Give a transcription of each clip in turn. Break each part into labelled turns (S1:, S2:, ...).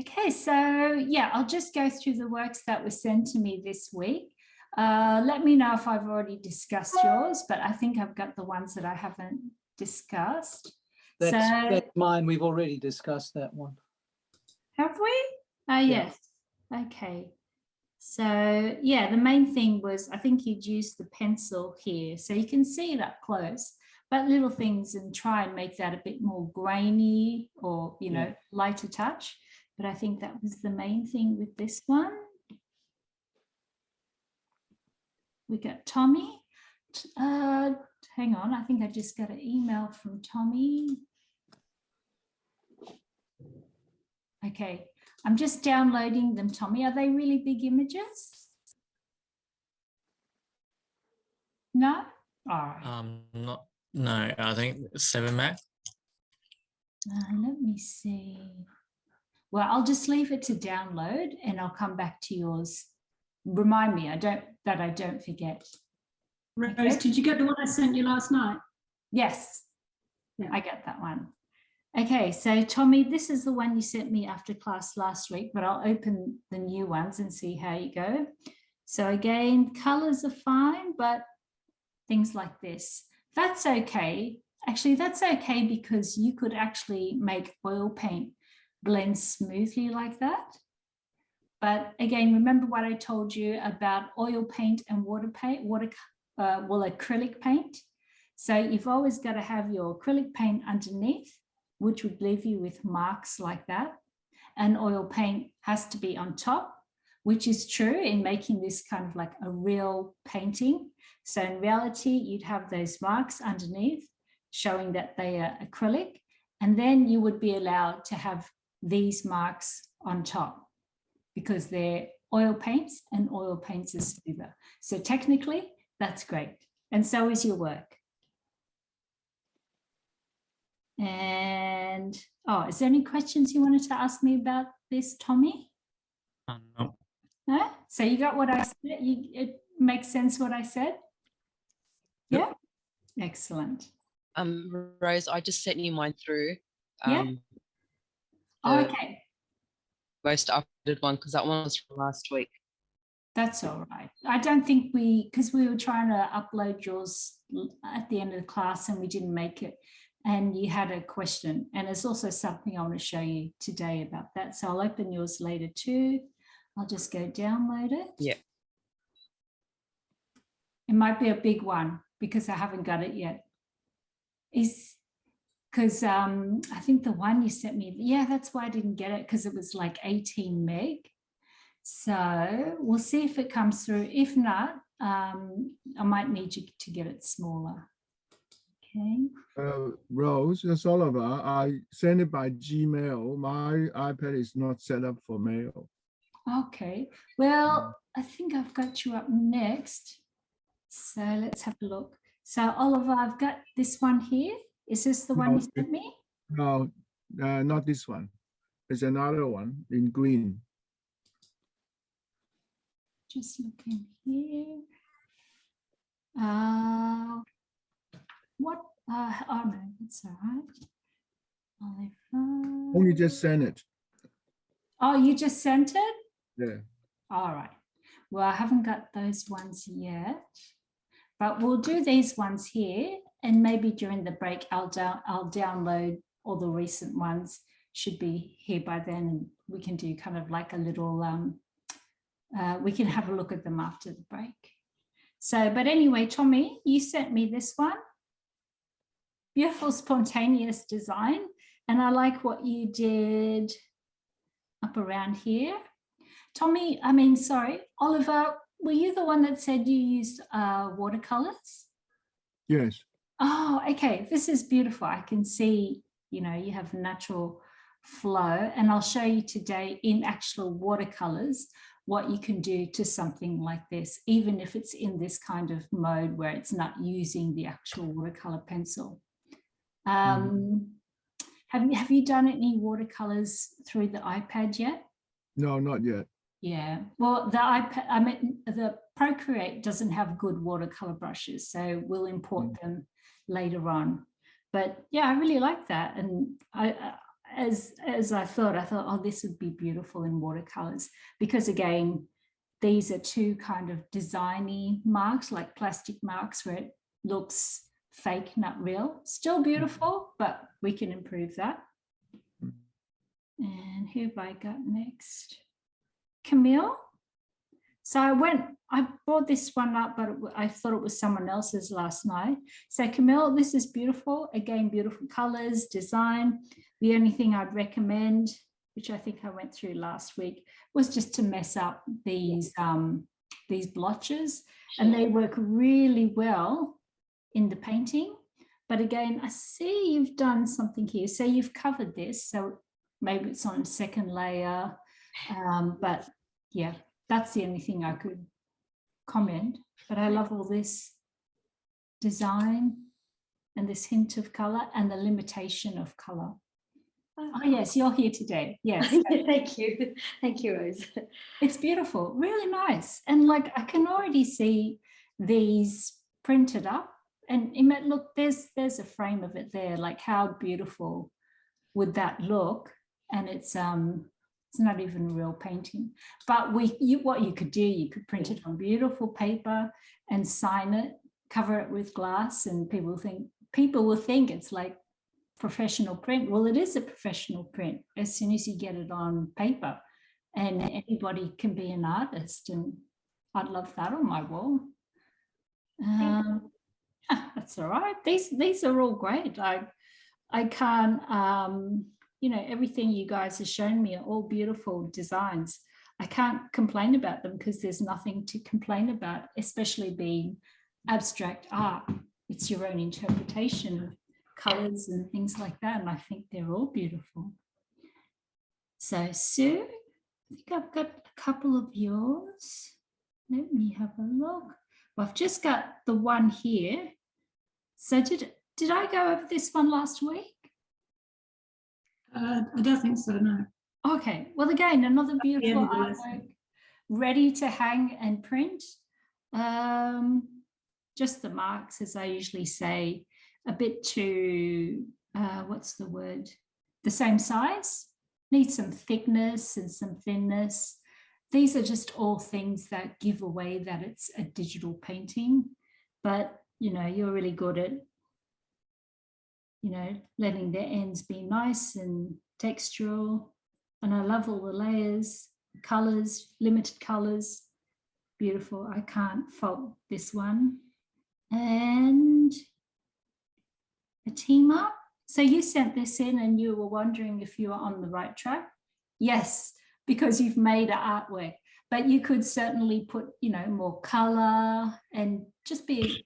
S1: Okay, so yeah, I'll just go through the works that were sent to me this week. Let me know if I've already discussed yours, but I think I've got the ones that I haven't discussed.
S2: That's mine. We've already discussed that one.
S1: Have we? Yes. Okay. So yeah, the main thing was I think you'd use the pencil here, so you can see it up close, but little things and try and make that a bit more grainy or, you know, lighter touch. But I think that was the main thing with this one. We got Tommy. Hang on, I think I just got an email from Tommy. Okay, I'm just downloading them, Tommy. Are they really big images? No? All right.
S3: No, I think 7 Mac.
S1: Let me see. Well, I'll just leave it to download and I'll come back to yours. Remind me, I don't forget.
S4: Rose, okay. Did you get the one I sent you last night?
S1: Yes, I got that one. Okay, so Tommy, this is the one you sent me after class last week, but I'll open the new ones and see how you go. So again, colors are fine, but things like this, that's okay. Actually, that's okay because you could actually make oil paint blend smoothly like that. But again, remember what I told you about oil paint and water paint, acrylic paint. So you've always got to have your acrylic paint underneath, which would leave you with marks like that. And oil paint has to be on top, which is true in making this kind of like a real painting. So in reality, you'd have those marks underneath showing that they are acrylic, and then you would be allowed to have these marks on top because they're oil paints and oil paints are smoother. So technically, that's great. And so is your work. And, is there any questions you wanted to ask me about this, Tommy?
S3: No.
S1: No? So you got what I said? It makes sense what I said?
S3: Yep.
S1: Yeah? Excellent.
S5: Rose, I just sent you mine through.
S1: Okay.
S5: Most updated one, because that one was from last week.
S1: That's all right. I don't think because we were trying to upload yours at the end of the class and we didn't make it. And you had a question. And there's also something I want to show you today about that. So I'll open yours later too. I'll just go download it.
S5: Yeah.
S1: It might be a big one because I haven't got it yet. Because I think the one you sent me, that's why I didn't get it, because it was like 18 meg. So we'll see if it comes through. If not, I might need you to get it smaller. Okay.
S6: Rose, it's Oliver. I send it by Gmail. My iPad is not set up for mail.
S1: Okay. Well, I think I've got you up next. So let's have a look. So Oliver, I've got this one here. Is this the one you sent me?
S6: No, not this one. It's another one in green.
S1: Just looking here. What? Oh no, it's all right.
S6: Only just sent it.
S1: Oh, you just sent it?
S6: Yeah.
S1: All right. Well, I haven't got those ones yet, but we'll do these ones here, and maybe during the break, I'll download all the recent ones. Should be here by then, and we can do kind of like a little. We can have a look at them after the break. So, but anyway, Tommy, you sent me this one. Beautiful, spontaneous design. And I like what you did up around here. Tommy, Oliver, were you the one that said you used watercolors?
S6: Yes.
S1: Oh, okay. This is beautiful. I can see, you have natural flow, and I'll show you today in actual watercolors what you can do to something like this, even if it's in this kind of mode where it's not using the actual watercolor pencil. Have you done any watercolors through the iPad yet?
S6: No, not yet.
S1: Yeah, well, the iPad, the Procreate doesn't have good watercolor brushes, so we'll import them later on. But yeah, I really like that, and as I thought, oh, this would be beautiful in watercolors, because again, these are two kind of designy marks, like plastic marks, where it looks fake, not real. Still beautiful, but we can improve that. And who have I got next? Camille. So I brought this one up, but I thought it was someone else's last night. So Camille, this is beautiful. Again, beautiful colors, design. The only thing I'd recommend, which I think I went through last week, was just to mess up these blotches, and they work really well in the painting. But again, I see you've done something here. So you've covered this, so maybe it's on second layer, but yeah, that's the only thing I could comment. But I love all this design and this hint of color and the limitation of color. Oh yes, you're here today. Yes.
S7: Thank you. Thank you, Rose.
S1: It's beautiful, really nice. And like, I can already see these printed up, and look, there's a frame of it there. Like, how beautiful would that look? And it's not even a real painting, but what you could do, you could print it on beautiful paper and sign it, cover it with glass, and people will think it's like professional print. Well, it is a professional print as soon as you get it on paper, and anybody can be an artist, and I'd love that on my wall. That's all right. These are all great. I can't, everything you guys have shown me are all beautiful designs. I can't complain about them because there's nothing to complain about, especially being abstract art. It's your own interpretation of colors and things like that, and I think they're all beautiful. So Sue, I think I've got a couple of yours. Let me have a look. Well, I've just got the one here. So did I go over this one last week?
S4: I don't think so, no.
S1: Okay, well, again, another beautiful
S4: of the
S1: artwork,
S4: lesson.
S1: ready to hang and print. Just the marks, as I usually say, a bit too, what's the word? The same size, need some thickness and some thinness. These are just all things that give away that it's a digital painting, but you're really good at, letting the ends be nice and textural. And I love all the layers, colors, limited colors. Beautiful. I can't fault this one. And a team up. So you sent this in and you were wondering if you were on the right track. Yes, because you've made an artwork, but you could certainly put, more color and just be,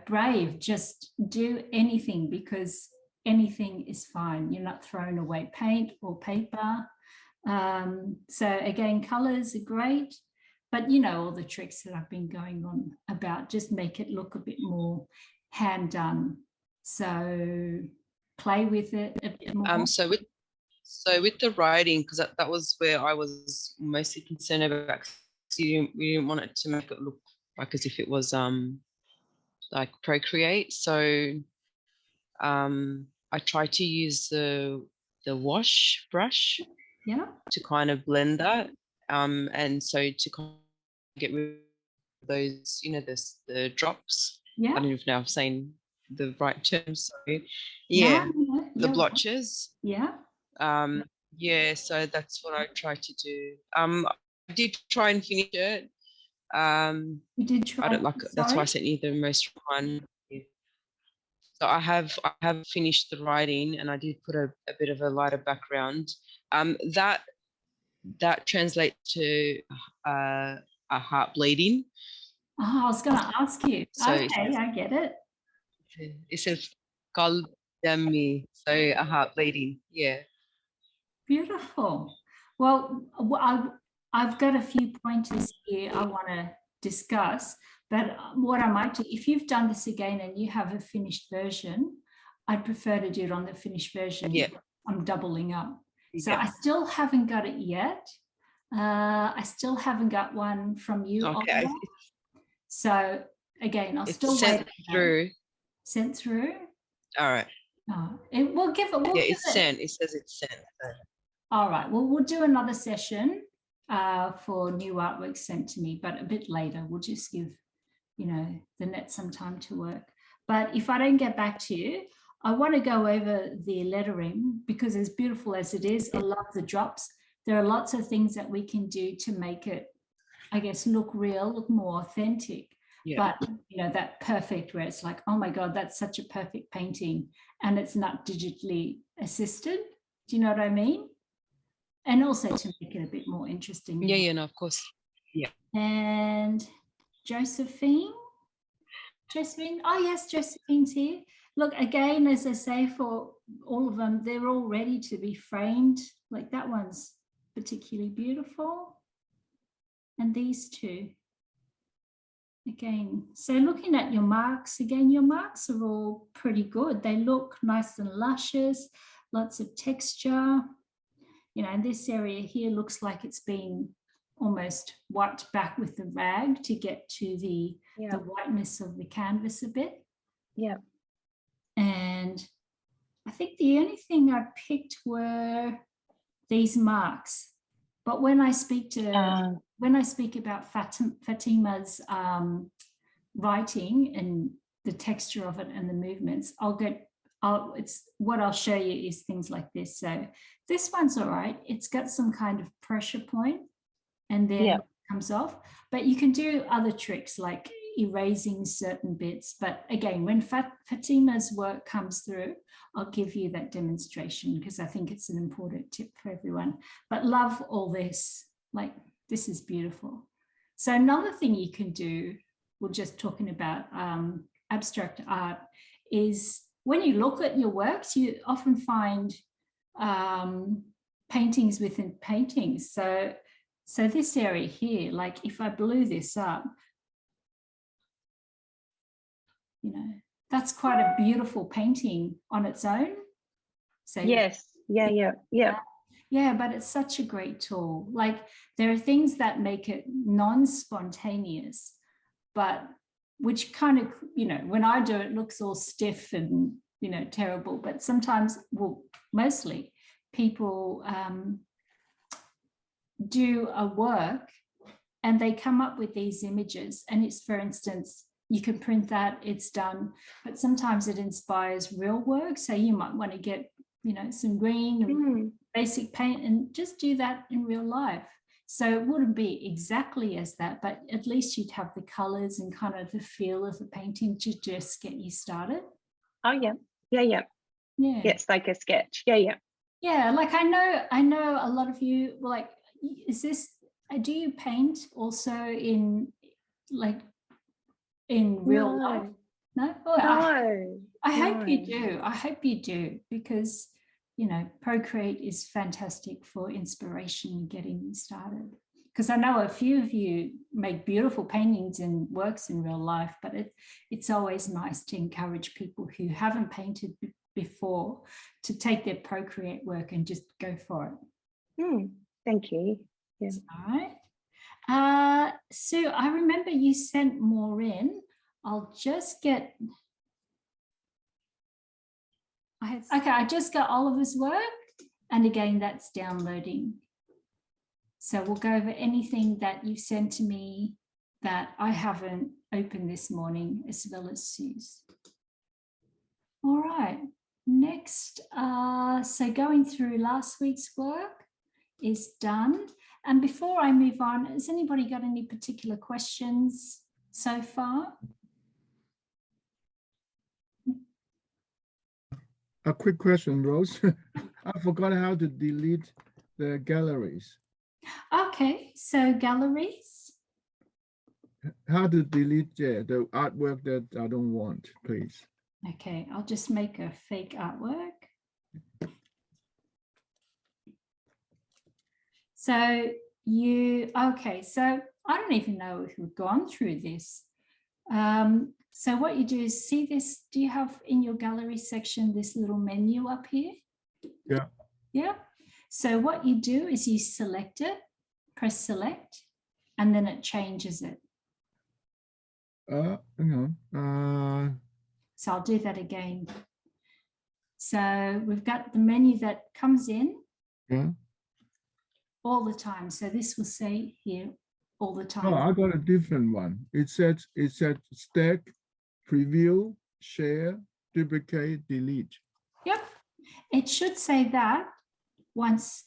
S1: brave. Just do anything, because anything is fine. You're not throwing away paint or paper. So again, colors are great, but all the tricks that I've been going on about, just make it look a bit more hand done. So play with it a bit more.
S5: So with the writing, because that was where I was mostly concerned about, we didn't want it to make it look like as if it was like Procreate. So I tried to use the wash brush to kind of blend that, and so to kind of get rid of those, the drops. I don't even know if I'm saying the right terms. Sorry. Yeah, the blotches.
S1: Yeah.
S5: So that's what I tried to do. I did try and finish it.
S1: You did try.
S5: I don't like. That's why I sent you the most one. So I have finished the writing, and I did put a bit of a lighter background. That translates to a heart bleeding.
S1: Oh, I was going to ask you. So okay, I get it.
S5: It says "Kaldami," so a heart bleeding. Yeah.
S1: Beautiful. Well, I've got a few pointers here I want to discuss, but what I might do, if you've done this again and you have a finished version, I'd prefer to do it on the finished version.
S5: Yeah.
S1: I'm doubling up. So I still haven't got it yet. I still haven't got one from you.
S5: Okay.
S1: Oliver. So again, I'll
S5: It's
S1: still
S5: sent
S1: wait.
S5: through.
S1: Sent through.
S5: All right.
S1: It will give it. We'll
S5: Yeah,
S1: give
S5: it's sent. It says it's sent. So.
S1: All right. Well, we'll do another session for new artwork sent to me, but a bit later. We'll just give, the net some time to work. But if I don't get back to you, I want to go over the lettering because as beautiful as it is, I love the drops. There are lots of things that we can do to make it, I guess, look real, look more authentic.
S5: Yeah.
S1: But, that perfect where it's like, oh my God, that's such a perfect painting and it's not digitally assisted. Do you know what I mean? And also to make it a bit more interesting.
S5: Yeah, no, of course. Yeah.
S1: And Josephine, oh yes, Josephine's here. Look, again, as I say, for all of them, they're all ready to be framed. Like that one's particularly beautiful. And these two. Again, so looking at your marks, again, your marks are all pretty good. They look nice and luscious, lots of texture. And this area here looks like it's been almost wiped back with the rag to get to the whiteness of the canvas a bit.
S8: Yeah.
S1: And I think the only thing I picked were these marks. But when I speak about Fatima's writing and the texture of it and the movements, what I'll show you is things like this. So this one's all right. It's got some kind of pressure point and then it comes off. But you can do other tricks like erasing certain bits. But again, when Fatima's work comes through, I'll give you that demonstration because I think it's an important tip for everyone. But love all this. Like, this is beautiful. So another thing you can do, we're just talking about abstract art, is when you look at your works, you often find paintings within paintings. So this area here, like if I blew this up, that's quite a beautiful painting on its own. So
S8: yes, yeah.
S1: Yeah, but it's such a great tool. Like there are things that make it non-spontaneous, but which kind of, when I do it, looks all stiff and, terrible. But sometimes, well, mostly people do a work and they come up with these images. And it's, for instance, you can print that, it's done, but sometimes it inspires real work. So you might want to get, some green and basic paint and just do that in real life. So it wouldn't be exactly as that, but at least you'd have the colors and kind of the feel of the painting to just get you started.
S8: Oh, yeah. Yeah. It's like a sketch. Yeah.
S1: Yeah, like I know a lot of you, like, do you paint also in real life? No? Oh,
S8: no.
S1: I hope you do. I hope you do, because Procreate is fantastic for inspiration and getting started. Because I know a few of you make beautiful paintings and works in real life, but it's always nice to encourage people who haven't painted before to take their Procreate work and just go for it.
S8: Thank you. Yeah.
S1: All right. Sue, I remember you sent more in. I'll just get... Okay, I just got Oliver's work, and again, that's downloading. So we'll go over anything that you've sent to me that I haven't opened this morning, as well as Sue's. All right, next, so going through last week's work is done. And before I move on, has anybody got any particular questions so far?
S6: A quick question, Rose. I forgot how to delete the galleries.
S1: Okay, so galleries.
S6: How to delete the artwork that I don't want, please.
S1: Okay, I'll just make a fake artwork. So so I don't even know if we've gone through this. So what you do is see this, do you have in your gallery section this little menu up here?
S6: Yeah.
S1: Yeah. So what you do is you select it, press select, and then it changes it.
S6: Hang on.
S1: So I'll do that again. So we've got the menu that comes in
S6: Yeah.
S1: all the time. So this will say here all the time.
S6: Oh, I got a different one. It said stack, preview, share, duplicate, delete.
S1: Yep. It should say that once.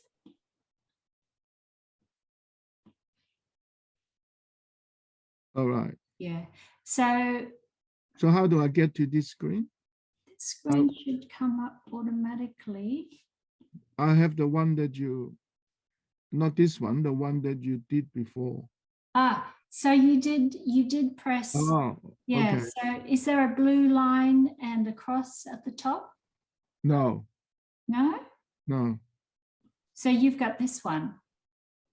S6: All right.
S1: Yeah. So
S6: So how do I get to this screen?
S1: the screen should come up automatically.
S6: I have the one that not this one, the one that you did before.
S1: Ah, so you did press.
S6: Oh,
S1: Yeah.
S6: okay.
S1: So is there a blue line and a cross at the top?
S6: No,
S1: No.
S6: no,
S1: So you've got this one.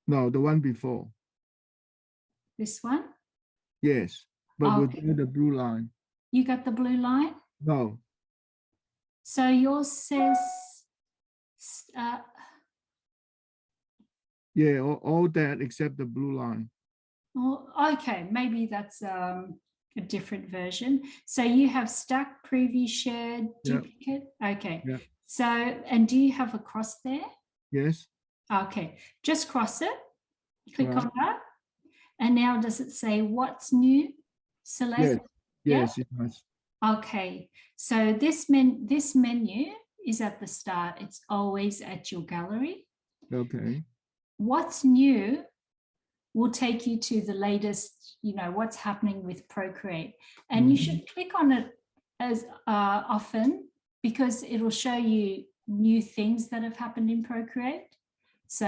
S6: no, the one before.
S1: This one.
S6: Yes, but
S1: Okay.
S6: with the blue line.
S1: You got the blue line.
S6: No,
S1: So yours says.
S6: yeah, all that except the blue line.
S1: Oh, okay, maybe that's a different version. So you have stack, preview, shared,
S6: Yeah.
S1: duplicate. Okay.
S6: Yeah.
S1: So, and do you have a cross there?
S6: Yes.
S1: Okay, just cross it. Click
S6: Right.
S1: on that. And now does it say what's new? Select.
S6: Yes.
S1: Yeah?
S6: Yes, it has.
S1: Okay, so this menu is at the start. It's always at your gallery.
S6: Okay.
S1: What's new will take you to the latest, what's happening with Procreate. And you should click on it as often because it'll show you new things that have happened in Procreate. So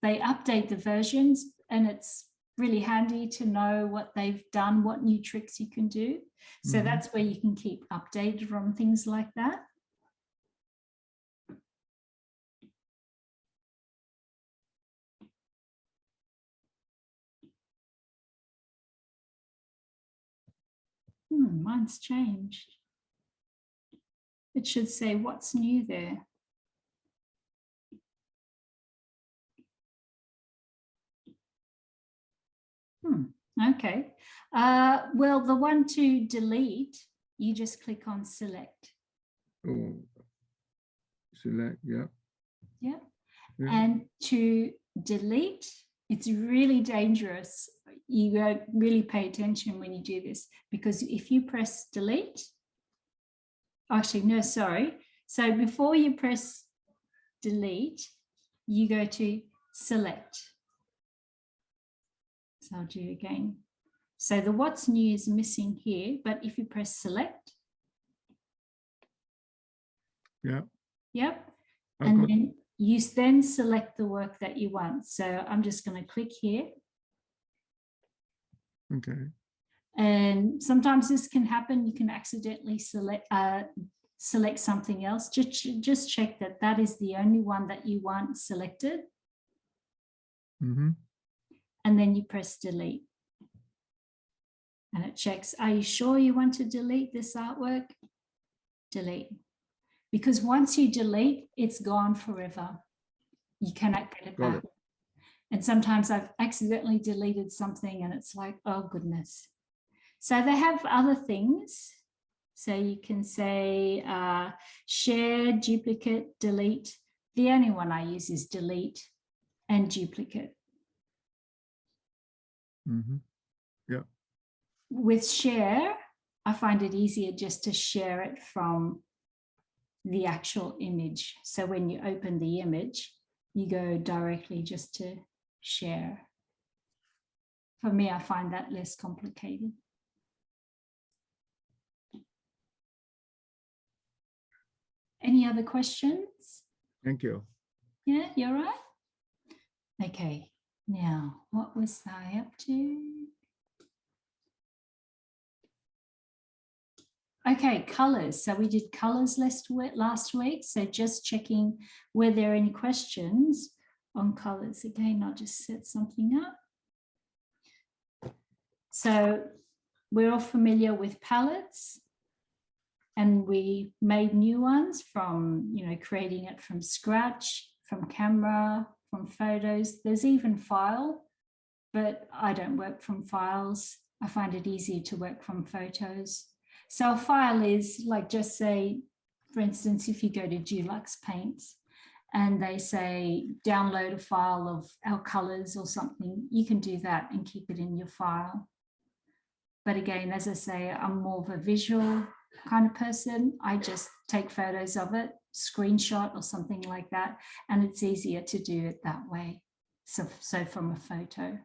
S1: they update the versions and it's really handy to know what they've done, what new tricks you can do. So that's where you can keep updated on things like that. Mine's changed. It should say what's new there. Okay. Well, the one to delete, you just click on select.
S6: Oh, select, yeah.
S1: Yeah.
S6: Yeah.
S1: And to delete, it's really dangerous. You got really pay attention when you do this because if you press delete, actually, no, sorry. So before you press delete, you go to select. So I'll do it again. So the what's new is missing here, but if you press select.
S6: Yeah.
S1: Yep. And then you then select the work that you want. So I'm just going to click here.
S6: Okay.
S1: And sometimes this can happen. You can accidentally select something else. Just check that that is the only one that you want selected. And then you press delete. And it checks, are you sure you want to delete this artwork? Delete. Because once you delete, it's gone forever. You cannot get it back. And sometimes I've accidentally deleted something and it's like, oh goodness. So they have other things. So you can say share, duplicate, delete. The only one I use is delete and duplicate.
S6: Yeah.
S1: With share, I find it easier just to share it from the actual image. So when you open the image, you go directly just to share. For me, I find that less complicated. Any other questions?
S6: Thank you.
S1: Yeah, you're right. Okay, now what was I up to? Okay, colors. So we did colors last week. So just checking were there any questions on colors. Again, I'll just set something up. So we're all familiar with palettes and we made new ones from, creating it from scratch, from camera, from photos. There's even file, but I don't work from files. I find it easier to work from photos. So a file is like, just say for instance, if you go to Dulux Paints and they say download a file of our colors or something, you can do that and keep it in your file. But again, as I say, I'm more of a visual kind of person. I just take photos of it, screenshot or something like that, and it's easier to do it that way. So from a photo.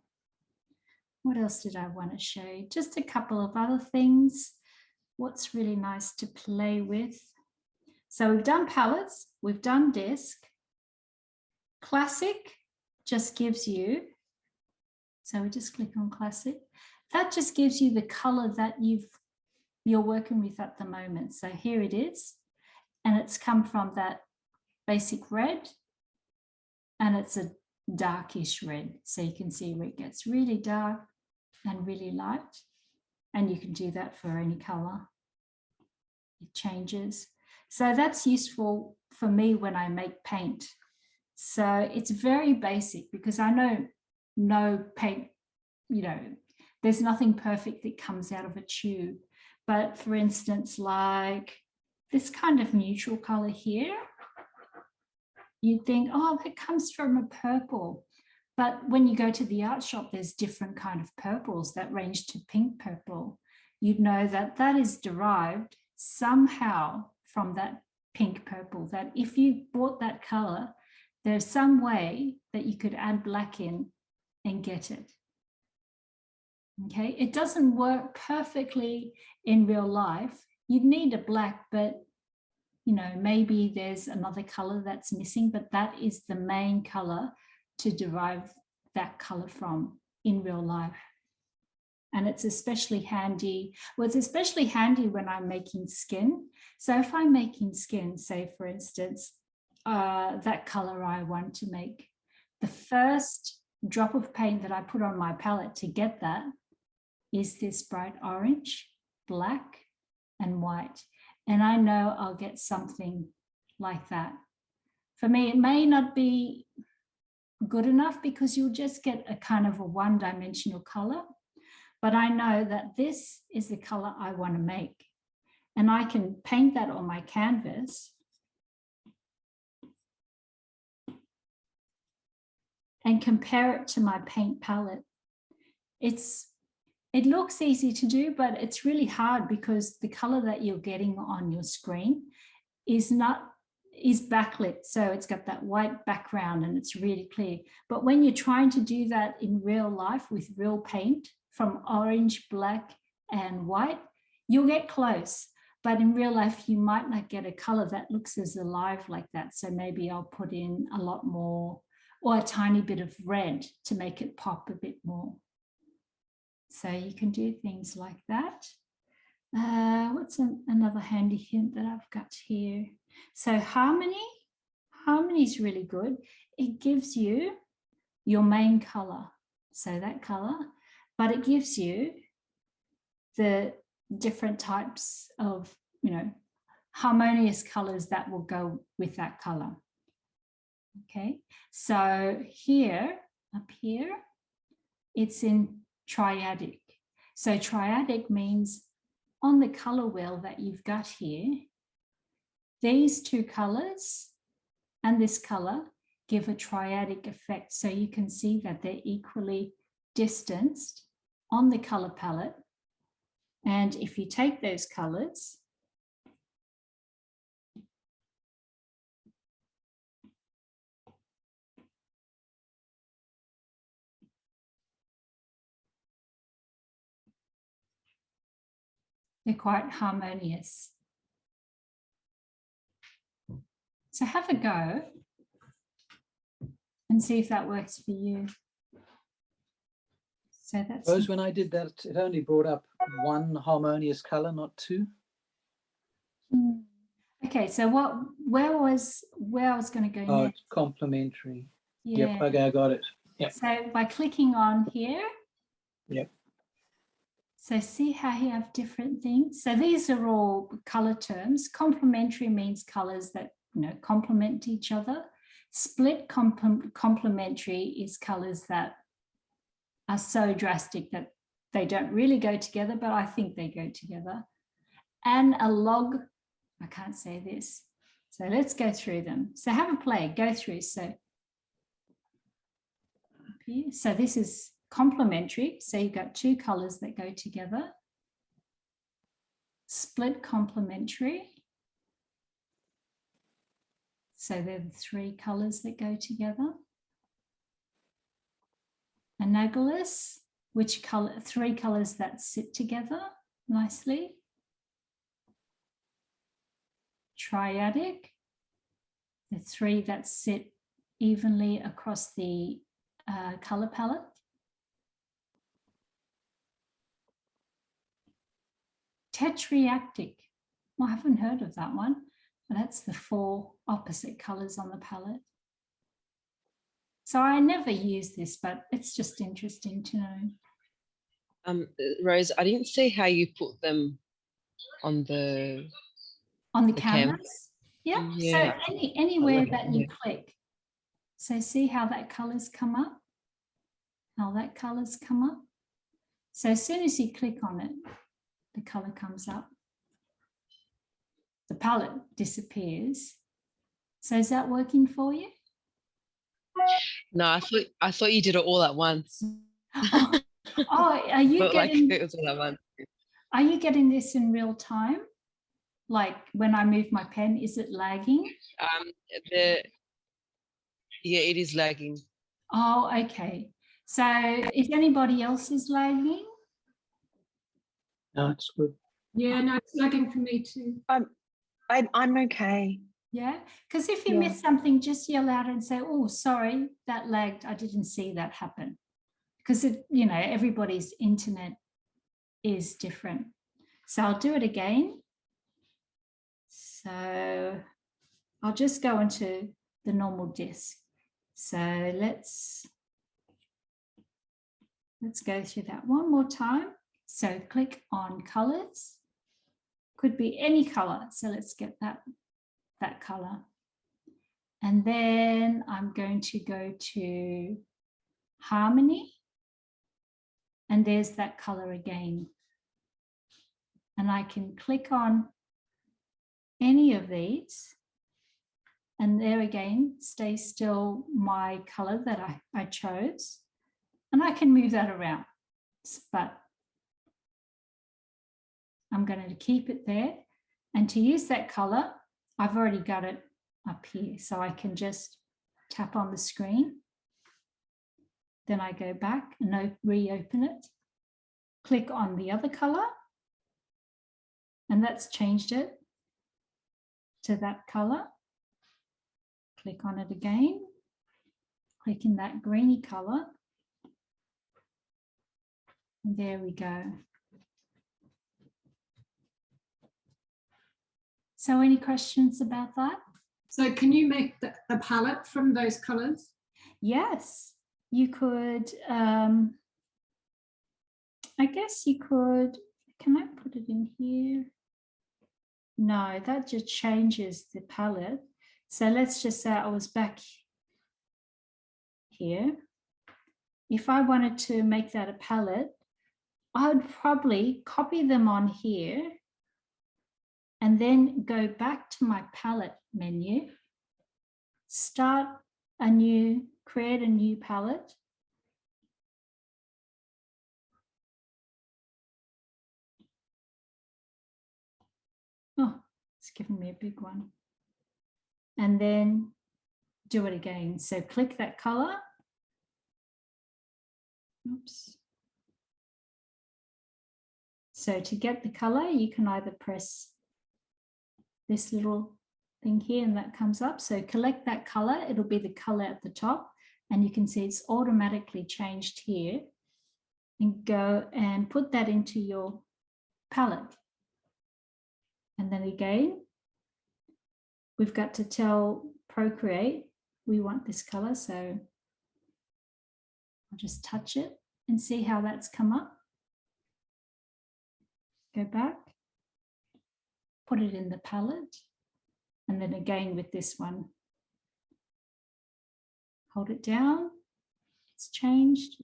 S1: What else did I want to show you? Just a couple of other things. What's really nice to play with. So we've done palettes, we've done disc. Classic just gives you, so we just click on classic. That just gives you the color that you're working with at the moment. So here it is, and it's come from that basic red, and it's a darkish red. So you can see where it gets really dark and really light, and you can do that for any color. It changes. So that's useful for me when I make paint. So it's very basic, because I know no paint, there's nothing perfect that comes out of a tube. But for instance, like this kind of neutral color here, you'd think, oh, that comes from a purple. But when you go to the art shop, there's different kind of purples that range to pink purple. You'd know that that is derived somehow from that pink purple, that if you bought that color, there's some way that you could add black in and get it. Okay, it doesn't work perfectly in real life. You'd need a black, but maybe there's another color that's missing, but that is the main color to derive that color from in real life. And it's especially handy. Well, it's especially handy when I'm making skin. So if I'm making skin, say for instance, that color I want to make, the first drop of paint that I put on my palette to get that is this bright orange, black, and white. And I know I'll get something like that. For me, it may not be good enough because you'll just get a kind of a one-dimensional color, but I know that this is the color I want to make. And I can paint that on my canvas and compare it to my paint palette. It looks easy to do, but it's really hard because the color that you're getting on your screen is backlit. So it's got that white background and it's really clear. But when you're trying to do that in real life with real paint from orange, black, and white, you'll get close. But in real life, you might not get a color that looks as alive like that. So maybe I'll put in a lot more or a tiny bit of red to make it pop a bit more. So you can do things like that. What's another handy hint that I've got here? So harmony is really good. It gives you your main color, so that color, but it gives you the different types of, harmonious colors that will go with that color. Okay, so here, up here, it's in triadic. So triadic means on the color wheel that you've got here, these two colors and this color give a triadic effect. So you can see that they're equally distanced on the color palette. And if you take those colors they're quite harmonious. So have a go and see if that works for you. So that's
S2: Rose, when I did that, it only brought up one harmonious color, not two.
S1: Okay, so where I was going to go
S2: Oh,
S1: next?
S2: it's complementary.
S1: Yeah.
S2: Yep, okay, I got it. Yep.
S1: So by clicking on here,
S2: Yep.
S1: so see how you have different things. So these are all color terms. Complementary means colors that complement each other. Split complementary is colors that are so drastic that they don't really go together, but I think they go together. And a log I can't say this. So let's go through them. So have a play, go through. So this is complementary. So you've got two colors that go together. Split complementary. So they're the three colors that go together. Analogous, which color, three colors that sit together nicely. Triadic, the three that sit evenly across the color palette. Tetraic, well, I haven't heard of that one, but that's the four opposite colors on the palette. So I never use this, but it's just interesting to know.
S5: Rose, I didn't see how you put them on the
S1: canvas. Yeah.
S5: Yeah.
S1: So anywhere that you click. So see how that colors come up, how that colors come up. So as soon as you click on it, the color comes up. The palette disappears. So is that working for you?
S5: No, I thought you did it all at once.
S1: Oh, are you
S5: But
S1: getting?
S5: Like it was all at once.
S1: Are you getting this in real time? Like when I move my pen, is it lagging?
S5: Yeah, it is lagging.
S1: Oh, okay. So if anybody else is lagging?
S2: No, it's good.
S4: Yeah, no, it's lagging for me too.
S8: I'm okay.
S1: Yeah, because if you
S8: Yeah.
S1: miss something, just yell out and say, oh, sorry, that lagged. I didn't see that happen. Because, everybody's internet is different. So I'll do it again. So I'll just go into the normal disk. So let's go through that one more time. So click on colors. Could be any color. So let's get that color. And then I'm going to go to harmony. And there's that color again. And I can click on any of these. And there again, stay still my color that I chose. And I can move that around. But I'm going to keep it there. And to use that color, I've already got it up here. So I can just tap on the screen. Then I go back and reopen it. Click on the other color. And that's changed it to that color. Click on it again. Click in that greeny color. And there we go. So any questions about that?
S4: So can you make the palette from those colors?
S1: Yes, you could. I guess you could. Can I put it in here? No, that just changes the palette. So let's just say I was back here. If I wanted to make that a palette, I would probably copy them on here and then go back to my palette menu, create a new palette. Oh, it's giving me a big one. And then do it again. So click that color. Oops. So to get the color, you can either press this little thing here and that comes up. So collect that color. It'll be the color at the top. And you can see it's automatically changed here. And go and put that into your palette. And then again, we've got to tell Procreate we want this color. So I'll just touch it and see how that's come up. Go back, put it in the palette, and then again with this one. Hold it down, it's changed,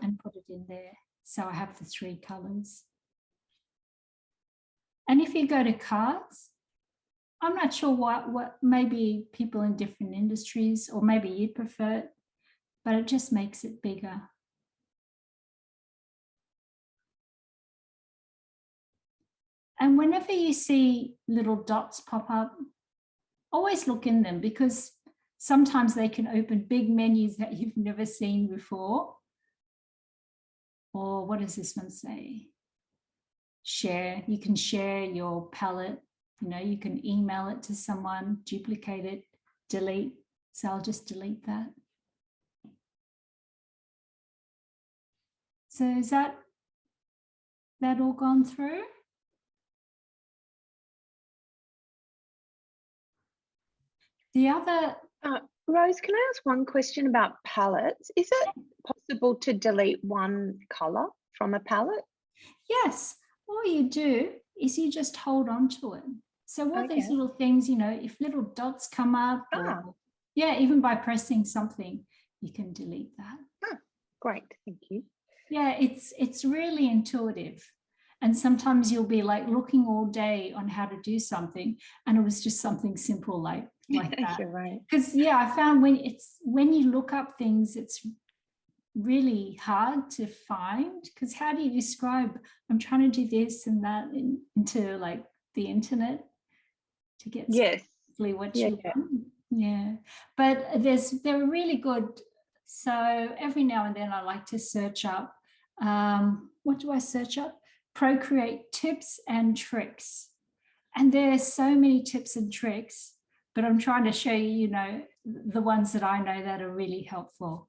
S1: and put it in there. So I have the three colors. And if you go to cards, I'm not sure what maybe people in different industries, or maybe you'd prefer it, but it just makes it bigger. And whenever you see little dots pop up, always look in them, because sometimes they can open big menus that you've never seen before. Or what does this one say? Share. You can share your palette. You know, you can email it to someone, duplicate it, delete. So I'll just delete that. So is that all gone through? The other...
S8: Rose, can I ask one question about palettes? Is it possible to delete one color from a palette?
S1: Yes. All you do is you just hold on to it. So all these little things, you know, if little dots come up, or, yeah, even by pressing something, you can delete that.
S8: Great, thank you.
S1: Yeah, it's really intuitive. And sometimes you'll be like looking all day on how to do something, and it was just something simple like that.
S8: You're right.
S1: Because yeah, I found when you look up things, it's really hard to find, because how do you describe, I'm trying to do this and that into like the internet to get exactly what you want. Yeah, but they're really good. So every now and then I like to search up, what do I search up? Procreate tips and tricks. And there's so many tips and tricks, but I'm trying to show you, you know, the ones that I know that are really helpful.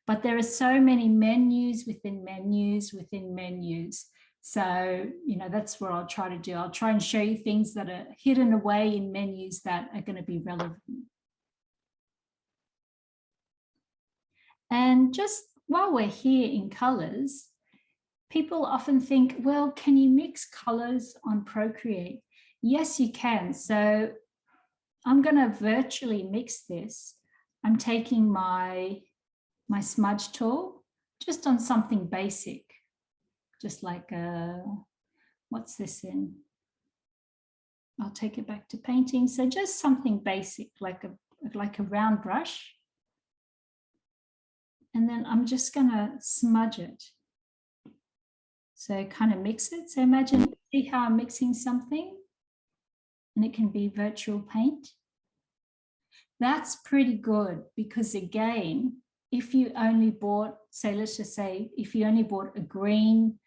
S1: But there are so many menus within menus within menus. So, you know, that's what I'll try to do. I'll try and show you things that are hidden away in menus that are going to be relevant. And just while we're here in colors, people often think, well, can you mix colors on Procreate? Yes, you can. So I'm going to virtually mix this. I'm taking my smudge tool just on something basic, just like what's this in? I'll take it back to painting. So just something basic, like a round brush. And then I'm just going to smudge it. So kind of mix it. So imagine, see how I'm mixing something, and it can be virtual paint. That's pretty good, because again, if you only bought, say, let's just say, if you only bought a green,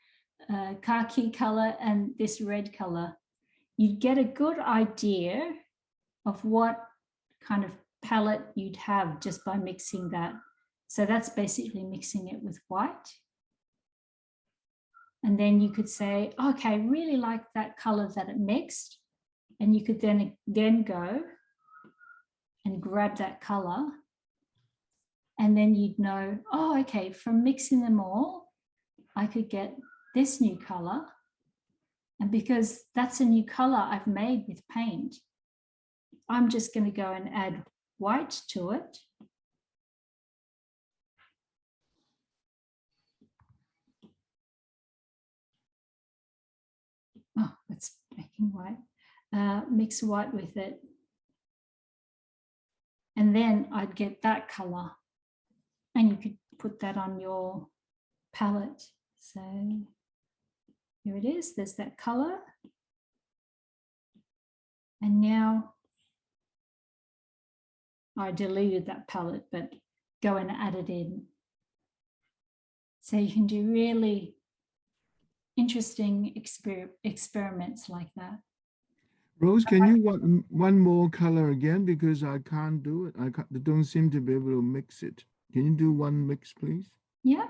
S1: khaki color and this red color, you'd get a good idea of what kind of palette you'd have just by mixing that. So that's basically mixing it with white. And then you could say, okay, I really like that color that it mixed. And you could then go and grab that color. And then you'd know, oh, okay, from mixing them all, I could get this new color. And because that's a new color I've made with paint, I'm just going to go and add white to it. Oh, that's making white. Mix white with it. And then I'd get that color. And you could put that on your palette. So here it is. There's that color. And now I deleted that palette, but go and add it in. So you can do really interesting experiments like that.
S6: Rose, can you want one more color again? Because I can't do it. I don't seem to be able to mix it. Can you do one mix, please?
S1: Yeah.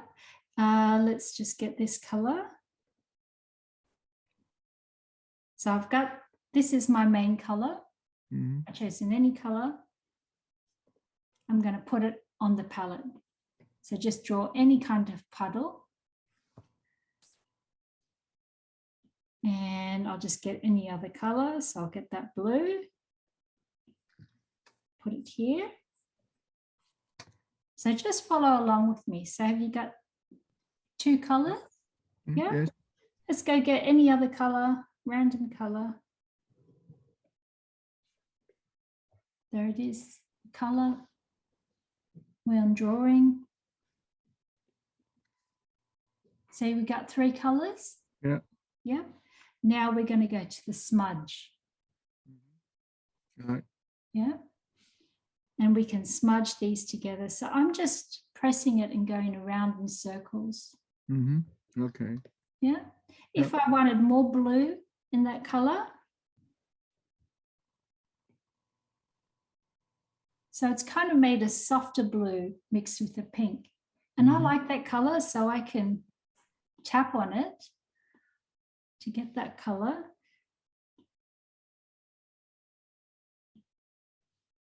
S1: Let's just get this color. So I've got, this is my main color. I chose in any color. I'm going to put it on the palette. So just draw any kind of puddle. And I'll just get any other color. So I'll get that blue. Put it here. So just follow along with me. So have you got two colors? Yeah. Yes. Let's go get any other color random color. There it is, color. We're on drawing. See, we got 3 colors.
S6: Yeah.
S1: Yeah. Now we're going to go to the smudge.
S6: Right.
S1: Yeah. And we can smudge these together. So I'm just pressing it and going around in circles.
S6: Okay.
S1: Yeah. If I wanted more blue in that color. So it's kind of made a softer blue mixed with the pink. And I like that color, so I can tap on it to get that color.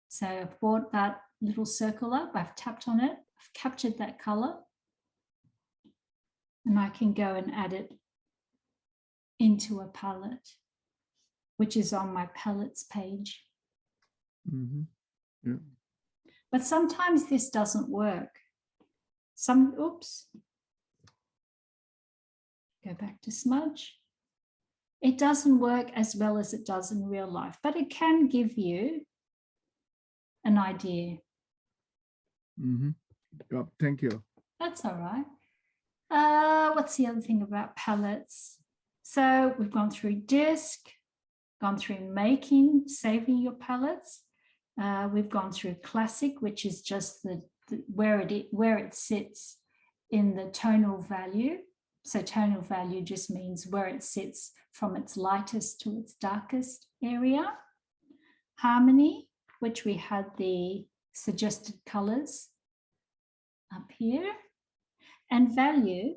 S1: So I've brought that little circle up, I've tapped on it, I've captured that color, and I can go and add it into a palette, which is on my palettes page.
S6: Yeah.
S1: But sometimes this doesn't work. Oops. Go back to smudge. It doesn't work as well as it does in real life, but it can give you an idea.
S6: Yep, thank you.
S1: That's all right. What's the other thing about palettes? So we've gone through disc, gone through making, saving your palettes. We've gone through classic, which is just where it sits in the tonal value. So tonal value just means where it sits from its lightest to its darkest area. Harmony, which we had the suggested colors up here. And value,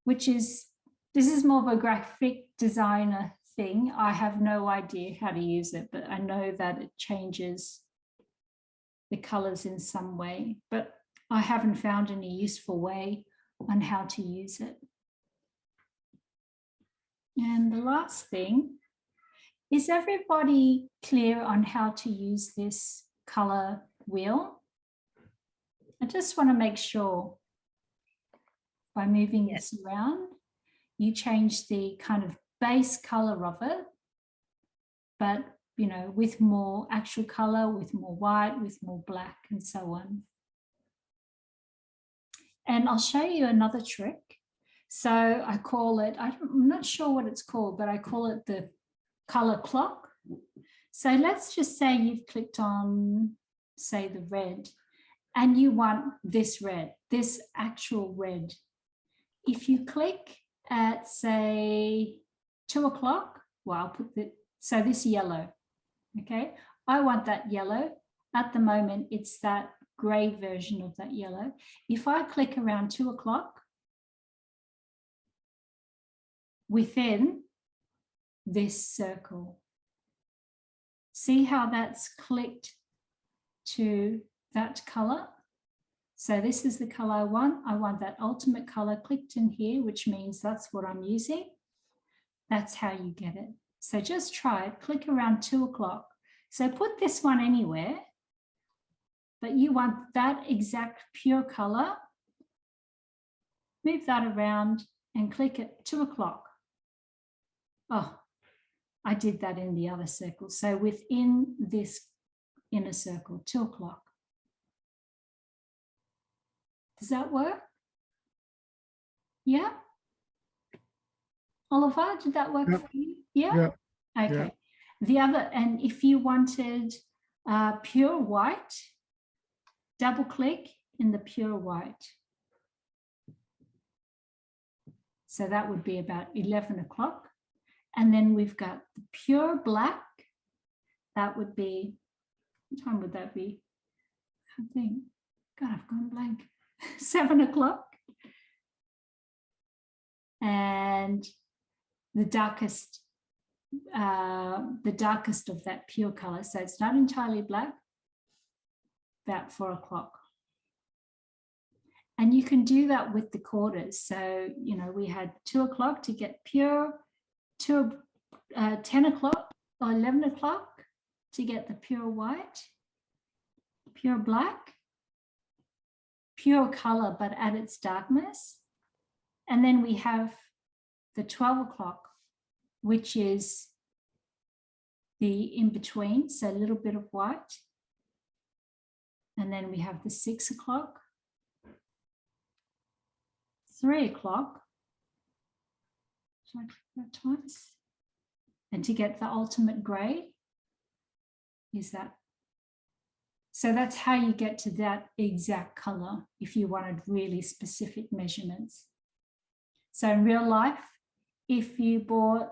S1: which is, this is more of a graphic designer thing. I have no idea how to use it, but I know that it changes the colors in some way, but I haven't found any useful way on how to use it. And the last thing, is everybody clear on how to use this color wheel? I just want to make sure by moving this around, you change the kind of base color of it, but you know, with more actual color, with more white, with more black, and so on. And I'll show you another trick. So I call it, I'm not sure what it's called, but I call it the color clock. So let's just say you've clicked on, say, the red, and you want this red, this actual red. If you click at, say, 2 o'clock, well, I'll put so this yellow, okay? I want that yellow. At the moment, it's that gray version of that yellow. If I click around 2 o'clock, within this circle, see how that's clicked to that color? So this is the color I want. I want that ultimate color clicked in here, which means that's what I'm using. That's how you get it. So just try it, click around 2 o'clock. So put this one anywhere, but you want that exact pure color. Move that around and click at 2 o'clock. Oh, I did that in the other circle. So within this inner circle, 2 o'clock. Does that work? Yeah? Oliver, did that work for you? Yeah? Okay.
S6: Yeah.
S1: The other, and if you wanted pure white, double click in the pure white. So that would be about 11 o'clock. And then we've got the pure black. That would be, what time would that be? I think, God, I've gone blank. 7 o'clock. And the darkest of that pure color. So it's not entirely black, about 4 o'clock. And you can do that with the quarters. So, you know, we had 2 o'clock to get pure, 10 o'clock or 11 o'clock to get the pure white, pure black, pure color, but at its darkness. And then we have the 12 o'clock which is the in-between, so a little bit of white. And then we have the 6 o'clock, 3 o'clock. Should I click that twice? And to get the ultimate grey is that. So that's how you get to that exact color if you wanted really specific measurements. So in real life, if you bought,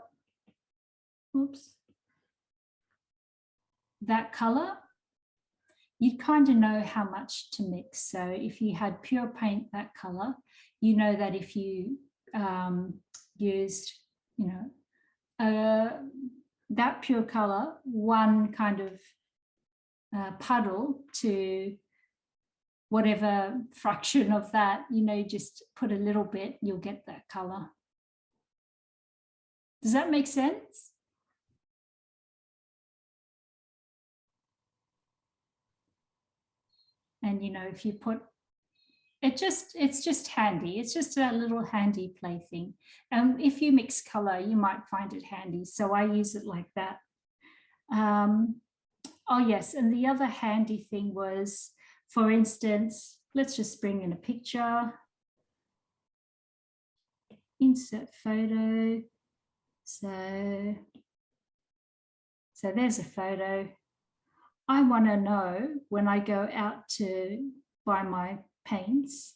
S1: oops, that color, you'd kind of know how much to mix. So if you had pure paint that color, you know that if you used, you know, that pure color, one kind of puddle to whatever fraction of that, you know, just put a little bit, you'll get that color. Does that make sense? And, you know, if you put, it's just handy. It's just a little handy plaything. And if you mix color, you might find it handy. So I use it like that. Oh yes, and the other handy thing was, for instance, let's just bring in a picture. Insert photo. So there's a photo. I want to know when I go out to buy my paints,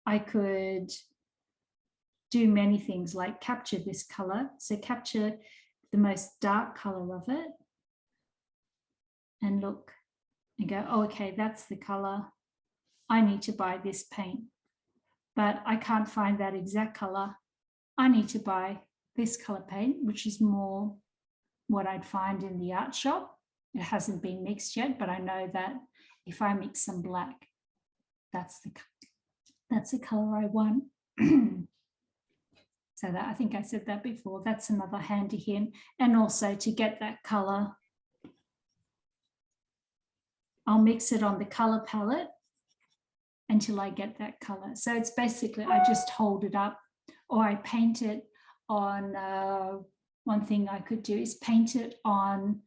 S1: I could do many things like capture this color. So capture the most dark color of it and look and go, oh, okay, that's the color. I need to buy this paint, but I can't find that exact color. I need to buy this color paint, which is more what I'd find in the art shop. It hasn't been mixed yet, but I know that if I mix some black, that's the color I want. So that, I think I said that before, that's another handy hint. And also to get that color, I'll mix it on the color palette until I get that color. So it's basically, I just hold it up or I paint it on, one thing I could do is paint it on,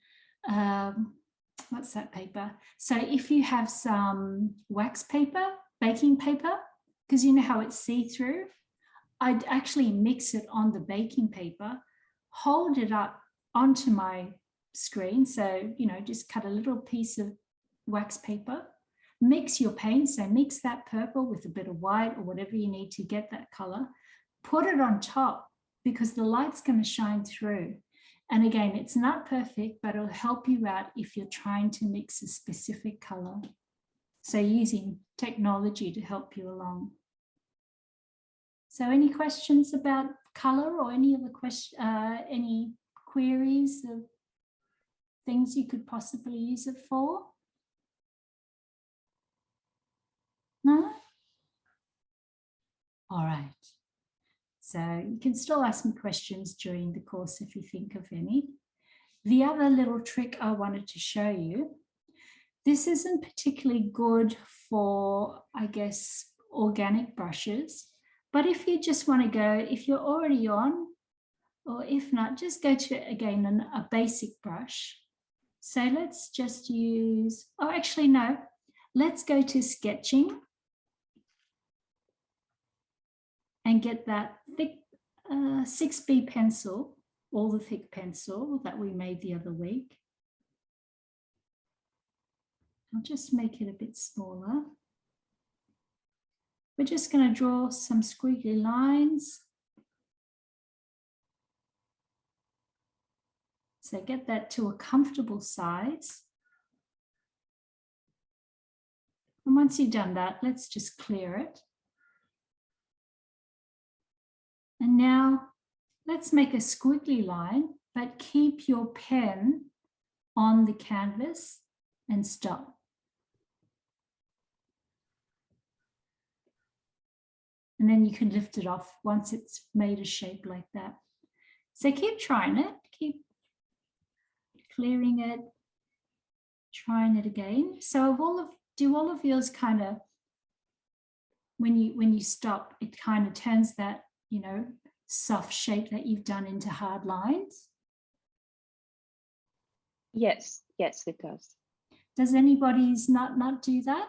S1: what's that paper? So if you have some wax paper, baking paper, because you know how it's see-through, I'd actually mix it on the baking paper, hold it up onto my screen. So, you know, just cut a little piece of wax paper, mix your paint. So mix that purple with a bit of white or whatever you need to get that color, put it on top because the light's going to shine through. And again, it's not perfect, but it'll help you out if you're trying to mix a specific color. So using technology to help you along. So any questions about color or any other any queries of things you could possibly use it for? No? All right. So you can still ask me questions during the course if you think of any. The other little trick I wanted to show you, this isn't particularly good for, I guess, organic brushes, but if you just want to go, if you're already on, or if not, just go to, again, a basic brush. So let's just use, oh, actually, no, let's go to sketching and get that thick 6B pencil, all the thick pencil that we made the other week. I'll just make it a bit smaller. We're just going to draw some squiggly lines. So get that to a comfortable size. And once you've done that, let's just clear it. And now let's make a squiggly line, but keep your pen on the canvas and stop. And then you can lift it off once it's made a shape like that. So keep trying it, keep clearing it, trying it again. So do all of yours kind of, when you stop, it kind of turns that, you know, soft shape that you've done into hard lines?
S8: Yes, yes, it does.
S1: Does anybody's not do that?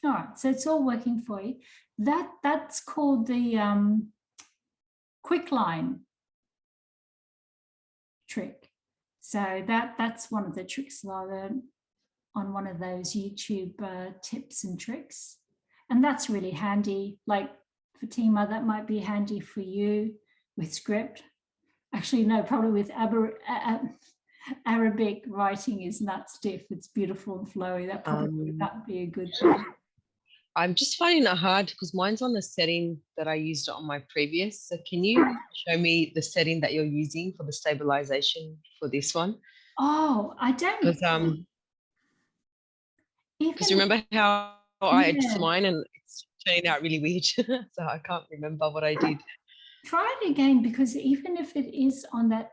S1: All right, so it's all working for you. That's called the quick line trick. So that's one of the tricks that I learned on one of those YouTube tips and tricks. And that's really handy. Like Fatima, that might be handy for you with script. Actually, no, probably with Arabic writing is not stiff. It's beautiful and flowy. That probably that'd be a good thing.
S5: I'm just finding it hard because mine's on the setting that I used on my previous. So can you show me the setting that you're using for the stabilization for this one?
S1: Oh, I don't.
S5: Because remember how I did mine and it's turning out really weird. So I can't remember what I did.
S1: Try it again, because even if it is on that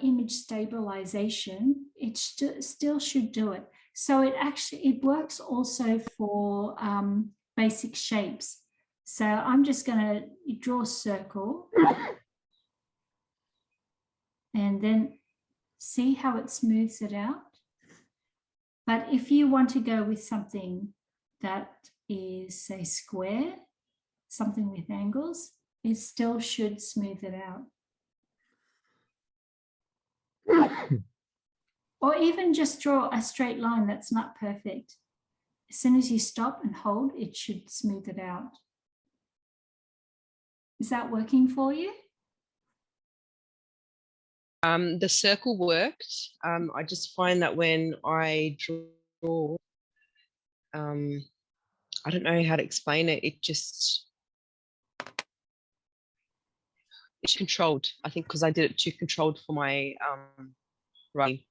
S1: image stabilization, it still should do it. So it works also for basic shapes. So I'm just going to draw a circle and then see how it smooths it out. But if you want to go with something that is, say, square, something with angles, it still should smooth it out. Or even just draw a straight line that's not perfect. As soon as you stop and hold, it should smooth it out. Is that working for you?
S5: The circle worked. I just find that when I draw, I don't know how to explain it. It's controlled. I think because I did it too controlled for my writing.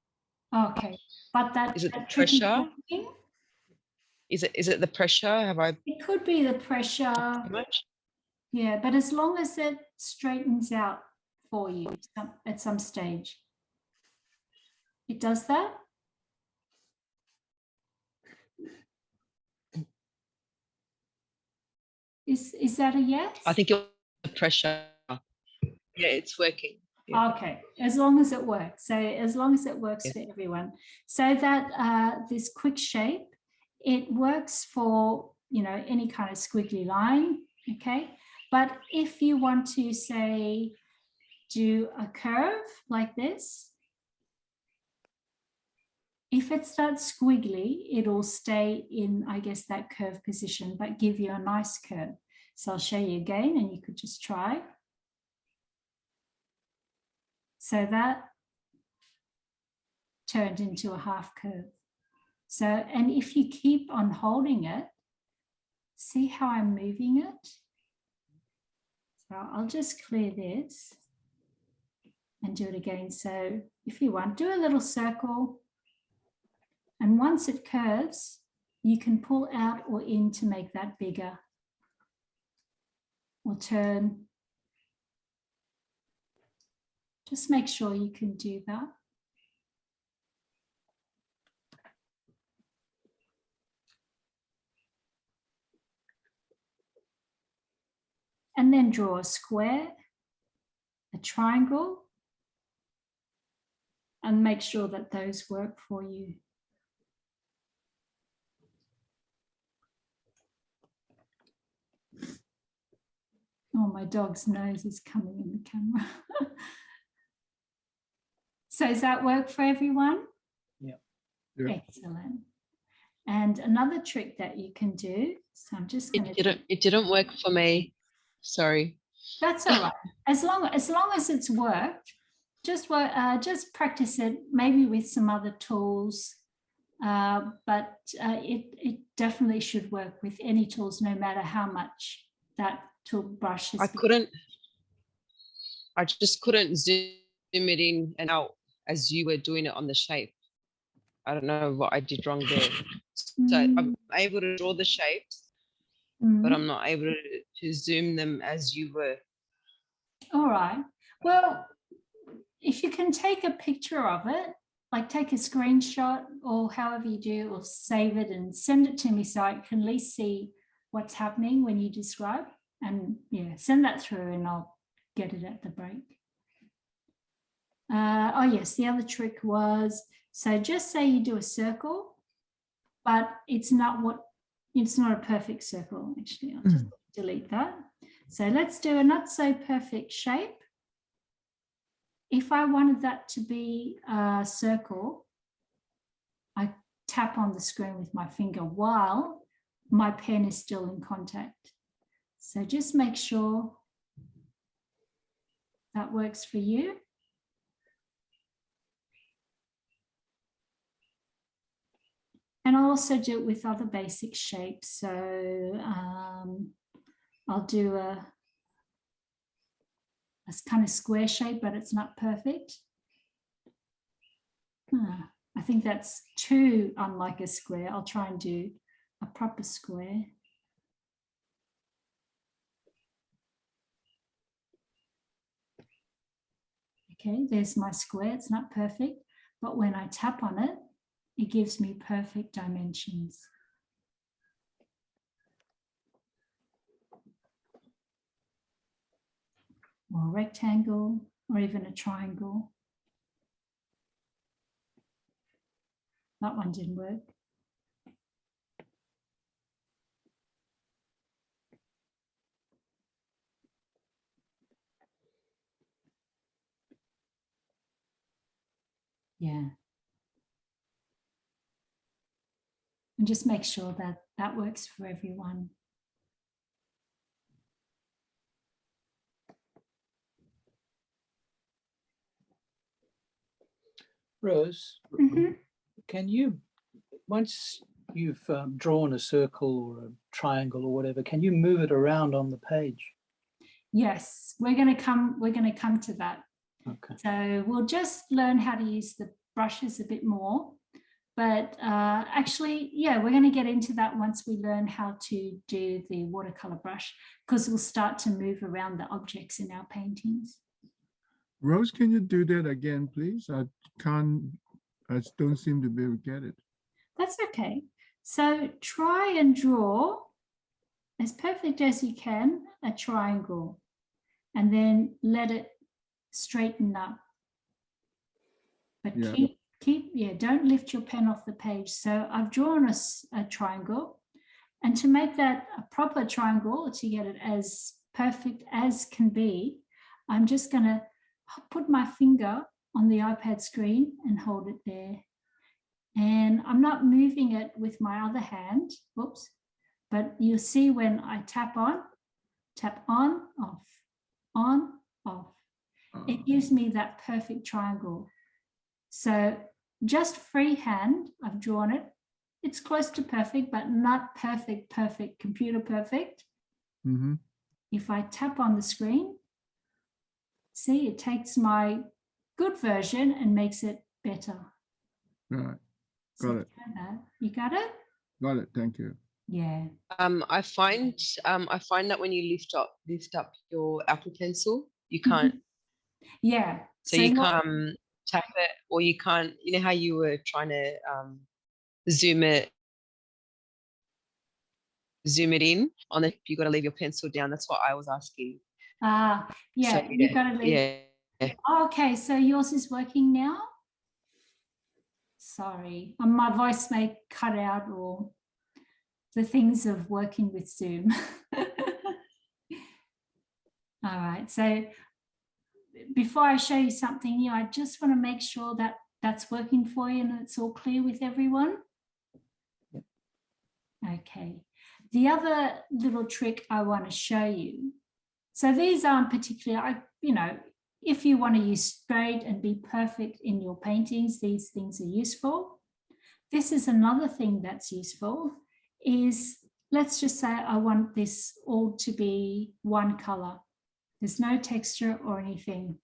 S1: Okay, but that
S5: is it the pressure? Is it the pressure? Have I?
S1: It could be the pressure.
S5: Too much?
S1: Yeah, but as long as it straightens out for you at some stage, it does that. Is that a yes?
S5: I think it's the pressure. Yeah, it's working. Yeah.
S1: Okay, as long as it works. So as long as it works for everyone. So that this quick shape, it works for, you know, any kind of squiggly line, okay? But if you want to, say, do a curve like this, if it starts squiggly, it'll stay in, I guess, that curve position, but give you a nice curve. So I'll show you again, and you could just try. So that turned into a half curve. So, and if you keep on holding it, see how I'm moving it? So I'll just clear this and do it again. So if you want, do a little circle. And once it curves, you can pull out or in to make that bigger. Or turn. Just make sure you can do that. And then draw a square, a triangle, and make sure that those work for you. Oh, my dog's nose is coming in the camera. So does that work for everyone?
S2: Yeah.
S1: Excellent. And another trick that you can do, so I'm just going to...
S5: It didn't work for me. Sorry.
S1: That's all right. As long as it's worked, just practice it, maybe with some other tools. But it definitely should work with any tools, no matter how much that tool brush is.
S5: I just couldn't zoom it in and out as you were doing it on the shape. I don't know what I did wrong there. So I'm able to draw the shapes, but I'm not able to zoom them as you were.
S1: All right. Well, if you can take a picture of it, like take a screenshot or however you do, or save it and send it to me so I can at least see what's happening when you describe. And yeah, send that through and I'll get it at the break. Oh yes, the other trick was, so just say you do a circle, but it's not a perfect circle. Actually, I'll just delete that. So let's do a not so perfect shape. If I wanted that to be a circle, I tap on the screen with my finger while my pen is still in contact. So just make sure that works for you. And I'll also do it with other basic shapes. So I'll do a kind of square shape, but it's not perfect. I think that's too unlike a square. I'll try and do a proper square. Okay, there's my square. It's not perfect, but when I tap on it, it gives me perfect dimensions. Or a rectangle, or even a triangle. That one didn't work. Yeah. And just make sure that that works for everyone.
S2: Rose, can you, once you've drawn a circle or a triangle or whatever, can you move it around on the page?
S1: Yes, we're going to come to that.
S2: Okay.
S1: So we'll just learn how to use the brushes a bit more. But actually, yeah, we're going to get into that once we learn how to do the watercolor brush, because we'll start to move around the objects in our paintings.
S6: Rose, can you do that again, please? I don't seem to be able to get it.
S1: That's okay. So try and draw as perfect as you can a triangle, and then let it straighten up. But
S6: Yeah.
S1: don't lift your pen off the page. So I've drawn a triangle, and to make that a proper triangle, to get it as perfect as can be, I'm just going to put my finger on the iPad screen and hold it there. And I'm not moving it with my other hand, whoops, but you'll see when I tap on, off, on, off. It gives me that perfect triangle. So just freehand, I've drawn it. It's close to perfect, but not perfect, computer perfect.
S6: Mm-hmm.
S1: If I tap on the screen, see, it takes my good version and makes it better.
S6: Right.
S1: So
S6: Got it.
S1: You got it?
S6: Got it. Thank you.
S1: Yeah.
S5: I find that when you lift up your Apple Pencil, you can't.
S1: Yeah.
S5: So you can't tap it, or you can't. You know how you were trying to zoom it in on it. You got to leave your pencil down. That's what I was asking.
S1: Yeah,
S5: So,
S1: you've got to leave.
S5: Yeah.
S1: Okay, so yours is working now? Sorry, my voice may cut out, or the things of working with Zoom. All right, so before I show you something new, I just want to make sure that that's working for you and it's all clear with everyone. Okay, the other little trick I want to show you. So these aren't particularly, if you want to use straight and be perfect in your paintings, these things are useful. This is another thing that's useful is, let's just say I want this all to be one color. There's no texture or anything.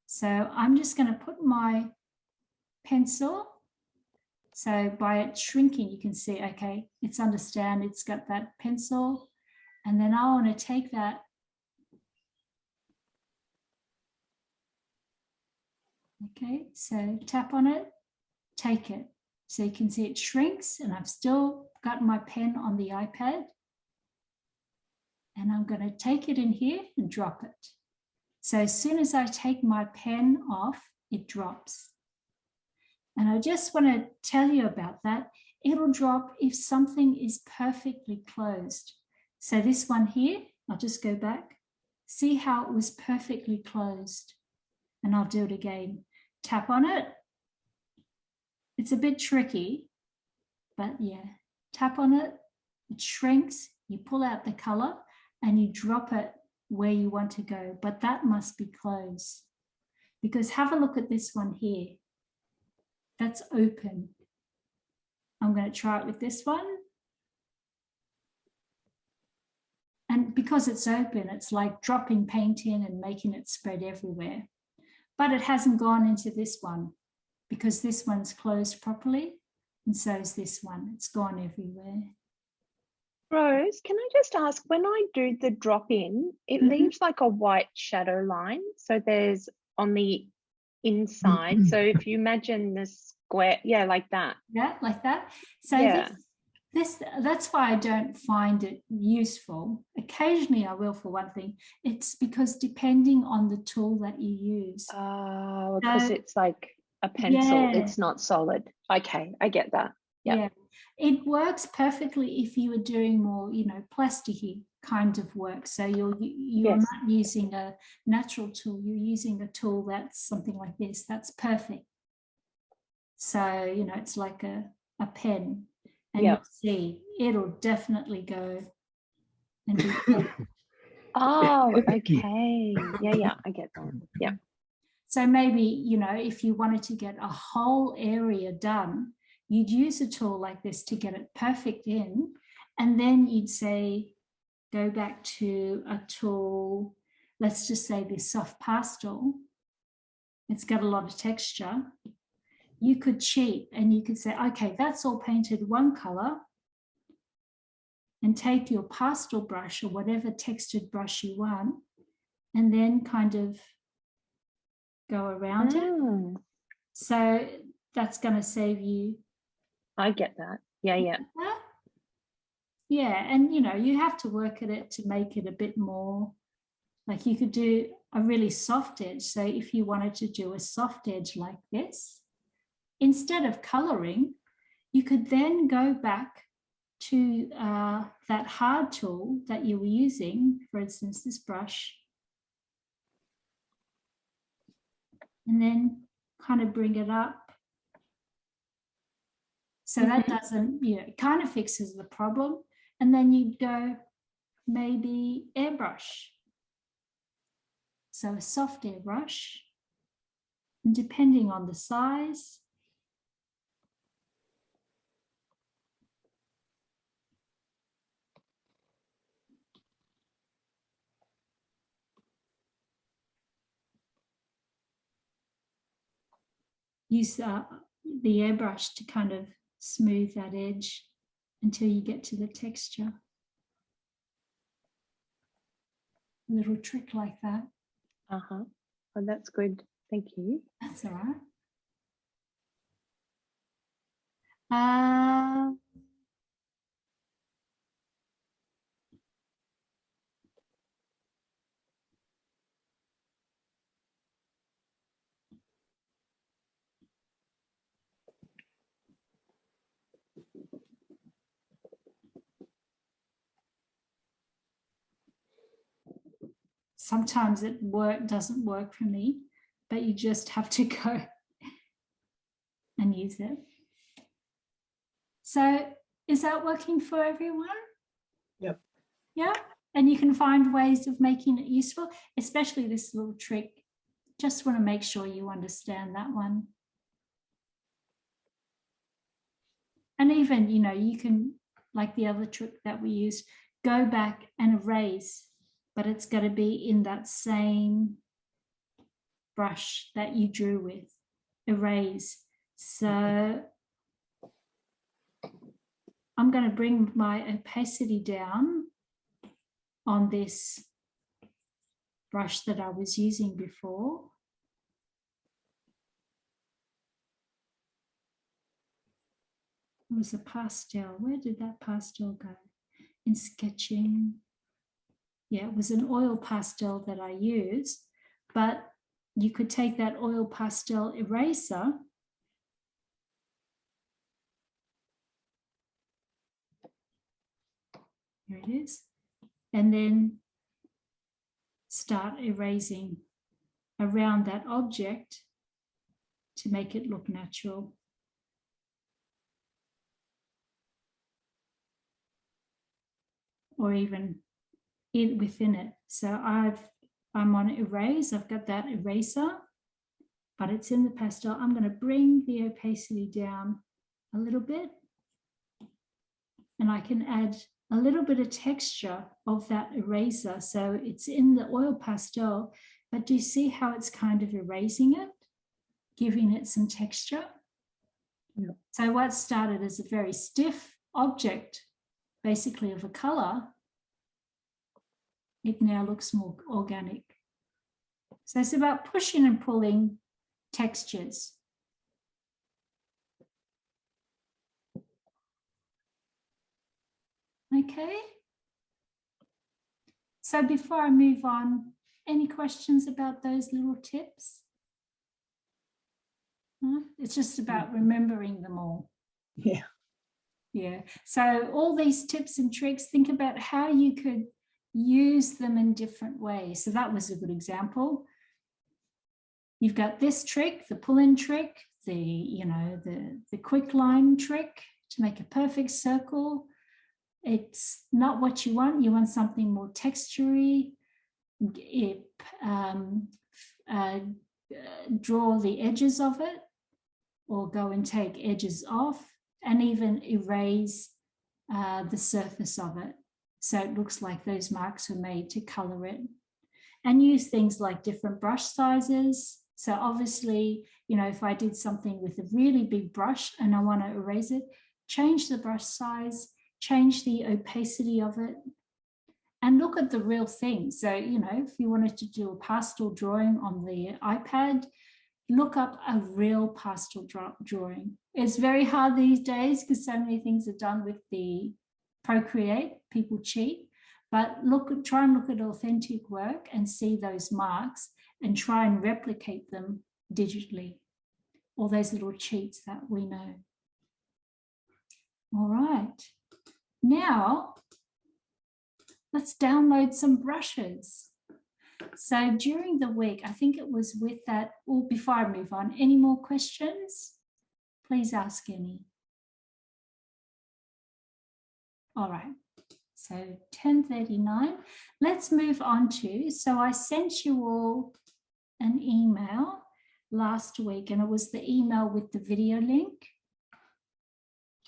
S1: So I'm just going to put my pencil. So by it shrinking, you can see, okay, it's got that pencil. And then I want to take that. Okay, so tap on it, take it. So you can see it shrinks, and I've still got my pen on the iPad. And I'm going to take it in here and drop it. So as soon as I take my pen off, it drops. And I just want to tell you about that. It'll drop if something is perfectly closed. So this one here, I'll just go back. See how it was perfectly closed. And I'll do it again. Tap on it. It's a bit tricky, but yeah, tap on it. It shrinks. You pull out the color and you drop it where you want to go, but that must be closed. Because have a look at this one here. That's open. I'm going to try it with this one. And because it's open, it's like dropping paint in and making it spread everywhere. But it hasn't gone into this one because this one's closed properly. And so is this one. It's gone everywhere.
S8: Rose, can I just ask, when I do the drop in, it leaves like a white shadow line. So there's on the inside. So if you imagine the square, yeah, like that.
S1: Yeah, like that. So
S8: yeah.
S1: That's why I don't find it useful. Occasionally I will, for one thing. It's because depending on the tool that you use.
S8: Oh, because it's like a pencil.
S1: Yeah.
S8: It's not solid. Okay, I get that. Yep.
S1: Yeah, it works perfectly if you are doing more, you know, plasticky kind of work. So you're
S8: Yes.
S1: not using a natural tool. You're using a tool that's something like this. That's perfect. So, you know, it's like a pen. And you'll see it'll definitely go and be
S8: Oh, okay. Yeah, I get that. Yeah.
S1: So maybe, you know, if you wanted to get a whole area done, you'd use a tool like this to get it perfect in, and then you'd say, go back to a tool, let's just say this soft pastel. It's got a lot of texture. You could cheat and you could say, okay, that's all painted one color, and take your pastel brush or whatever textured brush you want, and then kind of go around it. So that's going to save you.
S8: I get that. Yeah.
S1: Yeah, and you know, you have to work at it to make it a bit more, like you could do a really soft edge. So if you wanted to do a soft edge like this, instead of coloring, you could then go back to that hard tool that you were using, for instance, this brush, and then kind of bring it up. So that doesn't, you know, it kind of fixes the problem. And then you'd go maybe airbrush. So a soft airbrush, and depending on the size, use the airbrush to kind of smooth that edge until you get to the texture. A little trick like that.
S8: Oh, that's good. Thank you.
S1: That's all right. Sometimes it doesn't work for me, but you just have to go and use it. So is that working for everyone?
S2: Yep.
S1: Yeah, and you can find ways of making it useful, especially this little trick. Just want to make sure you understand that one. And even, you know, you can, like the other trick that we used, go back and erase, but it's got to be in that same brush that you drew with. Erase. So I'm going to bring my opacity down on this brush that I was using before. It was a pastel. Where did that pastel go? In sketching. Yeah, it was an oil pastel that I used, but you could take that oil pastel eraser here it is, and then start erasing around that object to make it look natural. Or even within it. So I'm on erase, I've got that eraser, but it's in the pastel. I'm going to bring the opacity down a little bit, and I can add a little bit of texture of that eraser. So it's in the oil pastel, but do you see how it's kind of erasing it, giving it some texture?
S2: Yeah.
S1: So what started as a very stiff object, basically of a color, it now looks more organic. So it's about pushing and pulling textures. Okay. So before I move on, any questions about those little tips? It's just about remembering them all.
S2: Yeah.
S1: Yeah. So all these tips and tricks, think about how you could use them in different ways. So that was a good example. You've got this trick, the pull-in trick, the quick line trick to make a perfect circle. It's not what you want. You want something more textury. Draw the edges of it, or go and take edges off, and even erase the surface of it. So it looks like those marks were made to color it. And use things like different brush sizes. So obviously, if I did something with a really big brush and I want to erase it, change the brush size, change the opacity of it, and look at the real thing. So, if you wanted to do a pastel drawing on the iPad, look up a real pastel drawing. It's very hard these days because so many things are done with the Procreate. People cheat. But try and look at authentic work and see those marks and try and replicate them digitally. All those little cheats that we know. All right. Now, let's download some brushes. So during the week, I think it was with that, or before I move on, any more questions? Please ask any. All right. So 10:39, let's move on to, so I sent you all an email last week, and it was the email with the video link.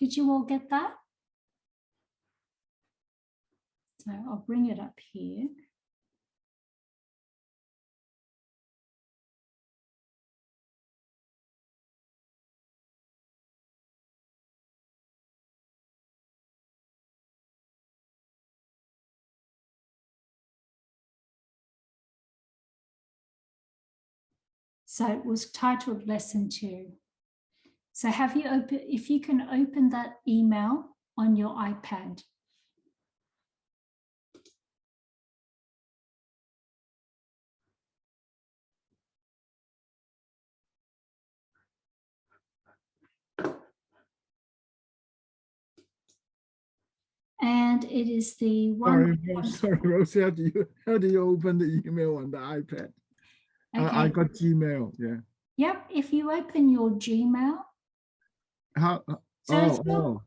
S1: Did you all get that? So I'll bring it up here. So it was titled Lesson 2. So if you can open that email on your iPad. And it is the one.
S6: Sorry, Rosie. How do you open the email on the iPad?
S1: Okay.
S6: I got Gmail. Yeah.
S1: Yep. If you open your Gmail.
S6: How?
S1: So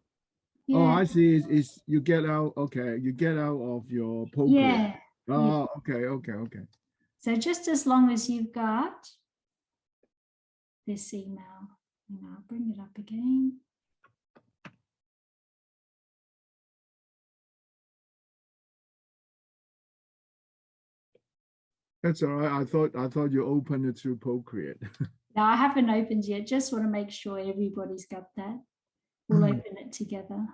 S1: yeah.
S6: Oh, I see. It's you get out. Okay, you get out of your Procreate.
S1: Yeah.
S6: Oh, yeah. Okay.
S1: So just as long as you've got this email, and I'll bring it up again.
S6: That's all right. I thought you opened it through Procreate.
S1: No, I haven't opened yet. Just want to make sure everybody's got that. We'll open it together.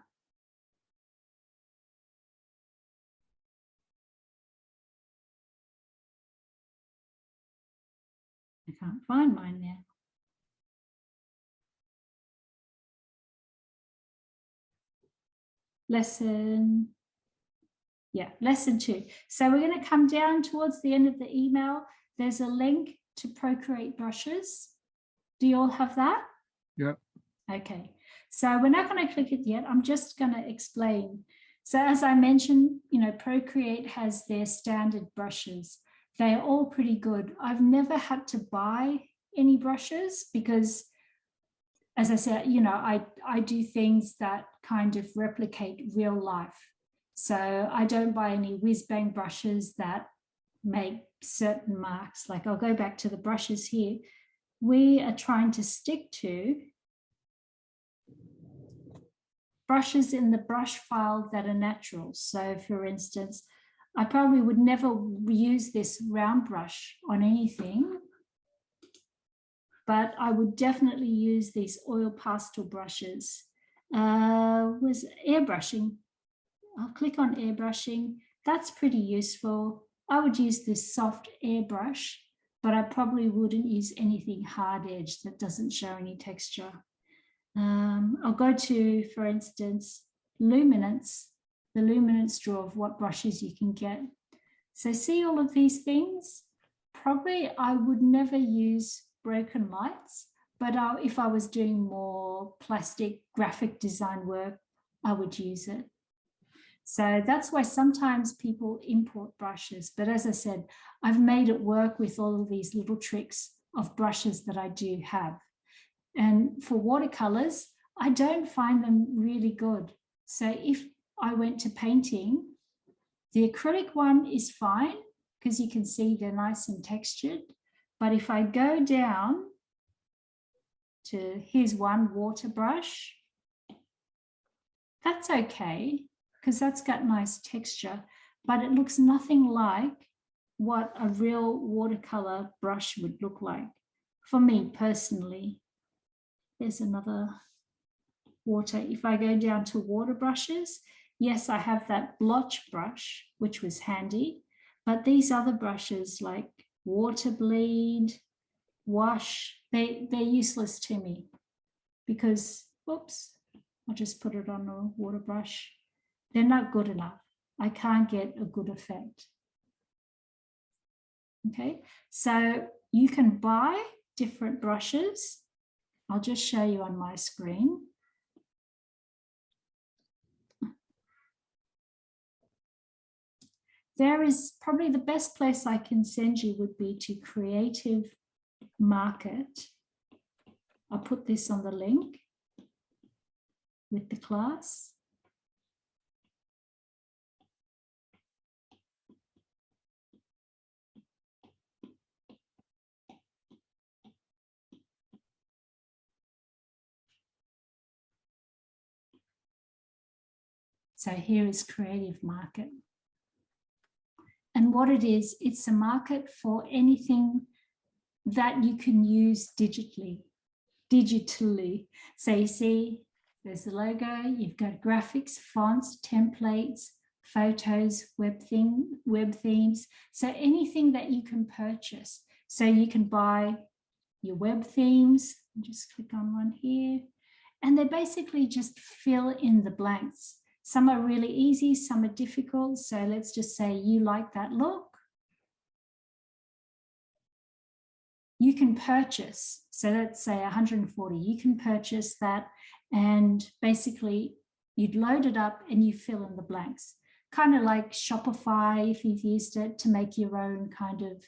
S1: I can't find mine now. Lesson Yeah, lesson 2. So we're going to come down towards the end of the email. There's a link to Procreate brushes. Do you all have that?
S6: Yeah.
S1: Okay, so we're not going to click it yet. I'm just going to explain. So as I mentioned, Procreate has their standard brushes. They're all pretty good. I've never had to buy any brushes because, as I said, I do things that kind of replicate real life. So I don't buy any whiz-bang brushes that make certain marks. Like I'll go back to the brushes here. We are trying to stick to brushes in the brush file that are natural. So for instance, I probably would never use this round brush on anything, but I would definitely use these oil pastel brushes. Was airbrushing. I'll click on airbrushing. That's pretty useful. I would use this soft airbrush, but I probably wouldn't use anything hard edged that doesn't show any texture. I'll go to, for instance, luminance, the luminance drawer of what brushes you can get. So see all of these things? Probably I would never use broken lights, but if I was doing more plastic graphic design work, I would use it. So that's why sometimes people import brushes. But as I said, I've made it work with all of these little tricks of brushes that I do have. And for watercolors, I don't find them really good. So if I went to painting, the acrylic one is fine because you can see they're nice and textured. But if I go down to, here's one water brush, that's okay because that's got nice texture, but it looks nothing like what a real watercolor brush would look like for me personally. There's another water. If I go down to water brushes, yes, I have that blotch brush, which was handy, but these other brushes like water bleed, wash, they're useless to me because, whoops, I'll just put it on a water brush. They're not good enough. I can't get a good effect. Okay, so you can buy different brushes. I'll just show you on my screen. There is probably the best place I can send you would be to Creative Market. I'll put this on the link with the class. So here is Creative Market. And what it is, it's a market for anything that you can use digitally. So you see, there's the logo, you've got graphics, fonts, templates, photos, web themes. So anything that you can purchase. So you can buy your web themes, just click on one here, and they basically just fill in the blanks. Some are really easy, some are difficult. So let's just say you like that look. You can purchase, so let's say 140, you can purchase that and basically you'd load it up and you fill in the blanks. Kind of like Shopify if you've used it to make your own kind of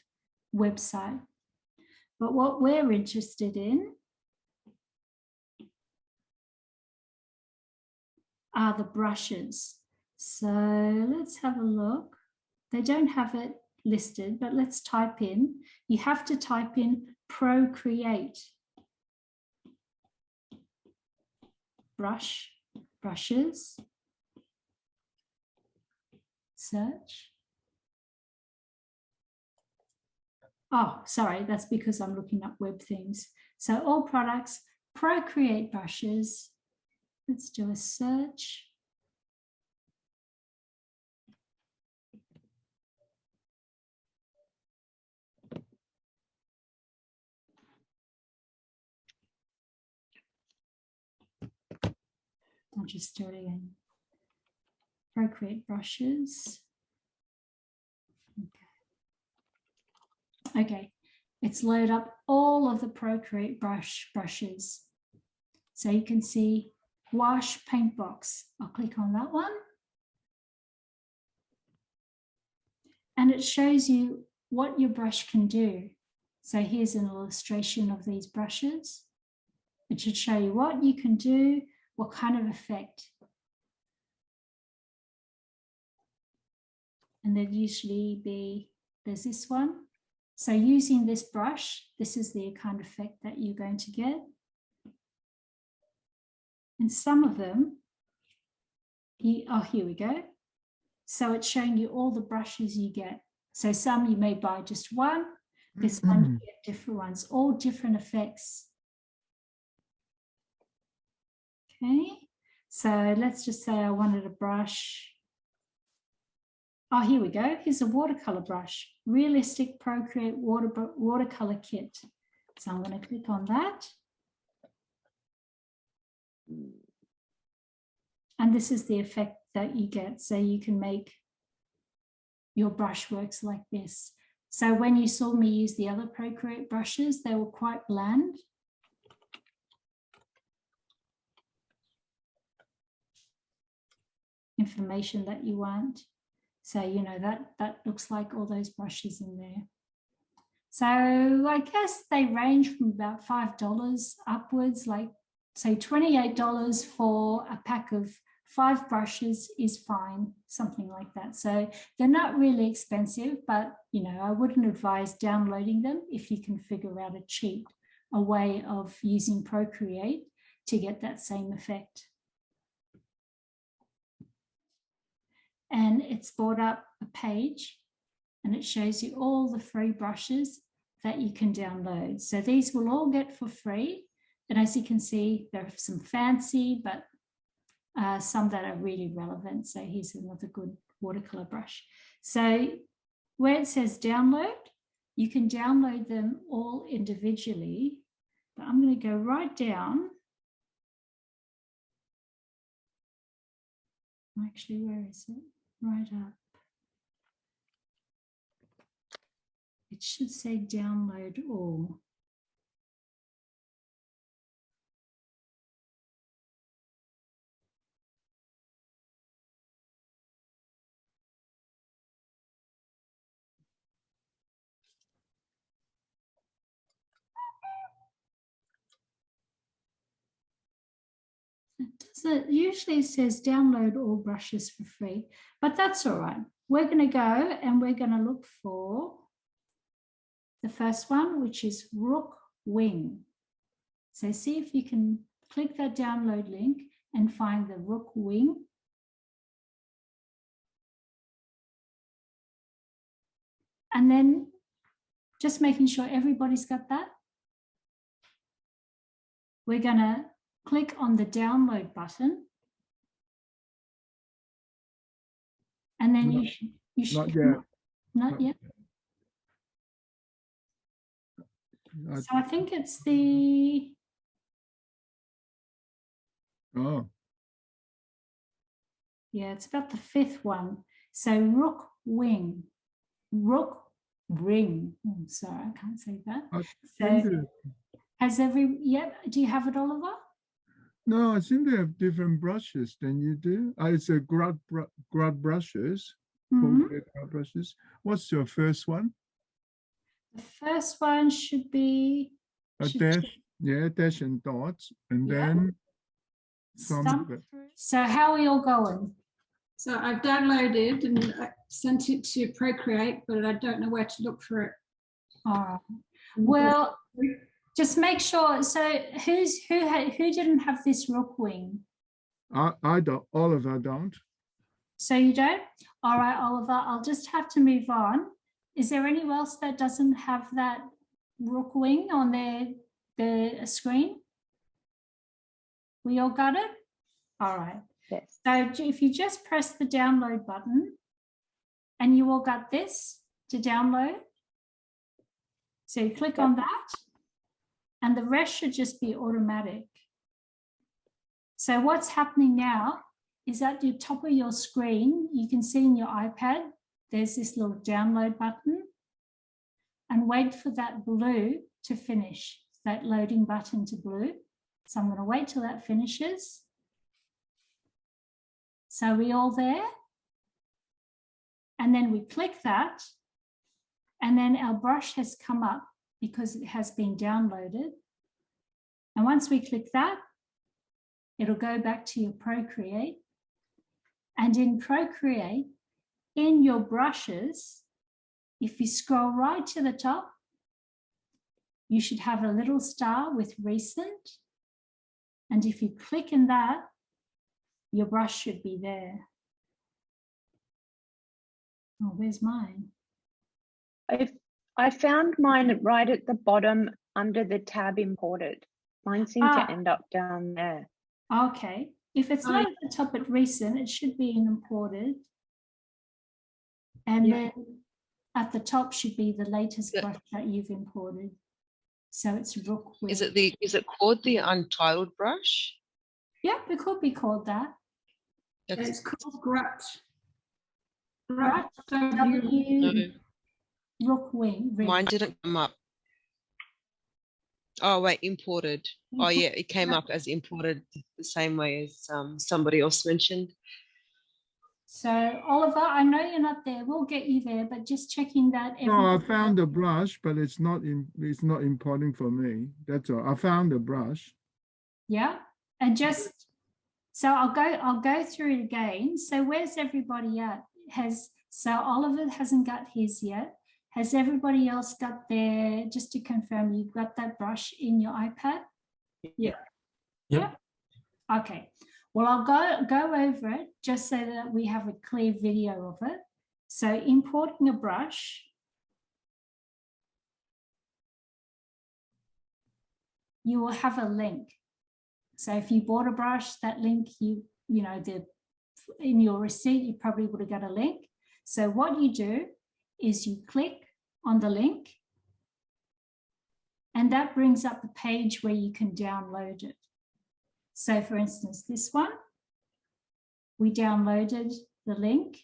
S1: website. But what we're interested in are the brushes. So let's have a look. They don't have it listed, but let's type in. You have to type in Procreate. Brushes. Search. Oh, sorry, that's because I'm looking up web themes. So all products, Procreate brushes. Let's do a search. I'll just do it again. Procreate brushes. Okay, it's load up all of the Procreate brushes. So you can see wash paint box. I'll click on that one. And it shows you what your brush can do. So here's an illustration of these brushes. It should show you what you can do, what kind of effect. And there'd usually be, there's this one. So using this brush, this is the kind of effect that you're going to get. And some of them, oh, here we go. So it's showing you all the brushes you get. So some you may buy just one, this one you get different ones, all different effects. Okay, so let's just say I wanted a brush. Oh, here we go. Here's a watercolor brush, Realistic Procreate Watercolor Kit. So I'm going to click on that. And this is the effect that you get. So you can make your brush works like this. So when you saw me use the other Procreate brushes, they were quite bland. Information that you want. So, you know, that looks like all those brushes in there. So I guess they range from about $5 upwards, like say $28 for a pack of 5 brushes is fine, something like that. So they're not really expensive, but, you know, I wouldn't advise downloading them if you can figure out a way of using Procreate to get that same effect. And it's brought up a page and it shows you all the free brushes that you can download. So these will all get for free. And as you can see, there are some fancy, but some that are really relevant. So here's another good watercolor brush. So where it says download, you can download them all individually, but I'm going to go right down. Actually, where is it? Right up. It should say download all. It usually says download all brushes for free, but that's all right. We're going to go and we're going to look for the first one, which is Rook Wing. So see if you can click that download link and find the Rook Wing. And then just making sure everybody's got that. We're going to click on the download button. And then you should not yet. So I think it's the yeah, it's about the 5th one. So Rook Wing, Rook Ring. Oh, sorry, I can't say that. So has do you have it, Oliver?
S6: No, I think they have different brushes than you do. It's a grad brushes. Brushes. What's your first one?
S1: The first one should be
S6: a dash, dash and dots, and then
S1: so how are you all going?
S4: So I've downloaded and sent it to Procreate, but I don't know where to look for it.
S1: All right. Well, just make sure. So who didn't have this Rook Wing?
S6: I don't. Oliver don't.
S1: So you don't? All right, Oliver. I'll just have to move on. Is there anyone else that doesn't have that Rook Wing on their screen? We all got it? All right.
S8: Yes.
S1: So if you just press the download button and you all got this to download. So you click on that and the rest should just be automatic. So what's happening now is at the top of your screen, you can see in your iPad, there's this little download button. and wait for that blue to finish, that loading button to blue. So I'm going to wait till that finishes. So are we all there? And then we click that, and then our brush has come up because it has been downloaded. And once we click that, it'll go back to your Procreate. And in Procreate, in your brushes, if you scroll right to the top, you should have a little star with recent. And if you click in that, your brush should be there. Oh, where's mine?
S8: I found mine right at the bottom under the tab imported. Mine seemed to end up down there.
S1: Okay. If it's not at the top at recent, it should be in imported. And then at the top should be the latest brush that you've imported. So it's Rook.
S5: Is it called the untitled brush?
S1: Yeah, it could be called that.
S4: It's called Grat.
S1: Right.
S5: No.
S1: Rook wing.
S5: Mine didn't come up. Oh wait, imported. Oh yeah, it came up as imported the same way as somebody else mentioned.
S1: So Oliver, I know you're not there. We'll get you there, but just checking that.
S6: No, I found the brush, but it's not importing for me. That's all. I found the brush.
S1: Yeah, and just so I'll go through it again. So where's everybody at? So Oliver hasn't got his yet. Has everybody else got their, just to confirm, you've got that brush in your iPad?
S4: Yeah.
S1: Yeah. Okay. Well, I'll go over it just so that we have a clear video of it. So importing a brush. You will have a link. So if you bought a brush, that link, in your receipt, you probably would have got a link. So what you do is you click on the link, and that brings up the page where you can download it. So for instance, this one, we downloaded the link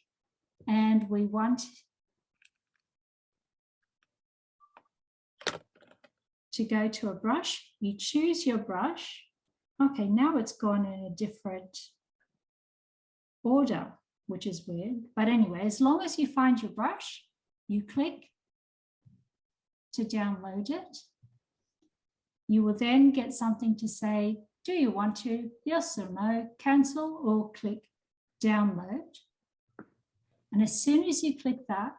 S1: and we want to go to a brush. You choose your brush. Okay, now it's gone in a different order, which is weird. But anyway, as long as you find your brush, you click to download it. You will then get something to say, do you want to, yes or no, cancel, or click download. And as soon as you click that,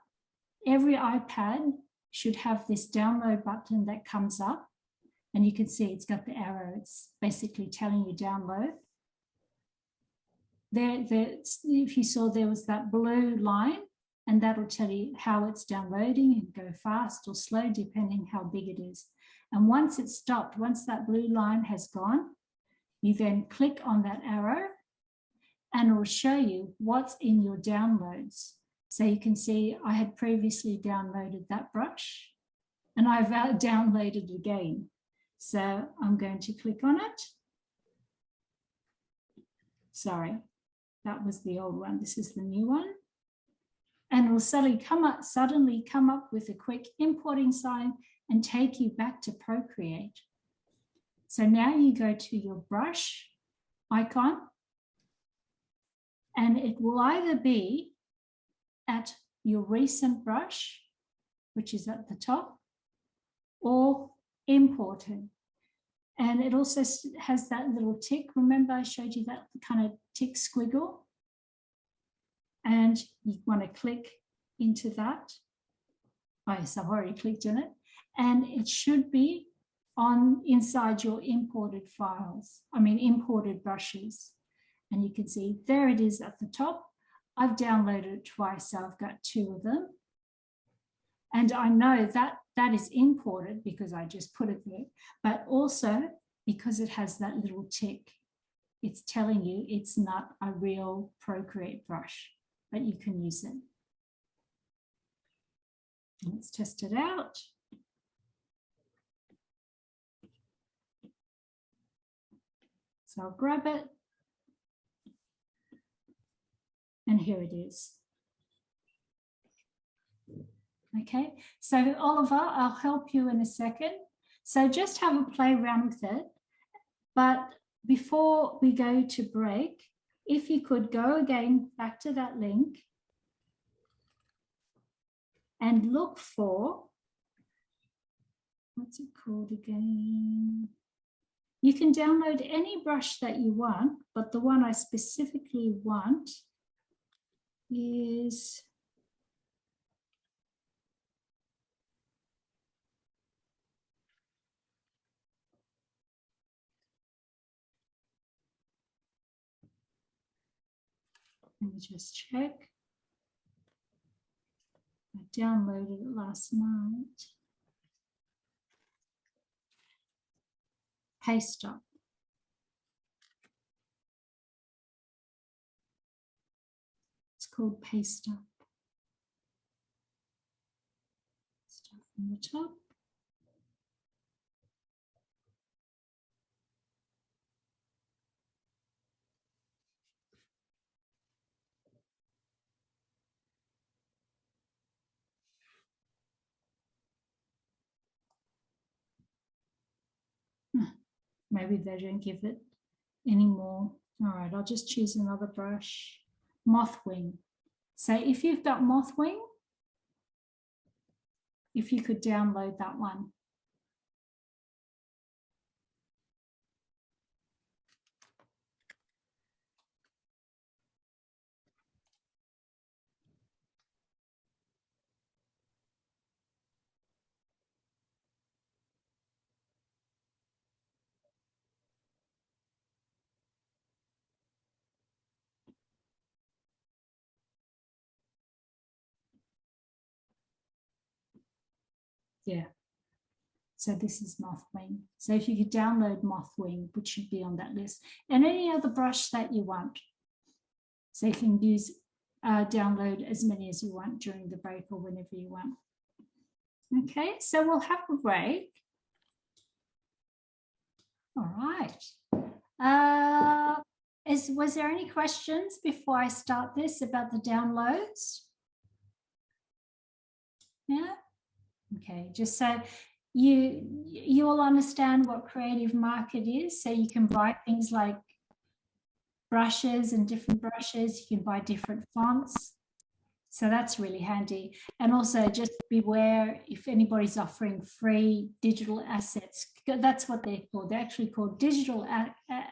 S1: every iPad should have this download button that comes up. And you can see it's got the arrow. It's basically telling you download. If you saw, there was that blue line, and that'll tell you how it's downloading and go fast or slow, depending how big it is. And once it's stopped, once that blue line has gone, you then click on that arrow and it will show you what's in your downloads. So you can see I had previously downloaded that brush and I've downloaded it again. So I'm going to click on it. Sorry, that was the old one. This is the new one. And it will suddenly come up with a quick importing sign and take you back to Procreate. So now you go to your brush icon, and it will either be at your recent brush, which is at the top, or imported. And it also has that little tick. Remember I showed you that kind of tick squiggle? And you want to click into that. Oh yes, I've already clicked in it. And it should be inside your imported files, imported brushes. And you can see there it is at the top. I've downloaded it twice, so I've got 2 of them. And I know that that is imported because I just put it there, but also because it has that little tick, it's telling you it's not a real Procreate brush, but you can use it. Let's test it out. So I'll grab it. And here it is. Okay, so Oliver, I'll help you in a second. So just have a play around with it. But before we go to break, if you could go again back to that link and look for, what's it called again? You can download any brush that you want, but the one I specifically want is let me just check. I downloaded it last night. Paste up. It's called Paste Up. Start from the top. Maybe they don't give it anymore. All right, I'll just choose another brush. Mothwing. So if you've got Mothwing, if you could download that one. Yeah. So this is Mothwing. So if you could download Mothwing, which should be on that list, and any other brush that you want. So you can use, download as many as you want during the break or whenever you want. Okay, so we'll have a break. All right. Was there any questions before I start this about the downloads? Yeah. Okay, just so you all understand what Creative Market is, so you can buy things like brushes and different brushes. You can buy different fonts. So that's really handy. And also just beware if anybody's offering free digital assets. That's what they're called. They're actually called digital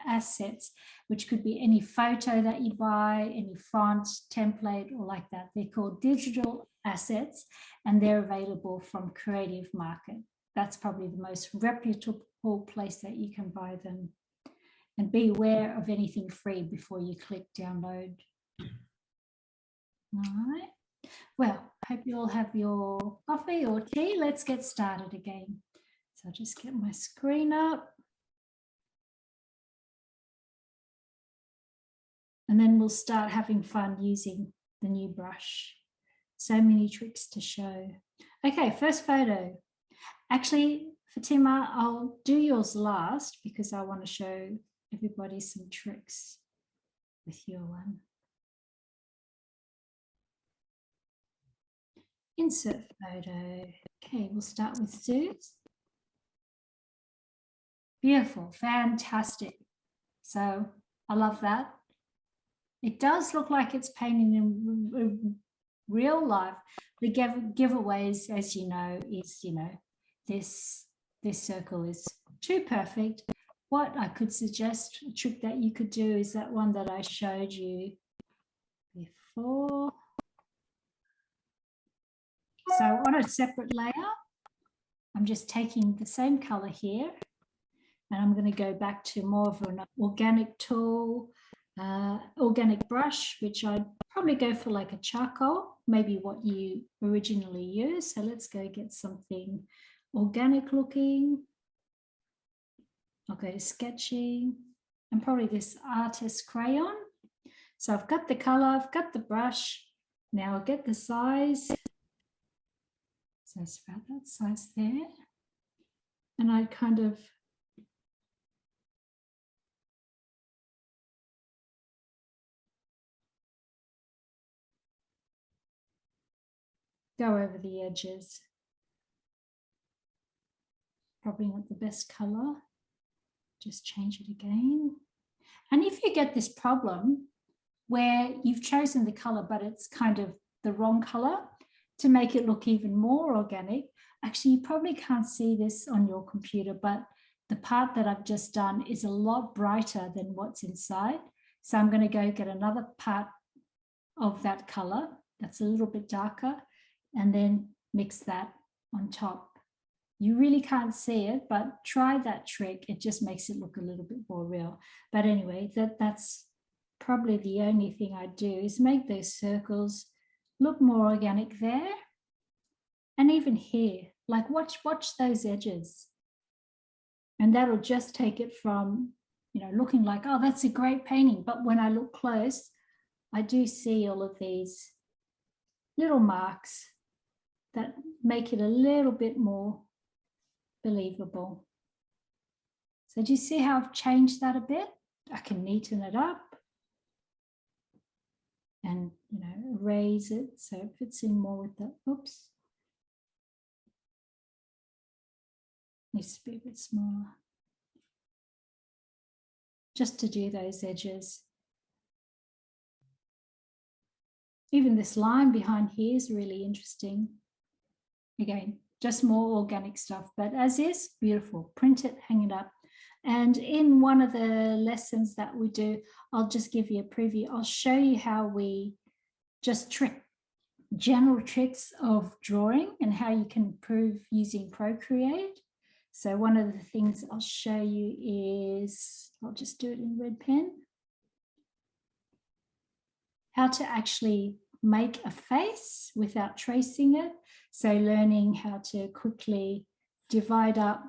S1: assets, which could be any photo that you buy, any font, template, or like that. They're called digital assets, and they're available from Creative Market. That's probably the most reputable place that you can buy them. And be aware of anything free before you click download. All right. Well, hope you all have your coffee or tea. Let's get started again. So I'll just get my screen up. And then we'll start having fun using the new brush. So many tricks to show. Okay, first photo. Actually, Fatima, I'll do yours last because I want to show everybody some tricks with your one. Insert photo. Okay, we'll start with Suze. Beautiful, fantastic. So I love that. It does look like it's painted in real life. The giveaways, as you know, is, this circle is too perfect. What I could suggest, a trick that you could do is that one that I showed you before. So on a separate layer, I'm just taking the same color here, and I'm going to go back to more of an organic tool, organic brush, which I'd probably go for like a charcoal, maybe what you originally used. So let's go get something organic looking. I'll go to sketching and probably this artist crayon. So I've got the color, I've got the brush. Now I'll get the size. So it's about that size there. And I kind of go over the edges. Probably not the best color. Just change it again. And if you get this problem where you've chosen the color, but it's kind of the wrong color, to make it look even more organic, actually, you probably can't see this on your computer, but the part that I've just done is a lot brighter than what's inside. So I'm going to go get another part of that color that's a little bit darker and then mix that on top. You really can't see it, but try that trick. It just makes it look a little bit more real. But anyway, that's probably the only thing I do is make those circles look more organic there. And even here, like watch those edges. And that'll just take it from, you know, looking like, oh, that's a great painting. But when I look close, I do see all of these little marks that make it a little bit more believable. So do you see how I've changed that a bit? I can neaten it up and, you know, erase it so it fits in more with the, oops. Needs to be a bit smaller. Just to do those edges. Even this line behind here is really interesting. Again, just more organic stuff, but as is, beautiful. Print it, hang it up. And in one of the lessons that we do, I'll just give you a preview. I'll show you how we just general tricks of drawing and how you can improve using Procreate. So one of the things I'll show you is, I'll just do it in red pen, how to actually make a face without tracing it. So learning how to quickly divide up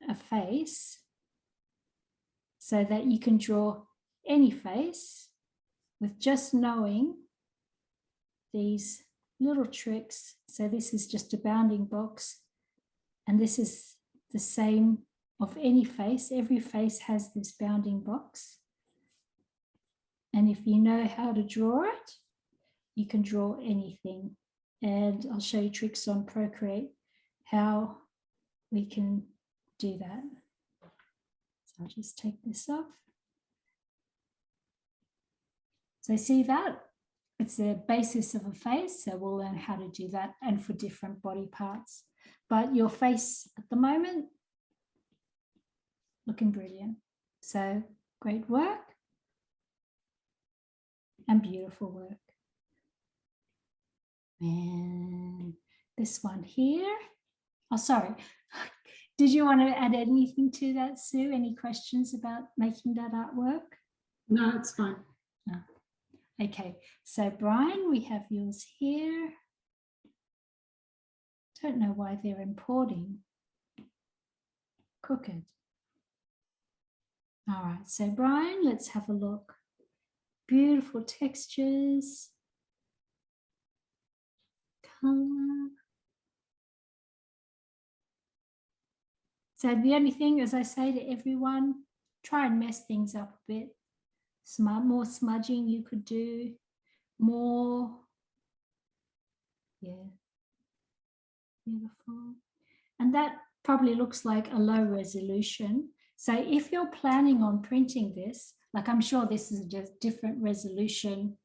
S1: a face so that you can draw any face with just knowing these little tricks. So this is just a bounding box, and this is the same of any face. Every face has this bounding box. And if you know how to draw it, you can draw anything. And I'll show you tricks on Procreate how we can do that. So I'll just take this off. So see that? It's the basis of a face. So we'll learn how to do that and for different body parts. But your face at the moment, looking brilliant. So great work and beautiful work. And this one here. Oh, sorry. Did you want to add anything to that, Sue? Any questions about making that artwork?
S4: No, it's fine.
S1: No. Okay, so Brian, we have yours here. Don't know why they're importing crooked. All right, so Brian, let's have a look. Beautiful textures. Color. So the only thing, as I say to everyone, try and mess things up a bit. More smudging you could do, more, yeah, beautiful. And that probably looks like a low resolution. So if you're planning on printing this, like I'm sure this is just different resolution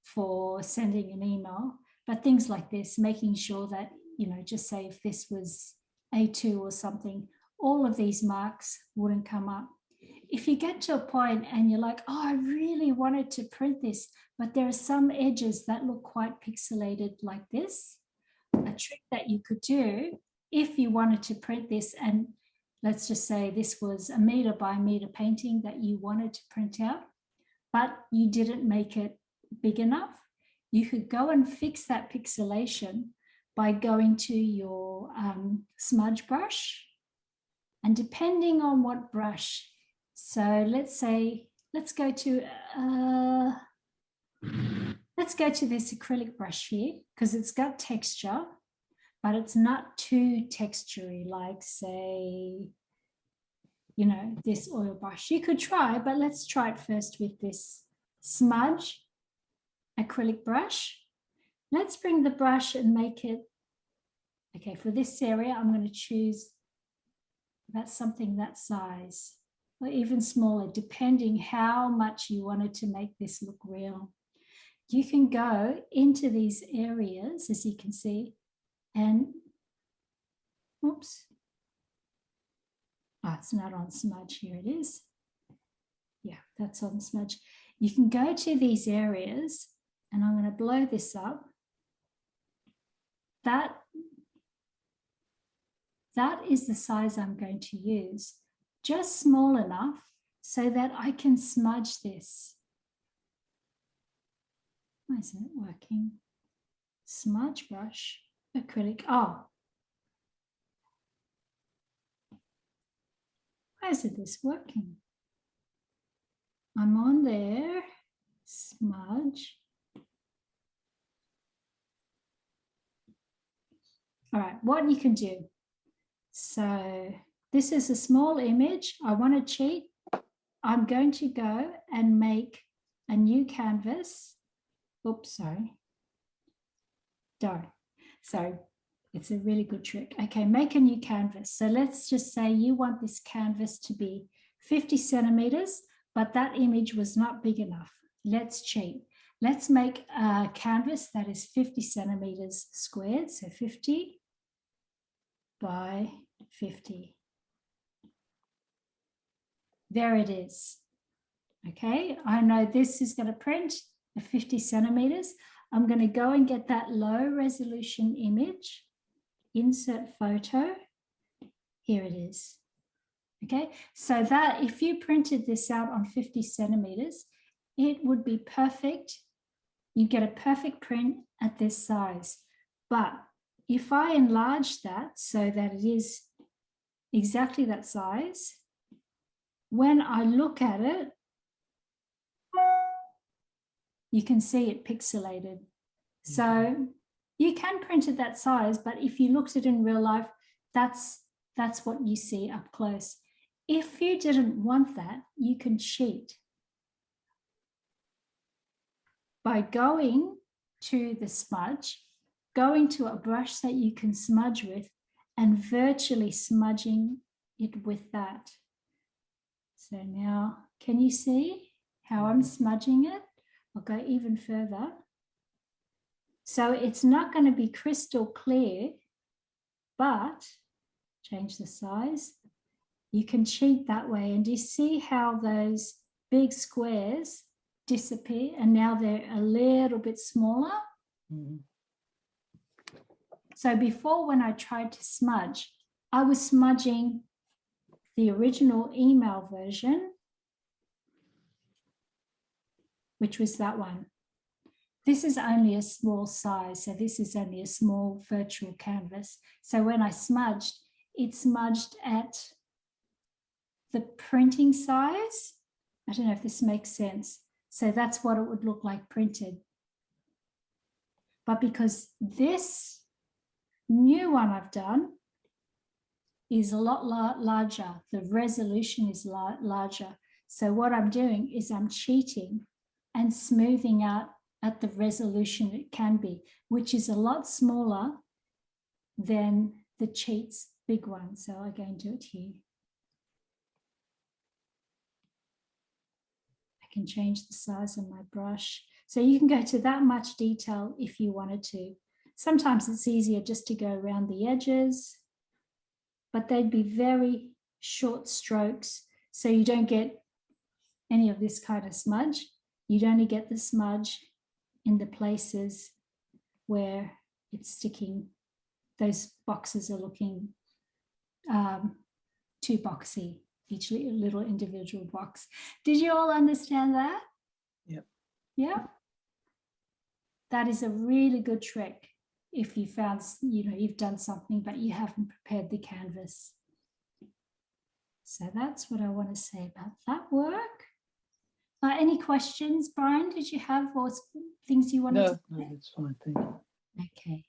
S1: for sending an email, but things like this, making sure that, you know, just say if this was A2 or something, all of these marks wouldn't come up. If you get to a point and you're like, oh, I really wanted to print this, but there are some edges that look quite pixelated like this, a trick that you could do if you wanted to print this, and let's just say this was a 1 meter by 1 meter painting that you wanted to print out, but you didn't make it big enough, you could go and fix that pixelation by going to your smudge brush. And depending on what brush, so let's say, let's go to this acrylic brush here, because it's got texture, but it's not too textury, like say, you know, this oil brush. You could try, but let's try it first with this smudge acrylic brush. Let's bring the brush and make it, okay, for this area, I'm going to choose about something that size or even smaller, depending how much you wanted to make this look real. You can go into these areas, as you can see, and, oops. Oh, it's not on smudge. Here it is. Yeah, that's on smudge. You can go to these areas, and I'm going to blow this up. That is the size I'm going to use, just small enough so that I can smudge this. Why isn't it working? Smudge brush, acrylic. Oh. Why isn't this working? I'm on there, smudge. All right, what you can do. So this is a small image. I want to cheat. I'm going to go and make a new canvas. Oops, sorry. Darn. So it's a really good trick. Okay, make a new canvas. So let's just say you want this canvas to be 50 centimeters, but that image was not big enough. Let's cheat. Let's make a canvas that is 50 centimeters squared. So 50 by 50. There it is. Okay, I know this is going to print at 50 centimeters. I'm going to go and get that low resolution image, insert photo. Here it is. Okay, so that if you printed this out on 50 centimeters, it would be perfect. You get a perfect print at this size. But if I enlarge that so that it is exactly that size, when I look at it, you can see it pixelated. So you can print it that size, but if you looked at it in real life, that's what you see up close. If you didn't want that, you can cheat by going to the smudge, going to a brush that you can smudge with, and virtually smudging it with that. So now, can you see how I'm smudging it? I'll go even further. So it's not going to be crystal clear, but change the size. You can cheat that way. And do you see how those big squares disappear and now they're a little bit smaller?
S2: Mm-hmm.
S1: So before, when I tried to smudge, I was smudging the original email version, which was that one. This is only a small size, so this is only a small virtual canvas. So when I smudged, it smudged at the printing size. I don't know if this makes sense. So that's what it would look like printed. But because this new one I've done is a lot larger, the resolution is larger. So what I'm doing is I'm cheating and smoothing out at the resolution it can be, which is a lot smaller than the cheat's big one. So I'll go and do it here. I can change the size of my brush. So you can go to that much detail if you wanted to. Sometimes it's easier just to go around the edges, but they'd be very short strokes. So you don't get any of this kind of smudge. You'd only get the smudge in the places where it's sticking. Those boxes are looking too boxy, each little individual box. Did you all understand that?
S2: Yep.
S1: Yeah. That is a really good trick if you found, you've done something, but you haven't prepared the canvas. So that's what I want to say about that work. Any questions, Brian? Did you have or things you wanted to say?
S2: No, that's fine. Thank you.
S1: Okay.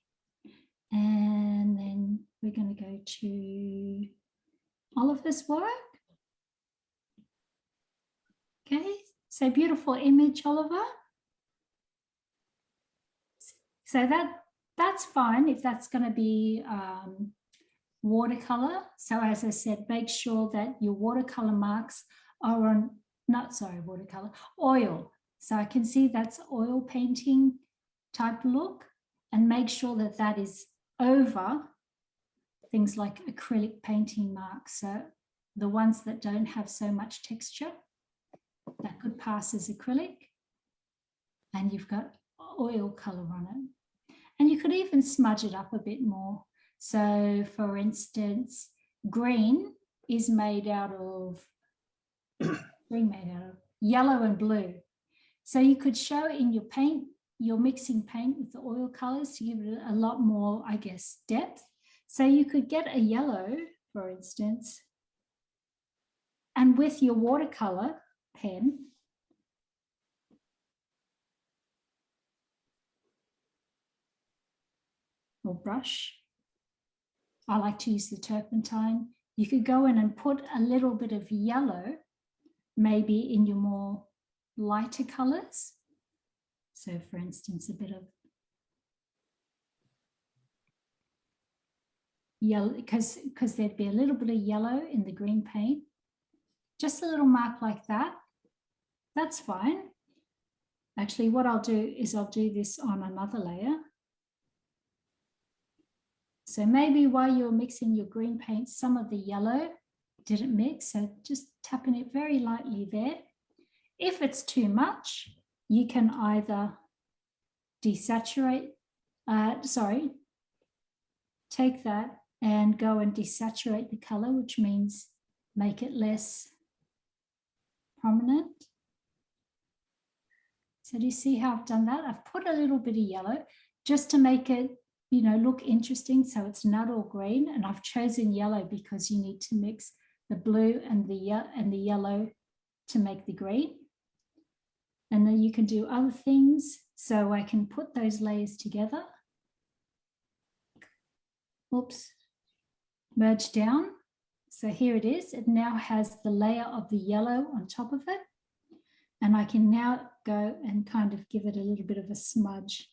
S1: And then we're going to go to Oliver's work. Okay. So beautiful image, Oliver. So that's fine if that's going to be watercolor. So as I said, make sure that your watercolor marks are on, watercolor, oil. So I can see that's oil painting type look, and make sure that that is over things like acrylic painting marks. So the ones that don't have so much texture, that could pass as acrylic, and you've got oil color on it. And you could even smudge it up a bit more. So for instance, green is made out of yellow and blue. So you could show in your paint, you're mixing paint with the oil colors to give it a lot more, I guess, depth. So you could get a yellow, for instance, and with your watercolor pen, or brush, I like to use the turpentine. You could go in and put a little bit of yellow, maybe in your more lighter colors. So for instance, a bit of yellow, because there'd be a little bit of yellow in the green paint. Just a little mark like that. That's fine. Actually, what I'll do is I'll do this on another layer. So maybe while you're mixing your green paint, some of the yellow didn't mix. So just tapping it very lightly there. If it's too much, you can either desaturate, take that and go and desaturate the color, which means make it less prominent. So do you see how I've done that? I've put a little bit of yellow just to make it, you know, look interesting. So it's not all green, and I've chosen yellow because you need to mix the blue and the yellow to make the green. And then you can do other things. So I can put those layers together. Oops, merge down. So here it is. It now has the layer of the yellow on top of it. And I can now go and kind of give it a little bit of a smudge.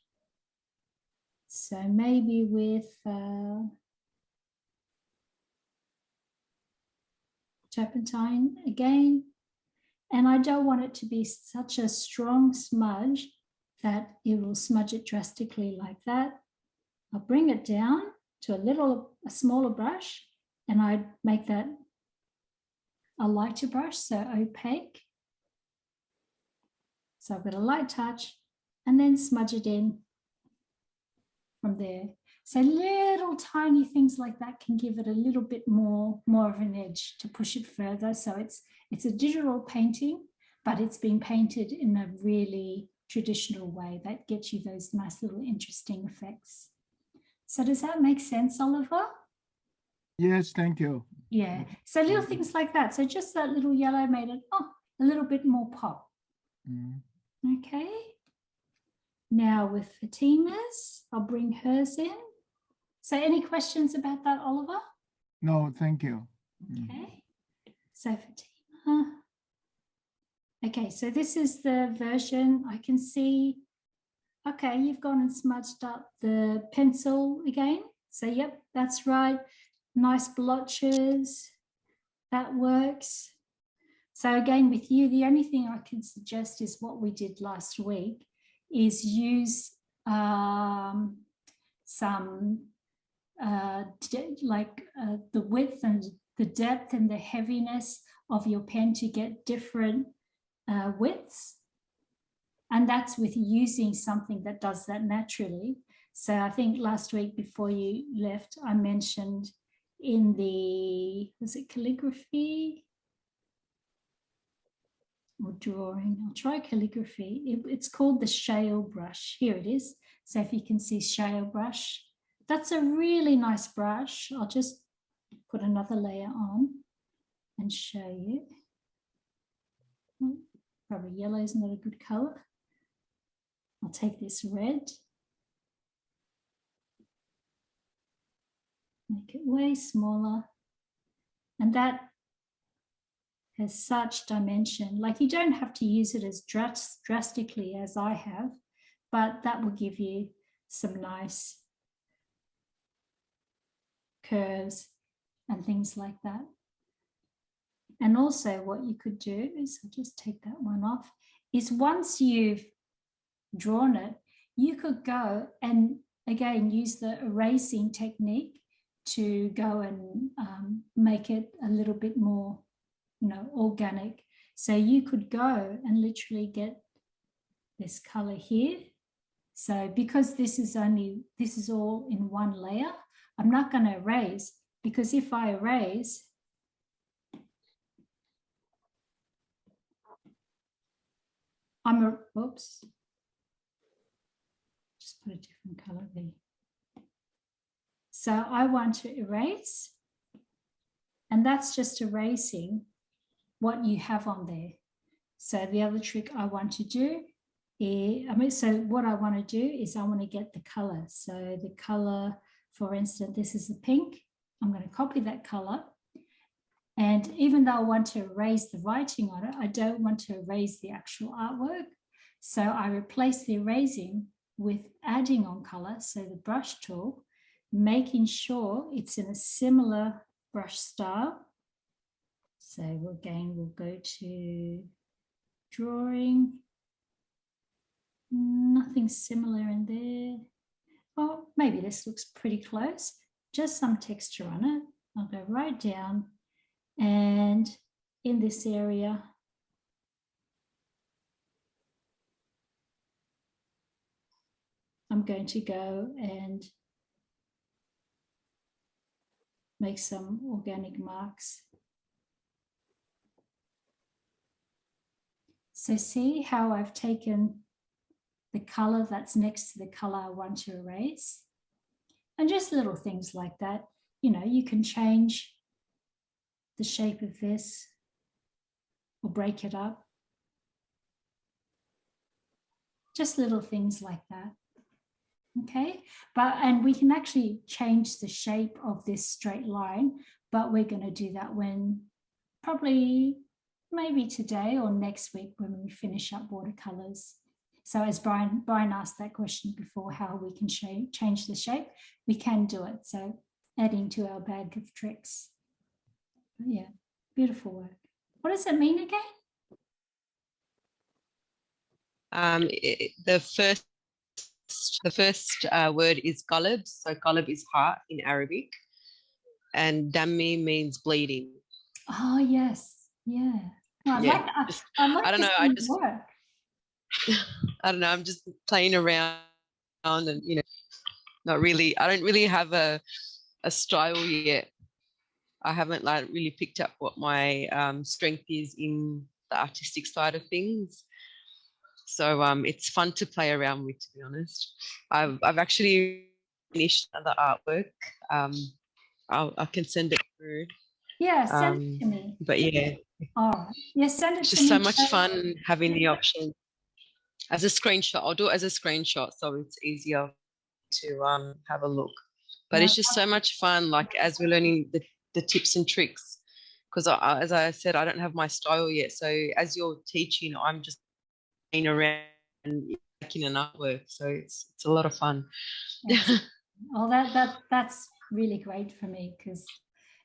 S1: So maybe with turpentine again. And I don't want it to be such a strong smudge that it will smudge it drastically like that. I'll bring it down to a smaller brush, and I make that a lighter brush, so opaque. So I've got a light touch and then smudge it in from there. So little tiny things like that can give it a little bit more of an edge to push it further. So it's a digital painting, but it's been painted in a really traditional way that gets you those nice little interesting effects. So does that make sense, Oliver?
S6: Yes, thank you.
S1: Yeah, so little things like that. So just that little yellow made it, a little bit more pop. Okay. Now with Fatima's, I'll bring hers in. So any questions about that, Oliver?
S6: No, thank you.
S1: Okay. So Fatima. Okay, so this is the version I can see. Okay, you've gone and smudged up the pencil again. So yep, that's right. Nice blotches. That works. So again, with you, the only thing I can suggest is what we did last week is use some the width and the depth and the heaviness of your pen to get different widths. And that's with using something that does that naturally. So I think last week before you left, I mentioned in the, was it calligraphy or drawing? I'll try calligraphy. It's called the shale brush. Here it is. So if you can see shale brush, that's a really nice brush. I'll just put another layer on and show you. Probably yellow is not a good color. I'll take this red, make it way smaller, and that has such dimension. Like you don't have to use it as drastically as I have, but that will give you some nice curves and things like that. And also what you could do is, I'll just take that one off, is once you've drawn it, you could go and again use the erasing technique to go and make it a little bit more, you know, organic. So you could go and literally get this color here. So because this is all in one layer, I'm not going to erase, because if I erase, oops, just put a different color there. So I want to erase, and that's just erasing what you have on there. So the other trick I want to do is, so what I want to do is I want to get the color. So the color, for instance, this is the pink. I'm going to copy that color. And even though I want to erase the writing on it, I don't want to erase the actual artwork. So I replace the erasing with adding on color. So the brush tool, making sure it's in a similar brush style. So we'll go to drawing. Nothing similar in there. Well, maybe this looks pretty close. Just some texture on it. I'll go right down, and in this area, I'm going to go and make some organic marks. So see how I've taken the color that's next to the color I want to erase, and just little things like that. You know, you can change the shape of this or break it up. Just little things like that. Okay, and we can actually change the shape of this straight line, but we're going to do that when probably maybe today or next week when we finish up watercolors. So as Brian asked that question before, how we can change the shape, we can do it. So adding to our bag of tricks. Yeah, beautiful work. What does it mean again?
S5: The first word is qalb. So qalb is heart in Arabic, and dammi means bleeding.
S1: Oh yes, yeah. Well,
S5: Yeah,
S1: I don't know.
S5: I don't know. I'm just playing around, and you know, not really. I don't really have a style yet. I haven't like really picked up what my strength is in the artistic side of things. So it's fun to play around with, to be honest. I've actually finished another artwork. I can send it through.
S1: Yeah, send it to me.
S5: But yeah.
S1: Oh, yeah, send it
S5: it's
S1: to
S5: just
S1: me.
S5: so much fun having the option as a screenshot. I'll do it as a screenshot so it's easier to have a look. But it's just so much fun, like as we're learning the tips and tricks, because as I said, I don't have my style yet. So as you're teaching, I'm just playing around and making an artwork. So it's a lot of fun.
S1: Oh, that's really great for me, because,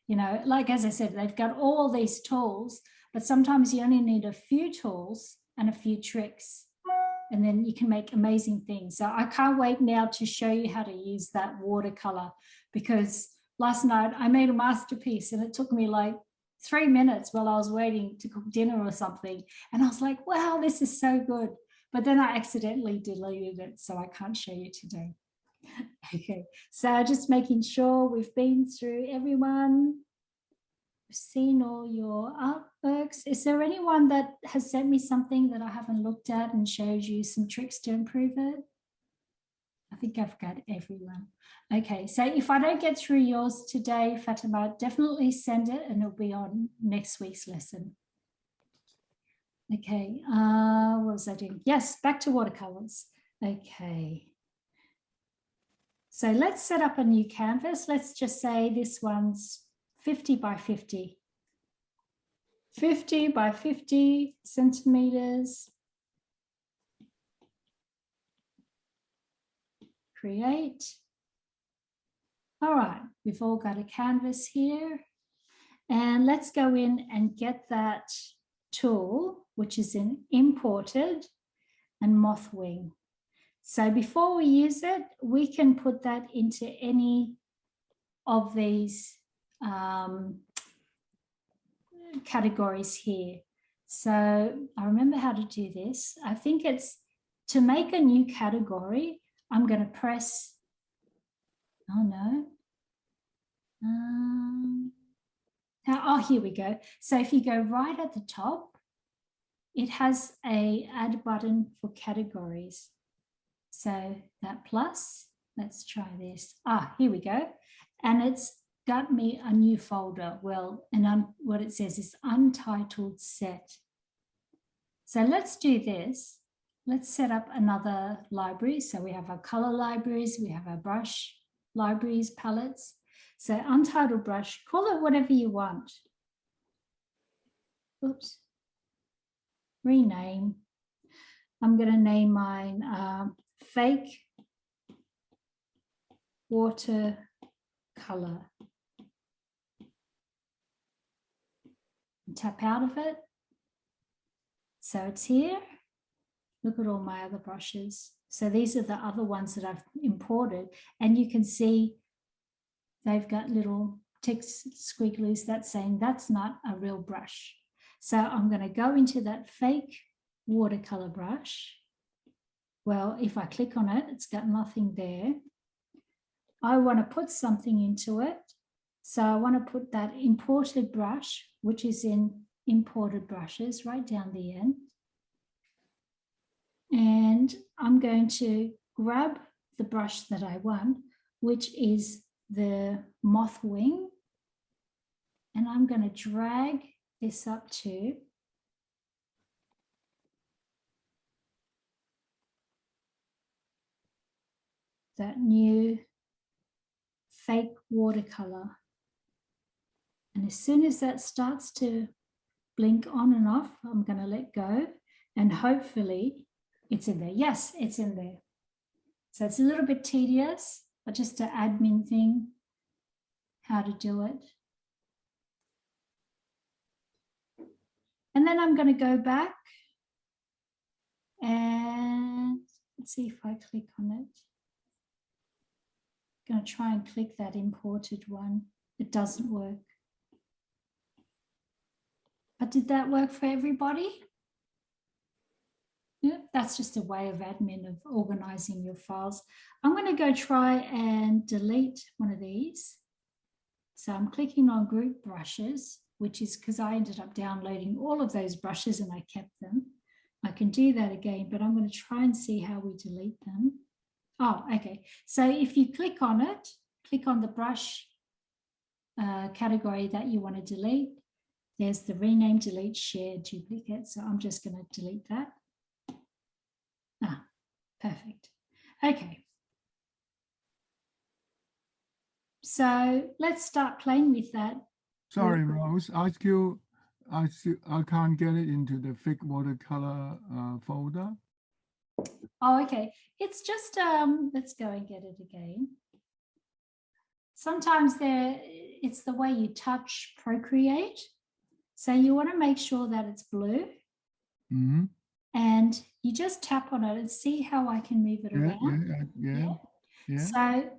S1: you know, like as I said, they've got all these tools, but sometimes you only need a few tools and a few tricks, and then you can make amazing things. So I can't wait now to show you how to use that watercolor, because last night I made a masterpiece and it took me like 3 minutes while I was waiting to cook dinner or something. And I was like, wow, this is so good. But then I accidentally deleted it, so I can't show you today. Okay, so just making sure we've been through everyone. We've seen all your artworks. Is there anyone that has sent me something that I haven't looked at and shows you some tricks to improve it? I think I've got everyone. Okay, so if I don't get through yours today, Fatima, definitely send it and it'll be on next week's lesson. Okay, what was I doing? Yes, back to watercolors. Okay. So let's set up a new canvas. Let's just say this one's 50 by 50. 50 by 50 centimeters. Procreate. All right, we've all got a canvas here. And let's go in and get that tool, which is in Imported and Moth Wing. So before we use it, we can put that into any of these categories here. So I remember how to do this. I think it's to make a new category. I'm going to press, oh no. Here we go. So if you go right at the top, it has a add button for categories. So that plus, let's try this. Here we go. And it's got me a new folder. Well, and what it says is untitled set. So let's do this. Let's set up another library. So we have our color libraries, we have our brush libraries, palettes. So untitled brush, call it whatever you want. Oops. Rename. I'm going to name mine fake watercolor. Tap out of it. So it's here. Look at all my other brushes. So these are the other ones that I've imported, and you can see they've got little ticks, squigglies, that's saying that's not a real brush. So I'm going to go into that fake watercolor brush. Well, if I click on it, it's got nothing there. I want to put something into it. So I want to put that imported brush, which is in imported brushes, right down the end. And I'm going to grab the brush that I want, which is the Moth Wing. And I'm going to drag this up to that new fake watercolor. And as soon as that starts to blink on and off, I'm going to let go, and hopefully it's in there. Yes, it's in there. So it's a little bit tedious, but just an admin thing, how to do it. And then I'm going to go back and let's see if I click on it. I'm going to try and click that imported one. It doesn't work. But did that work for everybody? Yeah, that's just a way of admin of organizing your files. I'm going to go try and delete one of these. So I'm clicking on group brushes, which is because I ended up downloading all of those brushes and I kept them. I can do that again, but I'm going to try and see how we delete them. Oh, okay. So if you click on it, click on the brush category that you want to delete. There's the rename, delete, share, duplicate. So I'm just going to delete that. Perfect. Okay. So let's start playing with that.
S6: Sorry, Rose, I can't get it into the fake watercolor folder.
S1: Oh, okay. It's just, let's go and get it again. Sometimes it's the way you touch Procreate. So you want to make sure that it's blue.
S6: Mm-hmm.
S1: And you just tap on it and see how I can move it around.
S6: Yeah.
S1: So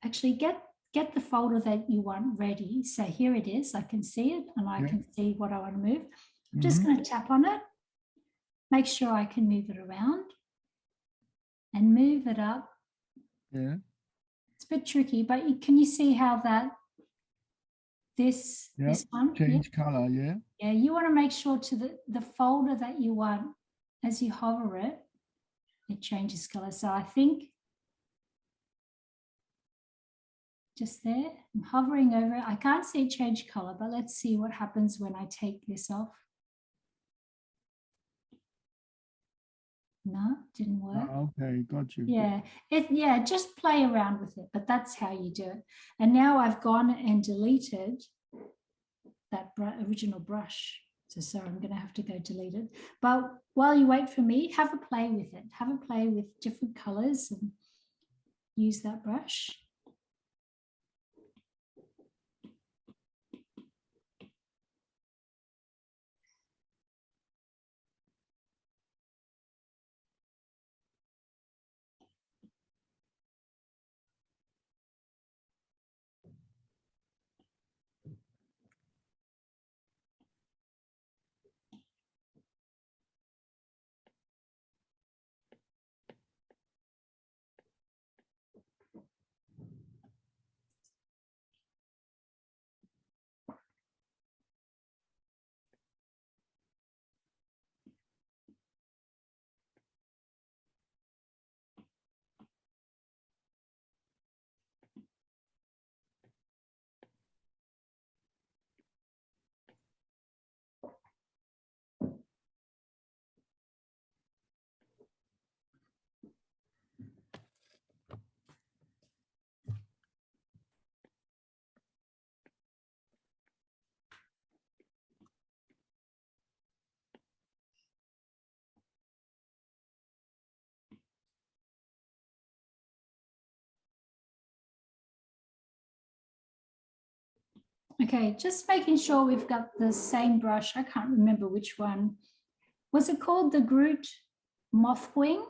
S1: actually get the folder that you want ready. So here it is. I can see it and I can see what I want to move. I'm just going to tap on it, make sure I can move it around and move it up.
S6: Yeah.
S1: It's a bit tricky, but can you see how that this one
S6: change color?
S1: Yeah, you want to make sure to the folder that you want, as you hover it, it changes color. So I think just there, I'm hovering over it. I can't see it change color, but let's see what happens when I take this off. No, didn't work.
S6: Okay, got you.
S1: Yeah, just play around with it, but that's how you do it. And now I've gone and deleted that original brush. So sorry, I'm going to have to go delete it. But while you wait for me, have a play with it. Have a play with different colors and use that brush. Okay, just making sure we've got the same brush. I can't remember which one. Was it called the Groot Moth Wing?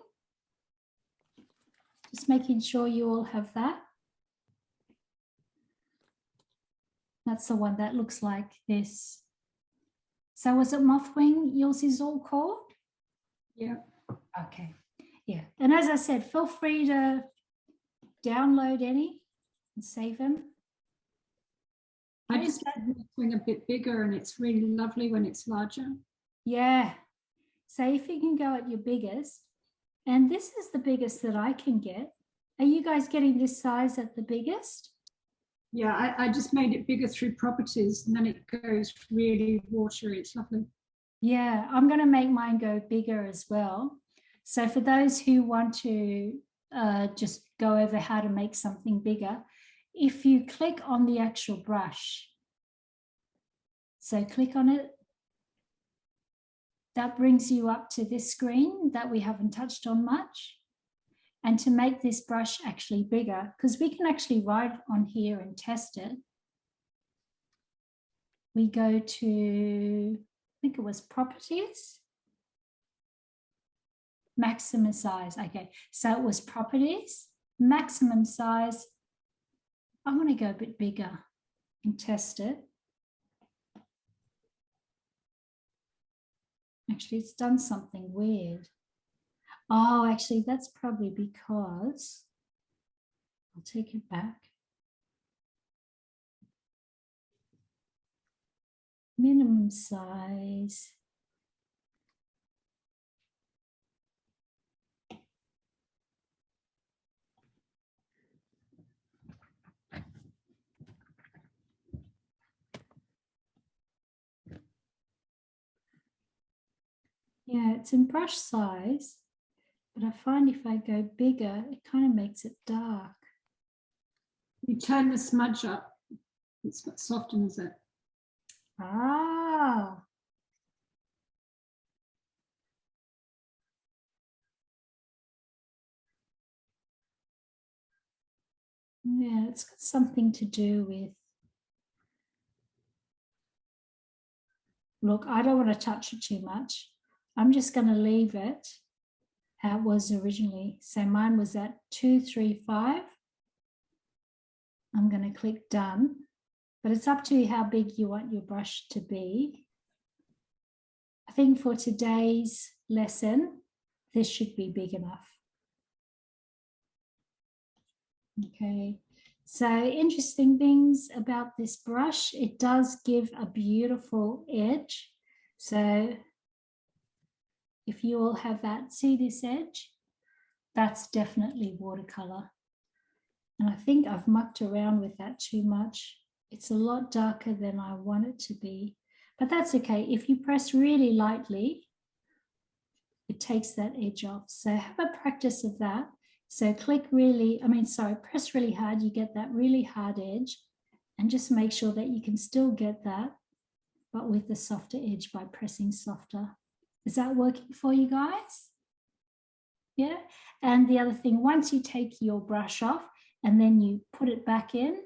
S1: Just making sure you all have that. That's the one that looks like this. So was it Mothwing yours is all called?
S4: Yeah.
S1: Okay, yeah. And as I said, feel free to download any and save them.
S4: I just made the wing a bit bigger and it's really lovely when it's larger.
S1: Yeah. So if you can go at your biggest, and this is the biggest that I can get. Are you guys getting this size at the biggest?
S4: Yeah, I just made it bigger through properties and then it goes really watery. It's lovely.
S1: Yeah, I'm going to make mine go bigger as well. So for those who want to just go over how to make something bigger, if you click on the actual brush, so click on it, that brings you up to this screen that we haven't touched on much. And to make this brush actually bigger, because we can actually write on here and test it, we go to, I think it was properties, maximum size. Okay, so it was properties, maximum size. I want to go a bit bigger and test it. Actually, it's done something weird. Oh, actually, that's probably because, I'll take it back. Minimum size. Yeah, it's in brush size, but I find if I go bigger, it kind of makes it dark.
S4: You turn the smudge up, it softens it.
S1: Ah. Yeah, it's got something to do with, look, I don't want to touch it too much. I'm just going to leave it how it was originally. So mine was at 235. I'm going to click done, but it's up to you how big you want your brush to be. I think for today's lesson, this should be big enough. Okay, so interesting things about this brush, it does give a beautiful edge. So if you all have that, see this edge? That's definitely watercolor. And I think I've mucked around with that too much. It's a lot darker than I want it to be, but that's okay. If you press really lightly, it takes that edge off. So have a practice of that. So press really hard, you get that really hard edge, and just make sure that you can still get that but with the softer edge by pressing softer. Is that working for you guys? Yeah. And the other thing, once you take your brush off and then you put it back in,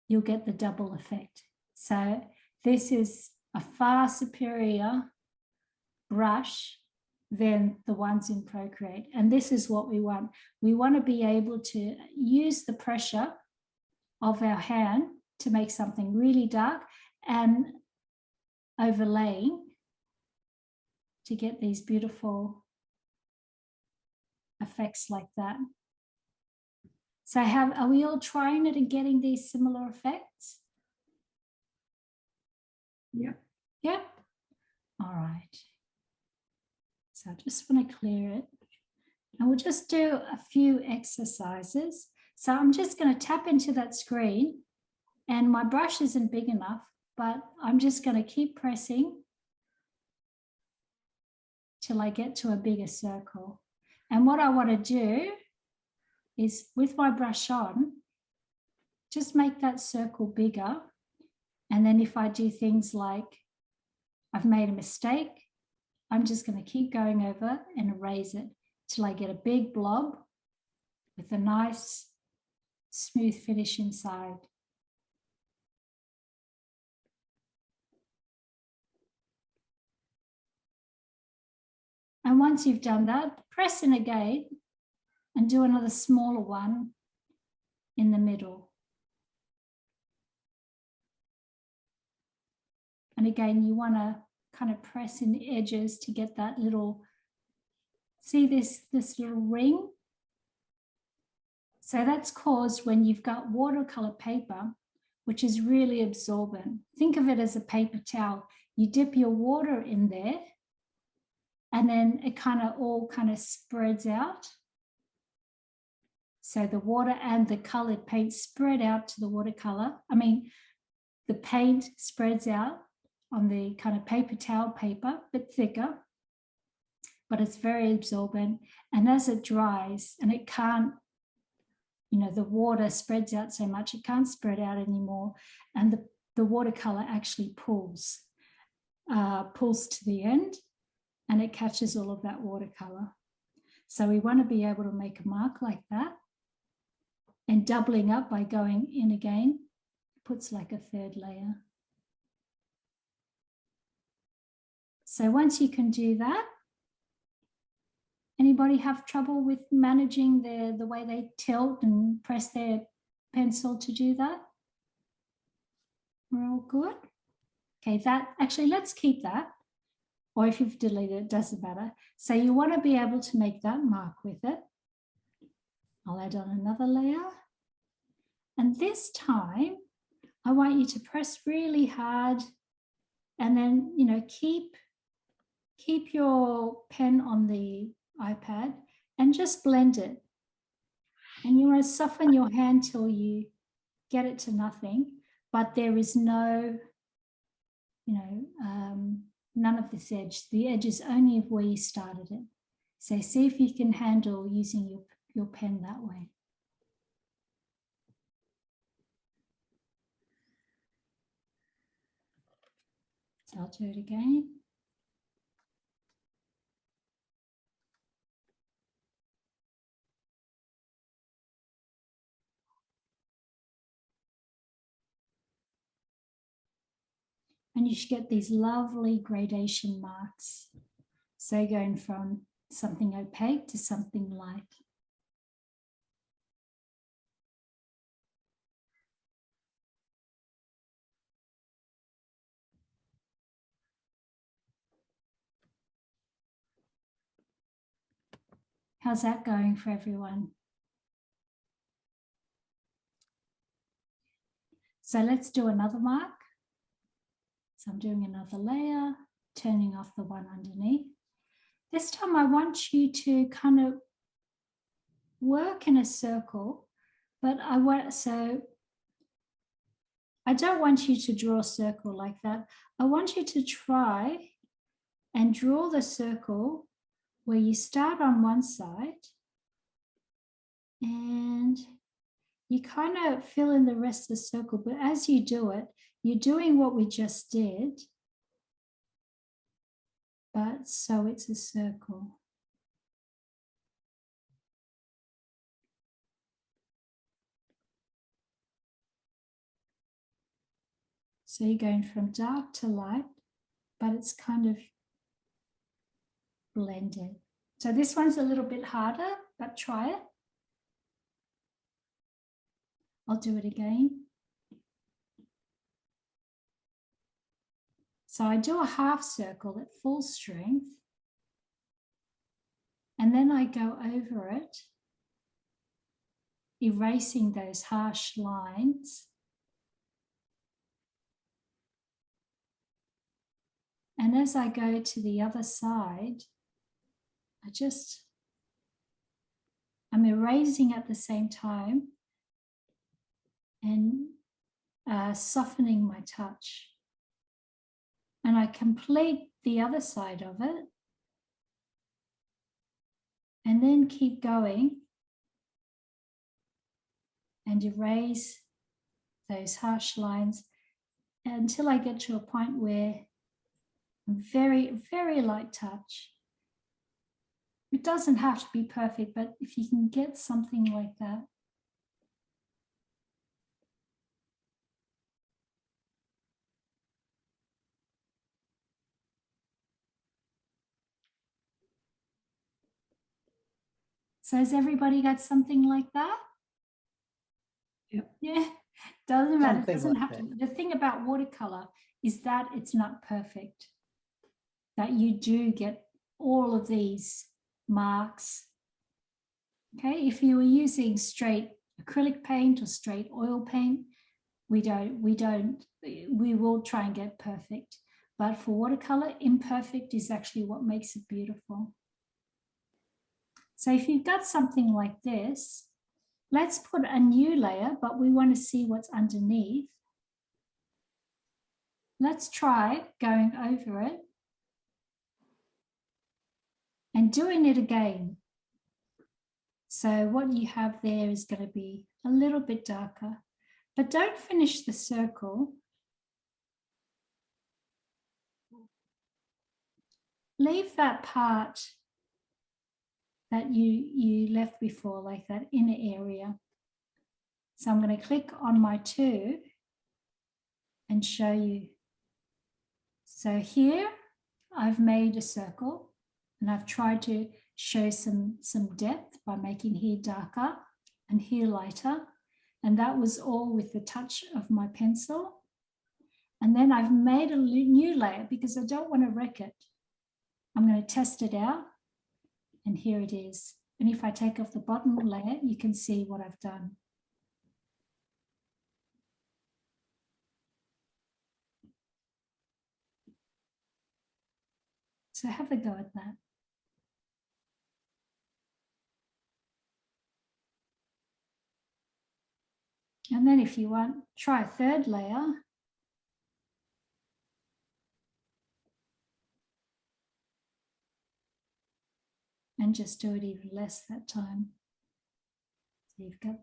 S1: you'll get the double effect. So this is a far superior brush than the ones in Procreate. And this is what we want. We want to be able to use the pressure of our hand to make something really dark and overlaying to get these beautiful effects like that. So are we all trying it and getting these similar effects?
S4: Yeah.
S1: Yeah. All right. So I just want to clear it. And we'll just do a few exercises. So I'm just going to tap into that screen, and my brush isn't big enough, but I'm just going to keep pressing till I get to a bigger circle. And what I want to do is, with my brush on, just make that circle bigger. And then if I do things like I've made a mistake, I'm just going to keep going over and erase it till I get a big blob with a nice smooth finish inside. And once you've done that, press in again and do another smaller one in the middle. And again, you want to kind of press in the edges to get that little, see this little ring? So that's caused when you've got watercolor paper, which is really absorbent. Think of it as a paper towel. You dip your water in there and then it all spreads out. So the water and the colored paint spread out to the watercolor. The paint spreads out on the kind of paper towel paper, a bit thicker, but it's very absorbent. And as it dries, and it can't, the water spreads out so much, it can't spread out anymore. And the watercolor actually pulls to the end, and it catches all of that watercolor. So we want to be able to make a mark like that, and doubling up by going in again, puts like a third layer. So once you can do that, anybody have trouble with managing the way they tilt and press their pencil to do that? We're all good? Okay, let's keep that. Or if you've deleted it, doesn't matter. So you want to be able to make that mark with it. I'll add on another layer. And this time, I want you to press really hard and then, keep your pen on the iPad and just blend it. And you want to soften your hand till you get it to nothing, but there is no, none of this edge. The edge is only of where you started it. So see if you can handle using your pen that way. So I'll do it again. And you should get these lovely gradation marks. So going from something opaque to something light. How's that going for everyone? So let's do another mark. So I'm doing another layer, turning off the one underneath. This time I want you to kind of work in a circle, but I don't want you to draw a circle like that. I want you to try and draw the circle where you start on one side and you kind of fill in the rest of the circle. But as you do it, you're doing what we just did, but so it's a circle. So you're going from dark to light, but it's kind of blended. So this one's a little bit harder, but try it. I'll do it again. So I do a half circle at full strength, and then I go over it, erasing those harsh lines. And as I go to the other side, I'm erasing at the same time and softening my touch. And I complete the other side of it and then keep going and erase those harsh lines until I get to a point where I'm very, very light touch. It doesn't have to be perfect, but if you can get something like that. So has everybody got something like that?
S4: Yep.
S1: Yeah, doesn't matter. It
S2: Something
S1: doesn't
S2: like
S1: have to. The thing about watercolor is that it's not perfect. That you do get all of these marks. Okay, if you were using straight acrylic paint or straight oil paint, we will try and get perfect. But for watercolor, imperfect is actually what makes it beautiful. So if you've got something like this, let's put a new layer, but we want to see what's underneath. Let's try going over it and doing it again. So what you have there is going to be a little bit darker, but don't finish the circle. Leave that part that you left before, like that inner area. So I'm going to click on my 2 and show you. So here I've made a circle and I've tried to show some depth by making here darker and here lighter. And that was all with the touch of my pencil. And then I've made a new layer because I don't want to wreck it. I'm going to test it out. And here it is. And if I take off the bottom layer, you can see what I've done. So have a go at that. And then if you want, try a third layer. And just do it even less that time. So you've got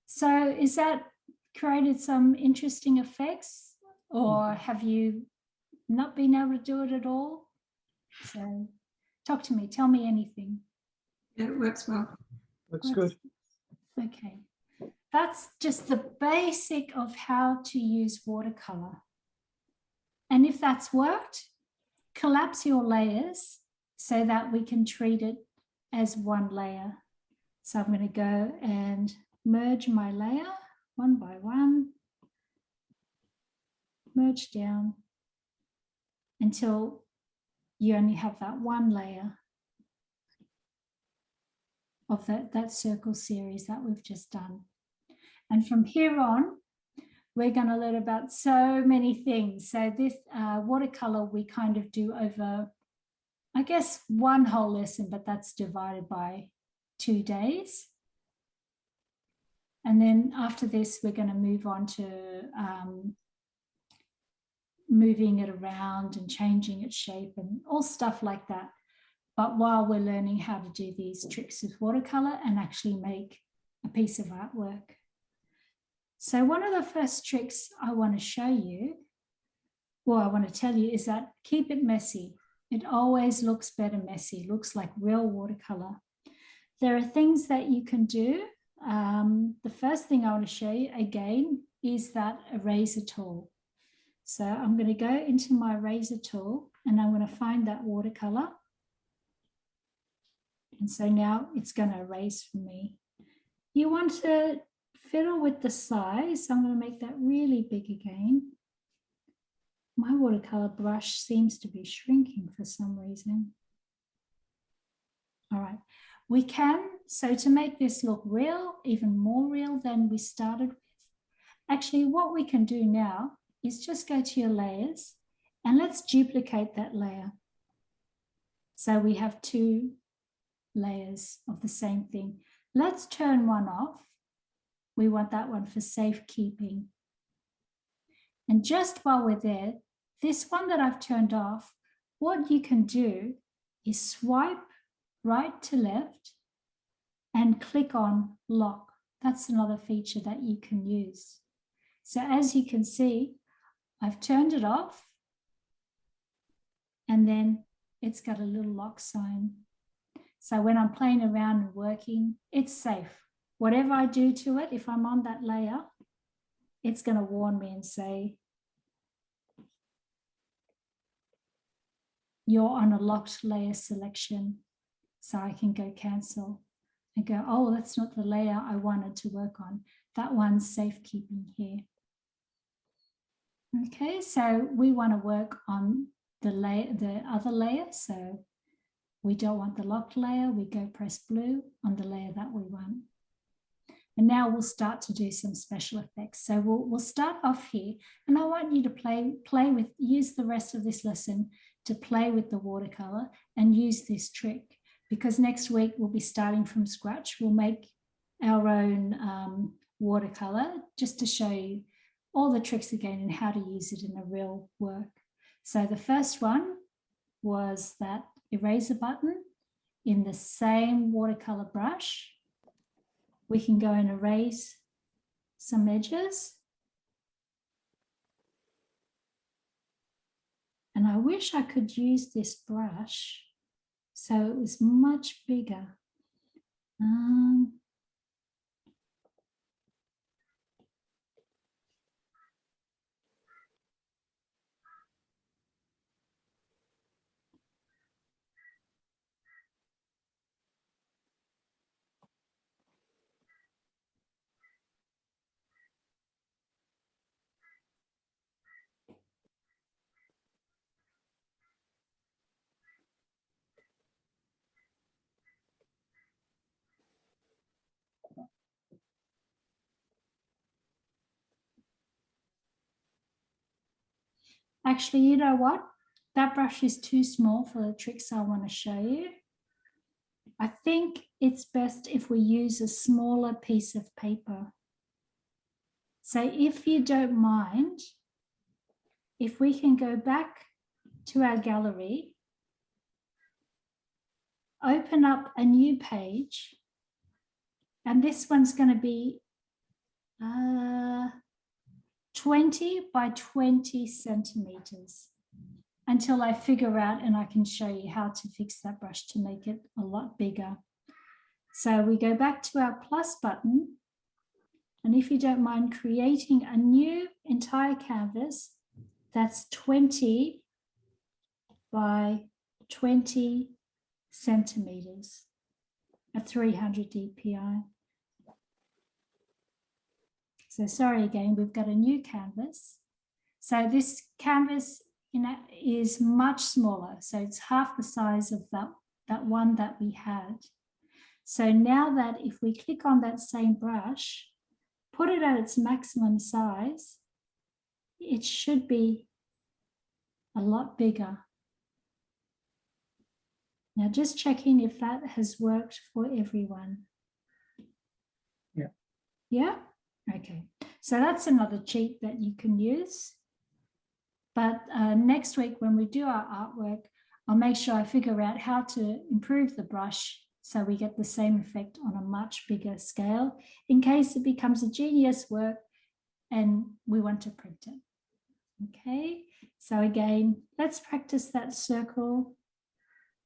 S1: so is that created some interesting effects, or have you not been able to do it at all? So talk to me, tell me anything.
S4: Yeah, it works well.
S2: Looks good.
S1: Okay, that's just the basic of how to use watercolor. And if that's worked, collapse your layers so that we can treat it as one layer. So I'm going to go and merge my layer one by one, merge down until you only have that one layer. of that circle series that we've just done. And from here on, we're going to learn about so many things. So this watercolor we kind of do over, I guess, one whole lesson, but that's divided by 2 days. And then after this, we're going to move on to moving it around and changing its shape and all stuff like that. But while we're learning how to do these tricks with watercolor and actually make a piece of artwork. So one of the first tricks I want to show you, or I want to tell you, is that keep it messy. It always looks better messy, looks like real watercolor. There are things that you can do. The first thing I want to show you again is that eraser tool. So I'm going to go into my eraser tool and I'm going to find that watercolor. And so now it's going to erase for me. You want to fiddle with the size. I'm going to make that really big again. My watercolor brush seems to be shrinking for some reason. All right, we can, so to make this look real, even more real than we started with, actually what we can do now is just go to your layers and let's duplicate that layer. So we have 2 layers of the same thing. Let's turn one off. We want that one for safekeeping. And just while we're there, this one that I've turned off, what you can do is swipe right to left and click on lock. That's another feature that you can use. So as you can see, I've turned it off and then it's got a little lock sign. So when I'm playing around and working, it's safe. Whatever I do to it, if I'm on that layer, it's going to warn me and say, you're on a locked layer selection. So I can go cancel and go, oh, that's not the layer I wanted to work on. That one's safekeeping here. Okay, so we want to work on the other layer. So we don't want the locked layer. We go press blue on the layer that we want. And now we'll start to do some special effects. So we'll start off here. And I want you to use the rest of this lesson to play with the watercolor and use this trick. Because next week we'll be starting from scratch. We'll make our own watercolor just to show you all the tricks again and how to use it in a real work. So the first one was that eraser button in the same watercolor brush. We can go and erase some edges. And I wish I could use this brush so it was much bigger. Actually, you know what? That brush is too small for the tricks I want to show you. I think it's best if we use a smaller piece of paper. So if you don't mind, if we can go back to our gallery, open up a new page, and this one's going to be 20 by 20 centimeters until I figure out and I can show you how to fix that brush to make it a lot bigger. So we go back to our plus button, and if you don't mind creating a new entire canvas that's 20 by 20 centimeters at 300 dpi. So sorry again, we've got a new canvas. So this canvas is much smaller. So it's half the size of that one that we had. So now that if we click on that same brush, put it at its maximum size, it should be a lot bigger. Now just checking if that has worked for everyone.
S2: Yeah.
S1: Yeah? Okay. So that's another cheat that you can use. But next week when we do our artwork, I'll make sure I figure out how to improve the brush so we get the same effect on a much bigger scale in case it becomes a genius work and we want to print it. Okay, so again, let's practice that circle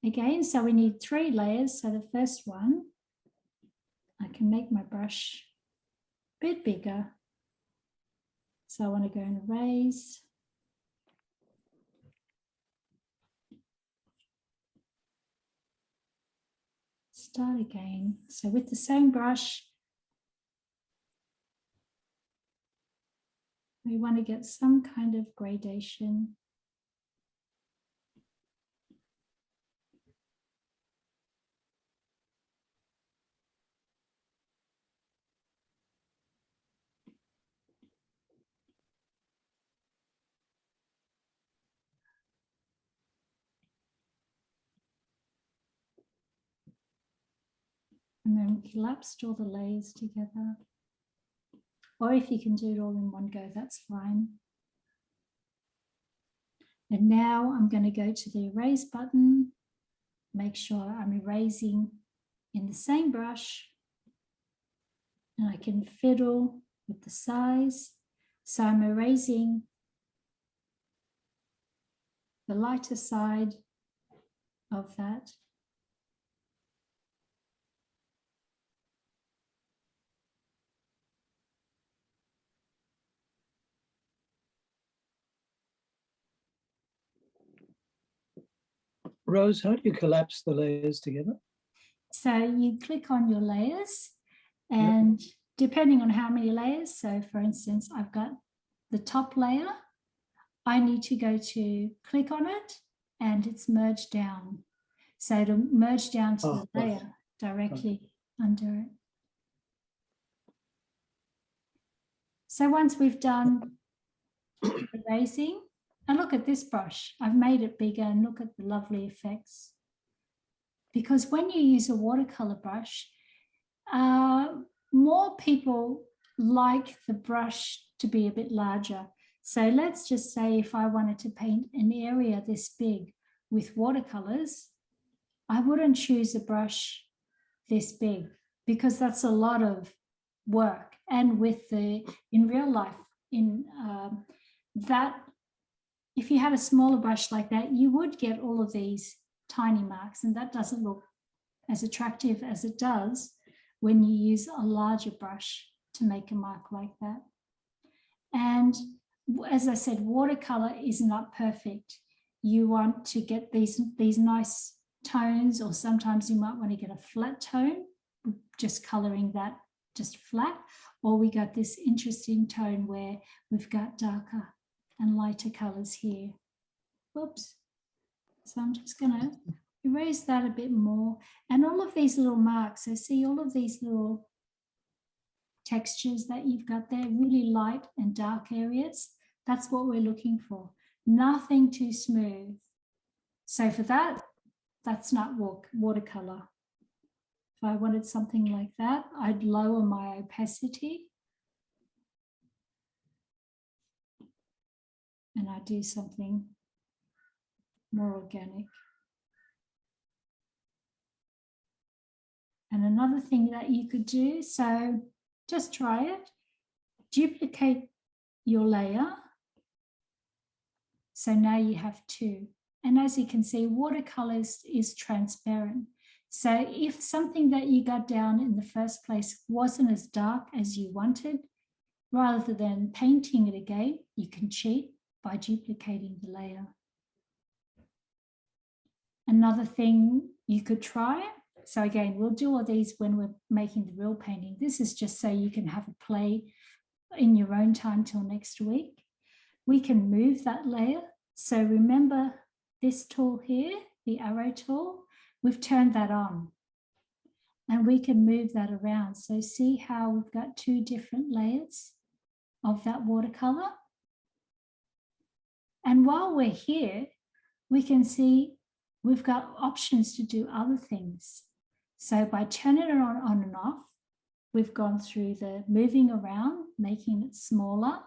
S1: again. So we need 3 layers. So the first one, I can make my brush a bit bigger. So I want to go and erase. Start again. So with the same brush, we want to get some kind of gradation. And then collapsed all the layers together. Or if you can do it all in one go, that's fine. And now I'm going to go to the erase button, make sure I'm erasing in the same brush, and I can fiddle with the size. So I'm erasing the lighter side of that.
S2: Rose, how do you collapse the layers together?
S1: So you click on your layers and depending on how many layers, so for instance, I've got the top layer, I need to go to click on it and it's merged down. So to merge down to the layer directly under it. So once we've done erasing, and look at this brush, I've made it bigger and look at the lovely effects. Because when you use a watercolor brush, more people like the brush to be a bit larger. So let's just say if I wanted to paint an area this big with watercolors, I wouldn't choose a brush this big because that's a lot of work. And with the, in real life, in that, if you had a smaller brush like that, you would get all of these tiny marks, and that doesn't look as attractive as it does when you use a larger brush to make a mark like that. And as I said, watercolor is not perfect. You want to get these nice tones, or sometimes you might want to get a flat tone, just coloring that just flat, or we got this interesting tone where we've got darker and lighter colors here. Whoops. So I'm just going to erase that a bit more. And all of these little marks, so see all of these little textures that you've got there, really light and dark areas. That's what we're looking for. Nothing too smooth. So for that, that's not watercolor. If I wanted something like that, I'd lower my opacity. And I do something more organic. And another thing that you could do, so just try it, duplicate your layer. So now you have 2. And as you can see, watercolor is transparent. So if something that you got down in the first place wasn't as dark as you wanted, rather than painting it again, you can cheat by duplicating the layer. Another thing you could try, so again, we'll do all these when we're making the real painting. This is just so you can have a play in your own time till next week. We can move that layer. So remember this tool here, the arrow tool, we've turned that on. And we can move that around. So see how we've got two different layers of that watercolor. And while we're here, we can see we've got options to do other things. So by turning it on and off, we've gone through the moving around, making it smaller.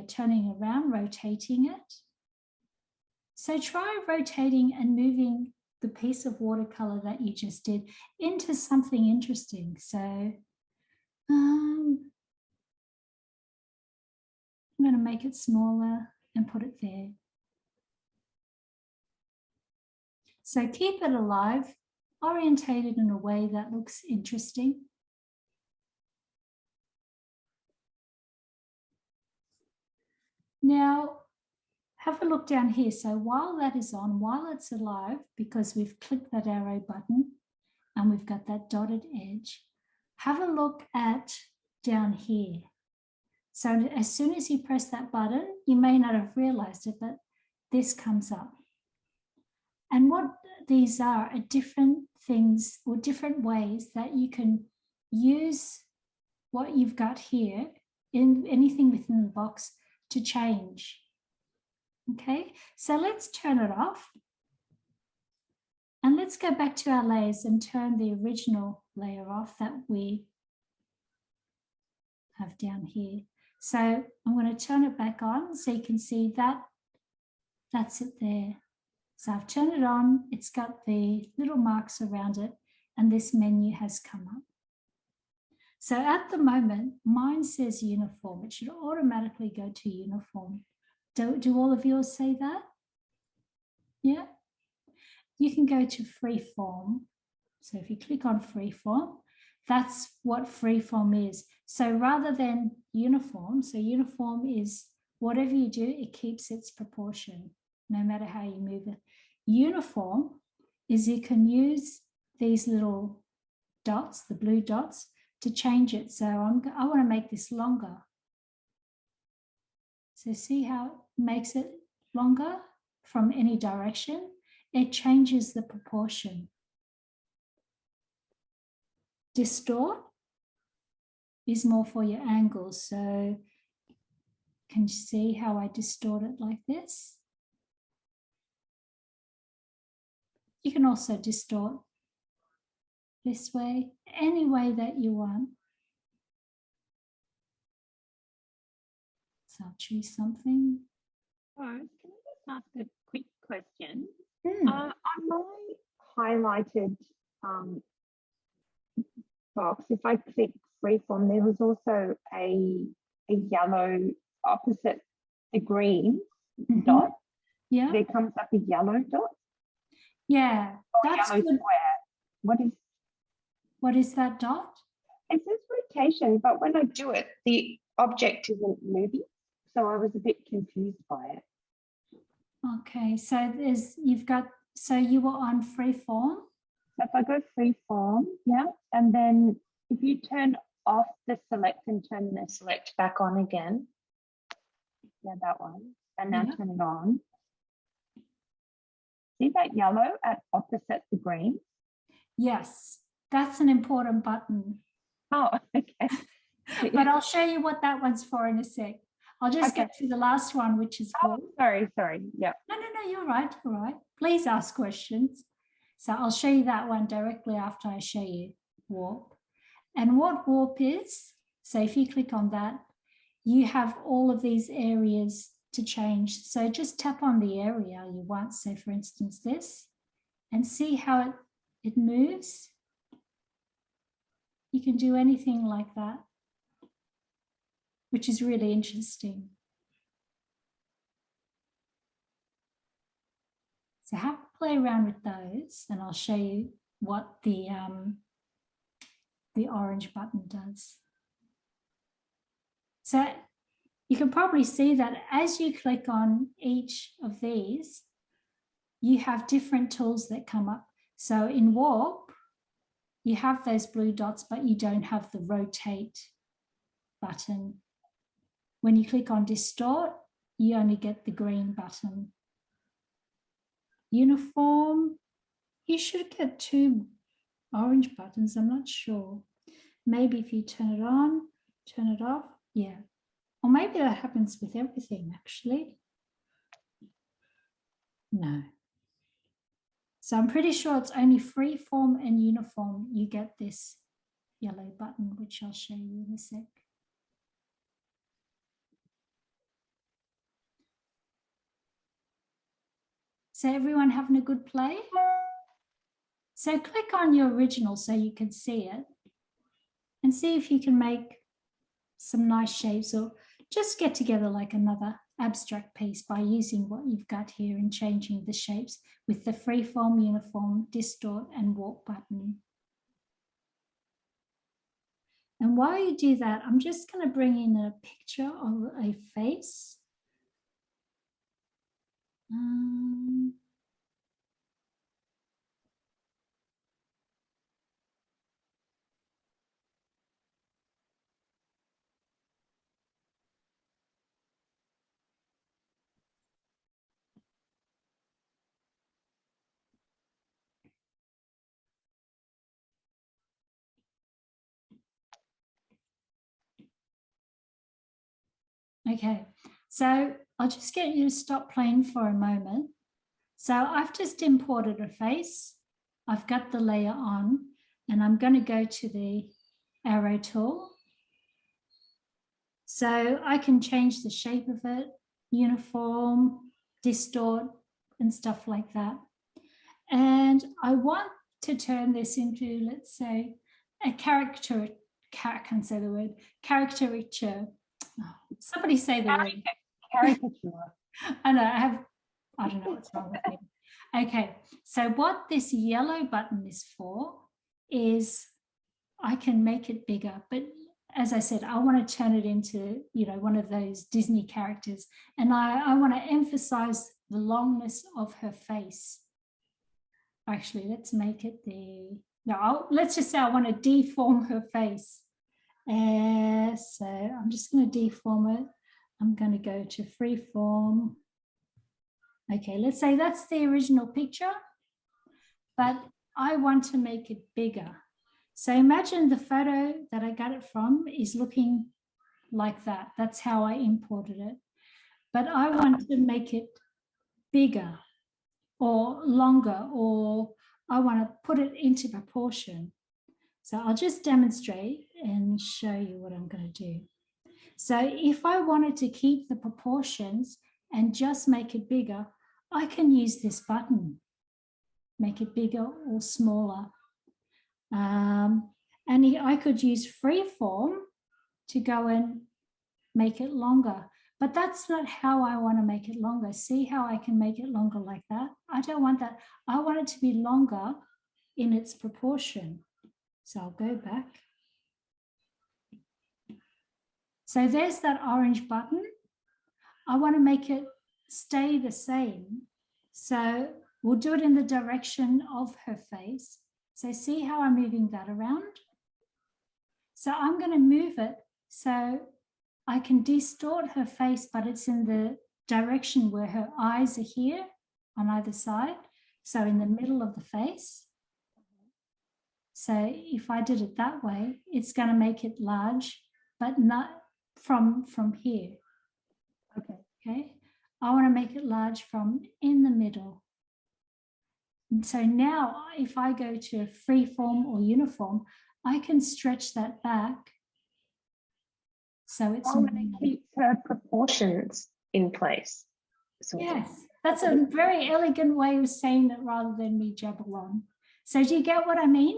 S1: Turning around, rotating it. So try rotating and moving the piece of watercolor that you just did into something interesting. So I'm going to make it smaller and put it there. So keep it alive, orientated in a way that looks interesting. Now, have a look down here. So while that is on, while it's alive, because we've clicked that arrow button and we've got that dotted edge, have a look at down here. So as soon as you press that button, you may not have realized it, but this comes up. And what these are different things or different ways that you can use what you've got here in anything within the box to change. Okay, so let's turn it off. And let's go back to our layers and turn the original layer off that we have down here. So I'm going to turn it back on so you can see that that's it there. So I've turned it on, it's got the little marks around it, and this menu has come up. So at the moment, mine says uniform. It should automatically go to uniform. Do all of yours say that? Yeah? You can go to freeform. So if you click on freeform, that's what freeform is. So rather than uniform, so uniform is whatever you do, it keeps its proportion, no matter how you move it. Uniform is you can use these little dots, the blue dots, to change it. So I want to make this longer. So see how it makes it longer from any direction? It changes the proportion. Distort is more for your angles. So can you see how I distort it like this? You can also distort this way, any way that you want. So I'll choose something.
S8: Can I just ask a quick question? On my highlighted box, if I click freeform, there was also a yellow opposite the green dot.
S1: Yeah.
S8: There comes up a yellow dot.
S1: Yeah, that's
S8: yellow
S1: good.
S8: Square.
S1: What is that dot?
S8: It says rotation, but when I do it, the object isn't moving. So I was a bit confused by it.
S1: Okay, so you were on freeform.
S8: So if I go freeform, yeah, and then if you turn off the select and turn the select back on again, yeah, that one, and now turn it on. See that yellow at opposite the green?
S1: Yes, that's an important button.
S8: Oh, okay.
S1: But I'll show you what that one's for in a sec. I'll just get to the last one, which is warp.
S8: Sorry. Yeah.
S1: No, you're right. All right. Please ask questions. So I'll show you that one directly after I show you warp. And what warp is, so if you click on that, you have all of these areas to change. So just tap on the area you want. So for instance, this, and see how it moves. You can do anything like that, which is really interesting. So have a play around with those, and I'll show you what the orange button does. So you can probably see that as you click on each of these, you have different tools that come up. So in warp, you have those blue dots, but you don't have the rotate button. When you click on distort, you only get the green button. Uniform, you should get 2 orange buttons. I'm not sure. Maybe if you turn it on, turn it off. Yeah. Or maybe that happens with everything, actually. No. So I'm pretty sure it's only freeform and uniform. You get this yellow button, which I'll show you in a sec. So everyone having a good play? So click on your original so you can see it and see if you can make some nice shapes or just get together like another abstract piece by using what you've got here and changing the shapes with the freeform, uniform, distort and warp button. And while you do that, I'm just going to bring in a picture of a face. Okay, so I'll just get you to stop playing for a moment. So I've just imported a face. I've got the layer on and I'm going to go to the arrow tool. So I can change the shape of it, uniform, distort and stuff like that. And I want to turn this into, let's say, a caricature. I can't say the word, caricature. Oh, somebody say the word.
S8: Caricature.
S1: I know, I don't know what's wrong with me. Okay, so what this yellow button is for is I can make it bigger, but as I said, I want to turn it into, you know, one of those Disney characters. And I want to emphasize the longness of her face. Actually, let's make it let's just say I want to deform her face. So I'm just going to deform it. I'm going to go to freeform. Okay, let's say that's the original picture, but I want to make it bigger. So imagine the photo that I got it from is looking like that. That's how I imported it. But I want to make it bigger or longer, or I want to put it into proportion. So I'll just demonstrate and show you what I'm going to do. So if I wanted to keep the proportions and just make it bigger, I can use this button, make it bigger or smaller. And I could use freeform to go and make it longer, but that's not how I want to make it longer. See how I can make it longer like that? I don't want that. I want it to be longer in its proportion. So I'll go back. So there's that orange button. I want to make it stay the same. So we'll do it in the direction of her face. So see how I'm moving that around? So I'm going to move it so I can distort her face, but it's in the direction where her eyes are here on either side. So in the middle of the face. So if I did it that way, it's going to make it large, but not from here. Okay. I want to make it large from in the middle. And so now if I go to freeform or uniform, I can stretch that back. So it's
S8: I'm going to keep her proportions in place.
S1: Yes, that's a very elegant way of saying it rather than me jabble on. So do you get what I mean?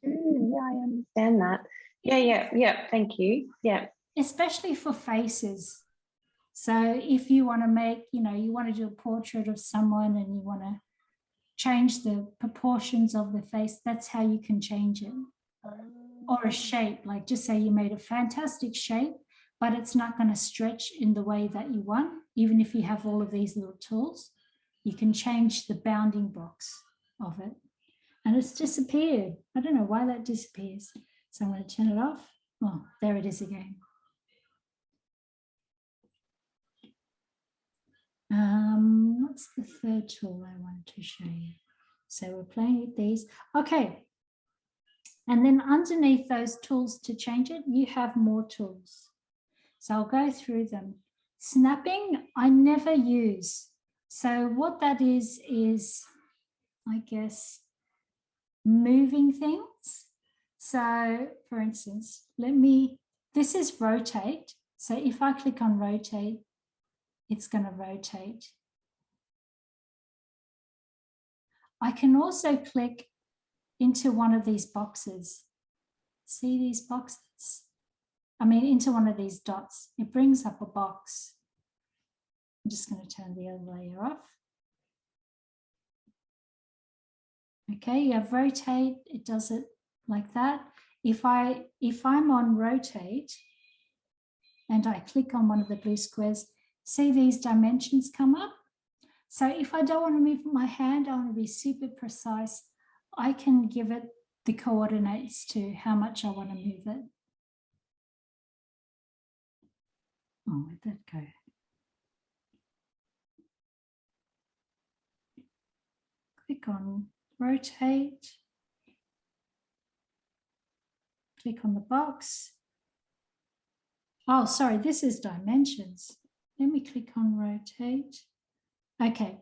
S8: Yeah, I understand that. Yeah. Thank you. Yeah.
S1: Especially for faces. So if you want to make, you want to do a portrait of someone and you want to change the proportions of the face, that's how you can change it. Or a shape, like just say you made a fantastic shape, but it's not going to stretch in the way that you want. Even if you have all of these little tools, you can change the bounding box of it. And it's disappeared. I don't know why that disappears. So I'm going to turn it off. Oh, there it is again. What's the third tool I wanted to show you? So we're playing with these. Okay. And then underneath those tools to change it, you have more tools. So I'll go through them. Snapping, I never use. So what that is, I guess, moving things. So for instance, this is rotate. So if I click on rotate, it's going to rotate. I can also click into one of these boxes. See these boxes? I mean, into one of these dots. It brings up a box. I'm just going to turn the other layer off. Okay, you have rotate. It does it like that. If I'm on rotate and I click on one of the blue squares, see these dimensions come up? So if I don't want to move my hand, I want to be super precise, I can give it the coordinates to how much I want to move it. Oh, where'd that go? Click on rotate. Click on the box. Oh, sorry, this is dimensions. Let me click on rotate. Okay,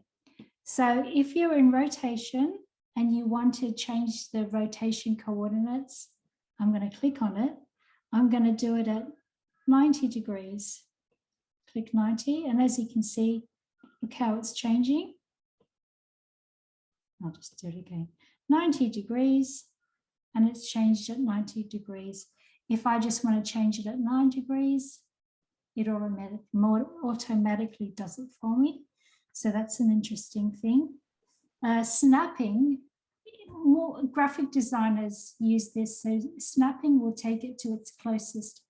S1: so if you're in rotation and you want to change the rotation coordinates, I'm going to click on it. I'm going to do it at 90 degrees. Click 90, and as you can see, look how it's changing. I'll just do it again. 90 degrees, and it's changed at 90 degrees. If I just want to change it at 9 degrees, it automatically does it for me. So that's an interesting thing. Snapping, more graphic designers use this. So snapping will take it to its closest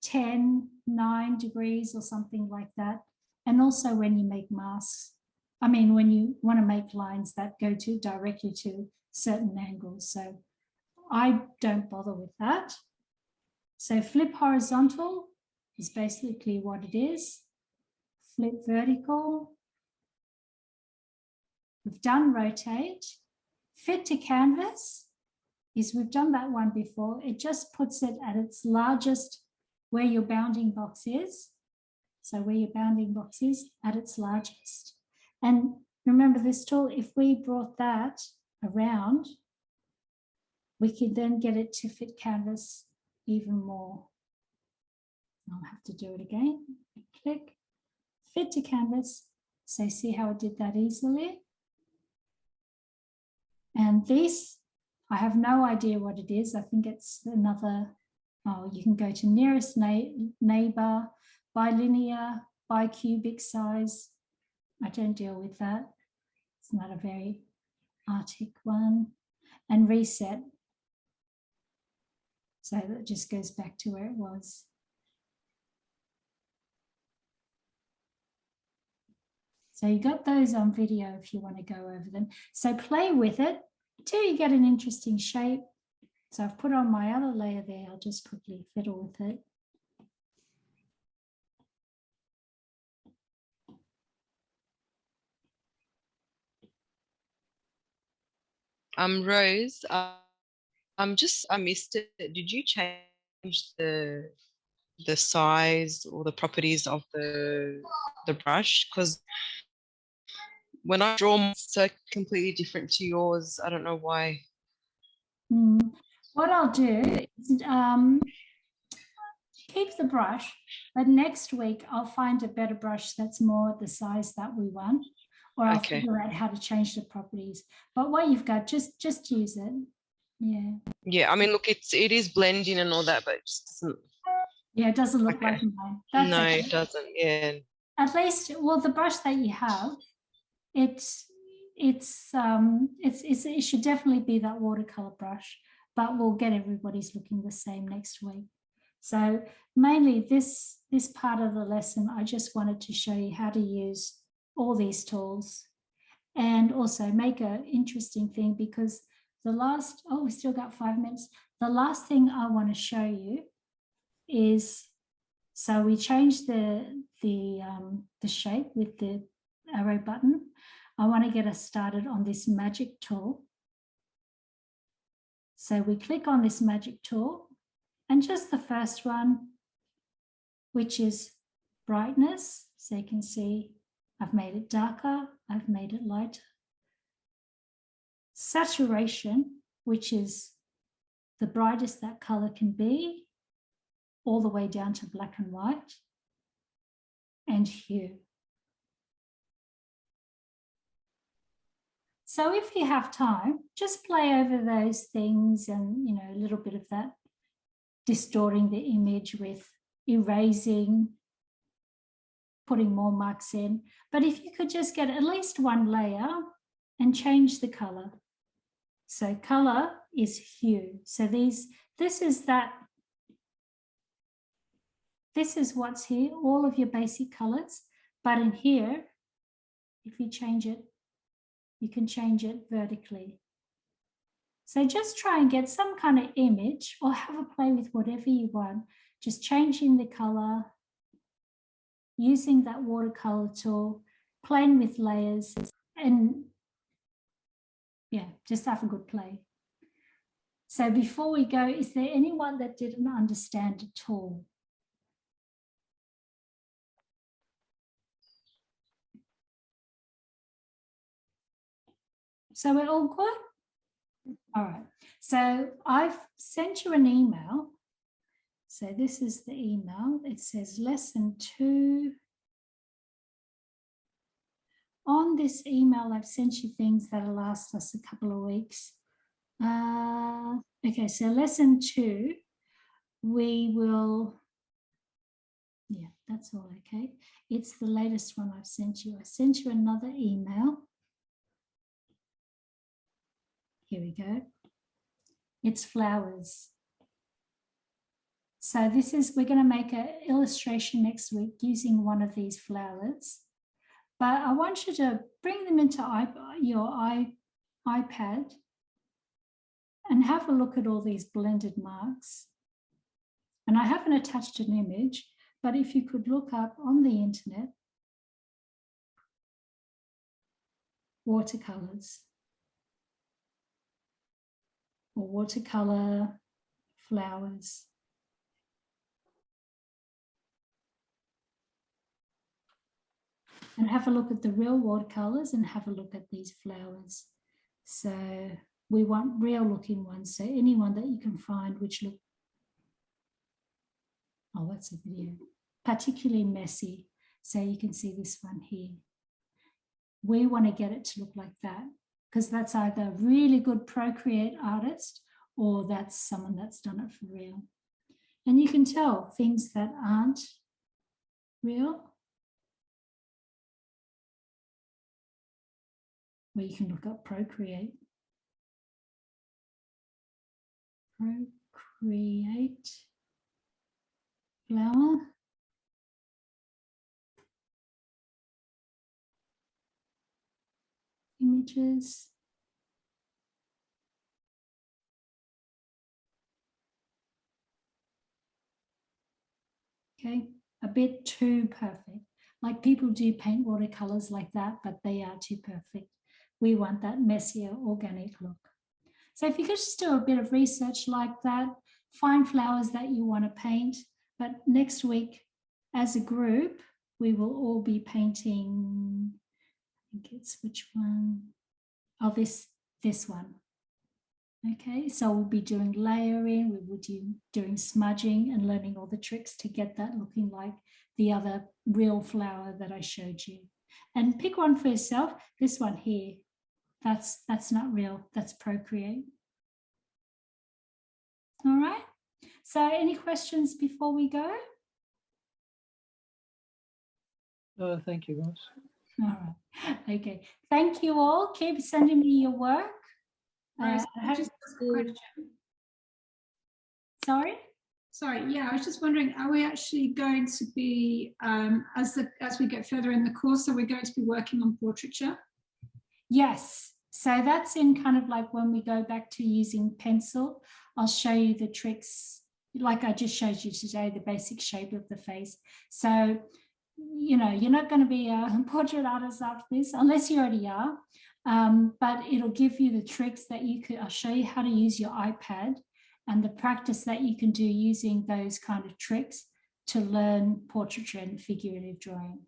S1: 10, 9 degrees or something like that. And also when you make masks, I mean, when you want to make lines that go to directly to certain angles. So I don't bother with that. So flip horizontal is basically what it is. Flip vertical. We've done rotate. Fit to canvas is, we've done that one before. It just puts it at its largest where your bounding box is. So where your bounding box is at its largest. And remember this tool, if we brought that around, we could then get it to fit canvas even more. I'll have to do it again. Click, fit to canvas. So see how I did that easily. And this, I have no idea what it is. I think it's another, oh, you can go to nearest neighbor, bilinear, bicubic size. I don't deal with that. It's not a very artic one. And reset. So that just goes back to where it was. So you got those on video if you want to go over them. So play with it till you get an interesting shape. So I've put on my other layer there. I'll just quickly fiddle with it.
S5: Rose, I missed it. Did you change the size or the properties of the brush? Because when I draw, it's so completely different to yours. I don't know why.
S1: What I'll do is keep the brush, but next week I'll find a better brush that's more the size that we want, or I'll figure out how to change the properties. But what you've got, just use it. Yeah.
S5: Yeah, I mean, look, it is blending and all that, but it just doesn't.
S1: Yeah, it doesn't look like mine. That's
S5: no,
S1: okay.
S5: It doesn't. Yeah.
S1: At least, well, the brush that you have, it should definitely be that watercolor brush, but we'll get everybody's looking the same next week. So mainly this part of the lesson, I just wanted to show you how to use all these tools and also make an interesting thing, because the last, oh, we still got 5 minutes. The last thing I want to show you is, so we changed the shape with the arrow button. I want to get us started on this magic tool. So we click on this magic tool and just the first one, which is brightness. So you can see I've made it darker, I've made it lighter. Saturation, which is the brightest that color can be, all the way down to black and white, and hue. So if you have time, just play over those things and, a little bit of that distorting the image with erasing, putting more marks in. But if you could just get at least one layer and change the color. So color is hue. So this is what's here, all of your basic colors. But in here, if you change it, you can change it vertically. So just try and get some kind of image or have a play with whatever you want. Just changing the color, using that watercolor tool, playing with layers, and yeah, just have a good play. So before we go, is there anyone that didn't understand at all? So we're all good? All right. So I've sent you an email. So this is the email. It says lesson 2. On this email, I've sent you things that'll last us a couple of weeks. Okay, so lesson 2, we will, yeah, that's all okay. It's the latest one I've sent you. I sent you another email. Here we go. It's flowers. So this is, we're going to make an illustration next week using one of these flowers. But I want you to bring them into your iPad and have a look at all these blended marks. And I haven't attached an image, but if you could look up on the internet, watercolors or watercolor flowers. And have a look at the real watercolors and have a look at these flowers. So we want real looking ones. So anyone that you can find which look, oh, that's a video, particularly messy. So you can see this one here. We want to get it to look like that because that's either a really good Procreate artist or that's someone that's done it for real. And you can tell things that aren't real. Where you can look up Procreate. Procreate flower. Images. Okay, a bit too perfect. Like people do paint watercolors like that, but they are too perfect. We want that messier, organic look. So if you could just do a bit of research like that, find flowers that you want to paint. But next week, as a group, we will all be painting, I think it's which one? Oh, this one. Okay, so we'll be doing layering, we will be doing smudging and learning all the tricks to get that looking like the other real flower that I showed you. And pick one for yourself. This one here, that's not real, that's Procreate. All right, so any questions before we go?
S2: Thank you, Ross.
S1: All right, okay. Thank you all. Keep sending me your work.
S4: Rose, just a question. Sorry, yeah, I was just wondering, are we actually going to be, as we get further in the course, are we going to be working on portraiture?
S1: Yes, so that's in kind of like when we go back to using pencil, I'll show you the tricks, like I just showed you today, the basic shape of the face. So you know, you're not going to be a portrait artist after this, unless you already are. But it'll give you the tricks that you could, I'll show you how to use your iPad and the practice that you can do using those kind of tricks to learn portraiture and figurative drawing.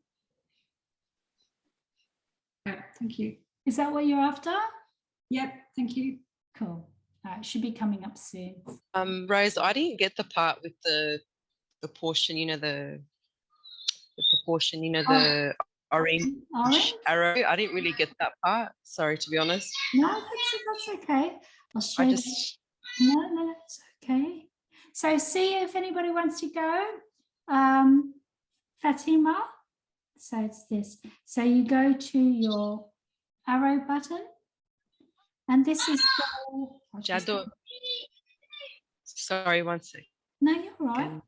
S4: Yeah, thank you.
S1: Is that what you're after?
S4: Yep, thank you.
S1: Cool. All right, should be coming up soon.
S5: Rose, I didn't get the part with the portion, you know, the proportion, you know, the orange arrow. I didn't really get that part. Sorry, to be honest.
S1: No, that's okay. I'll show you. No, it's okay. So see if anybody wants to go. Fatima. So it's this. So you go to your arrow button. And this is the
S5: Jado. Sorry, one sec.
S1: No, you're right.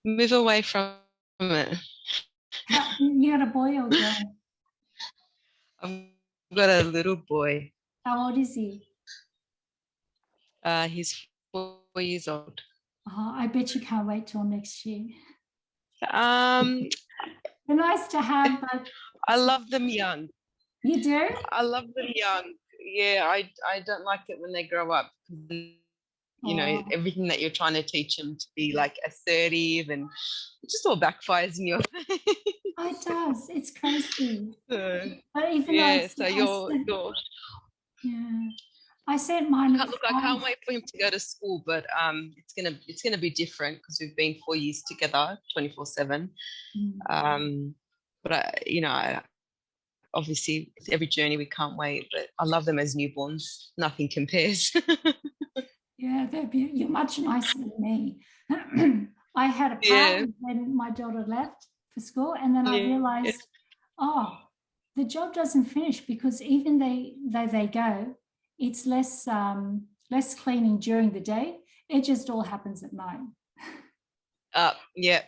S5: Move away from it.
S1: You got a boy or girl?
S5: I've got a little boy.
S1: How old is he?
S5: He's 4 years old.
S1: Oh, I bet you can't wait till next year.
S5: They're
S1: nice to have, but
S5: I love them young.
S1: You do?
S5: I love them young. Yeah, I don't like it when they grow up. You know, everything that you're trying to teach them to be like assertive, and it just all backfires in your face.
S1: Oh, it does. It's crazy. But even
S5: yeah, so you're
S1: yeah. I sent mine.
S5: Look, I can't wait for him to go to school, but it's gonna be different because we've been 4 years together, 24/7. But obviously every journey we can't wait. But I love them as newborns. Nothing compares.
S1: Yeah, they're beautiful. You're much nicer than me. I had a party when my daughter left for school, and then I realized, the job doesn't finish, because even though they go, it's less cleaning during the day. It just all happens at night.
S5: It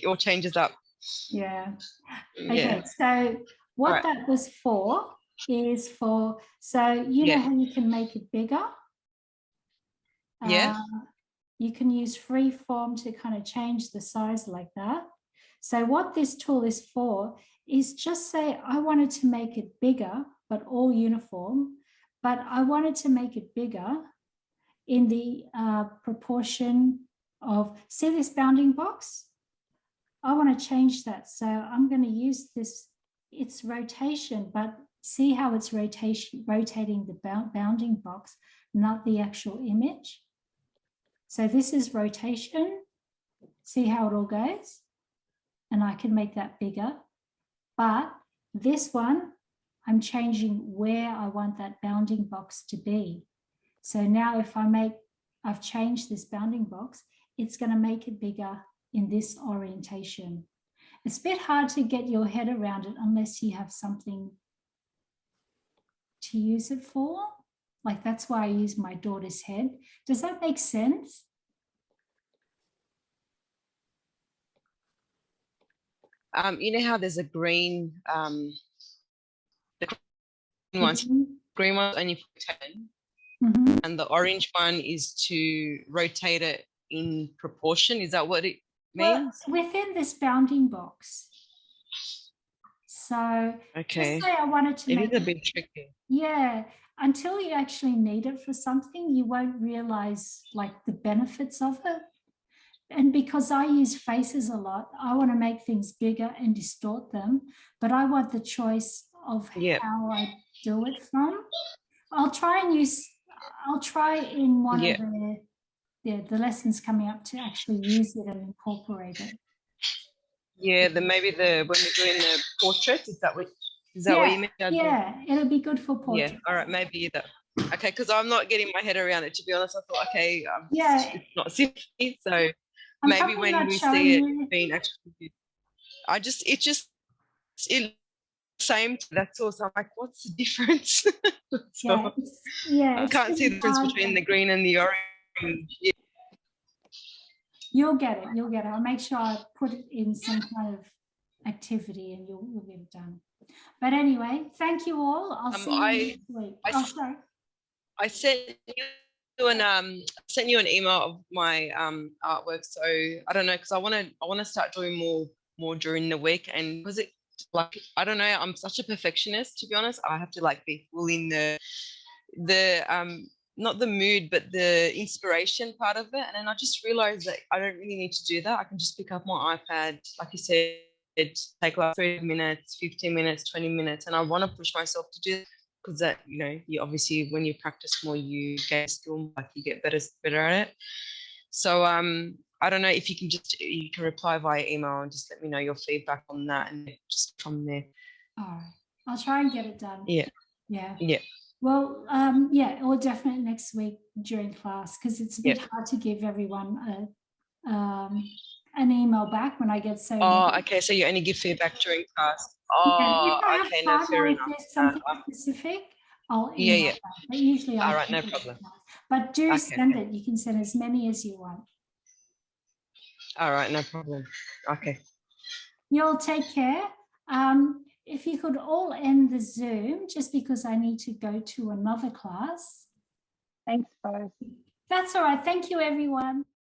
S5: all changes up.
S1: Yeah. Okay. So what that was for is for, so you know how you can make it bigger? You can use free form to kind of change the size like that. So what this tool is for is just say, I wanted to make it bigger, but all uniform, but I wanted to make it bigger in the proportion of, see this bounding box? I want to change that. So I'm going to use this, it's rotation, but see how it's rotating the bounding box, not the actual image. So this is rotation. See how it all goes? And I can make that bigger. But this one, I'm changing where I want that bounding box to be. So now if I've changed this bounding box, it's going to make it bigger in this orientation. It's a bit hard to get your head around it unless you have something to use it for. Like that's why I use my daughter's head. Does that make sense?
S5: You know how there's a green, the green one's only for 10, and the orange one is to rotate it in proportion. Is that what it means?
S1: Well, within this bounding box. So just say I wanted to make
S5: it is a bit tricky.
S1: Yeah, until you actually need it for something, you won't realize like the benefits of it. And because I use faces a lot, I want to make things bigger and distort them, but I want the choice of how I do it from. I'll try in one of the lessons coming up to actually use it and incorporate it.
S5: Yeah, maybe when we're doing the portrait, is that what you meant?
S1: Yeah, it'll be good for portrait.
S5: Yeah, all right, maybe that. Okay, because I'm not getting my head around it, to be honest. I thought, okay, it's not simple, so maybe when we see it being actually, it's same. That's all. So I'm like, what's the difference? I can't see the difference between the green and the orange. Yeah.
S1: You'll get it. I'll make sure I put it in some kind of activity and you'll get it done. But anyway, thank you all. I'll see you next week. Oh, sorry.
S5: I sent you an email of my artwork. So I don't know, because I want to start doing more during the week, and because it, like, I don't know, I'm such a perfectionist, to be honest. I have to like be full in the not the mood, but the inspiration part of it. And then I just realized that I don't really need to do that. I can just pick up my iPad, like you said, take like 30 minutes, 15 minutes, 20 minutes. And I want to push myself to do that, because that, you know, you obviously, when you practice more, you get skill, like you get better at it. So I don't know if you can reply via email and just let me know your feedback on that, and just from there.
S1: All right, I'll try and get it done. Yeah. Well, yeah, or definitely next week during class, because it's a bit hard to give everyone an email back when I get so many.
S5: Okay, so you only give feedback during class.
S1: Okay, no, fair enough. If there's something specific, I'll email back, but usually
S5: all right, no problem.
S1: But do send it. You can send as many as you want.
S5: All right, no problem. Okay.
S1: You all take care. If you could all end the Zoom, just because I need to go to another class.
S8: Thanks, Rose.
S1: That's all right. Thank you, everyone.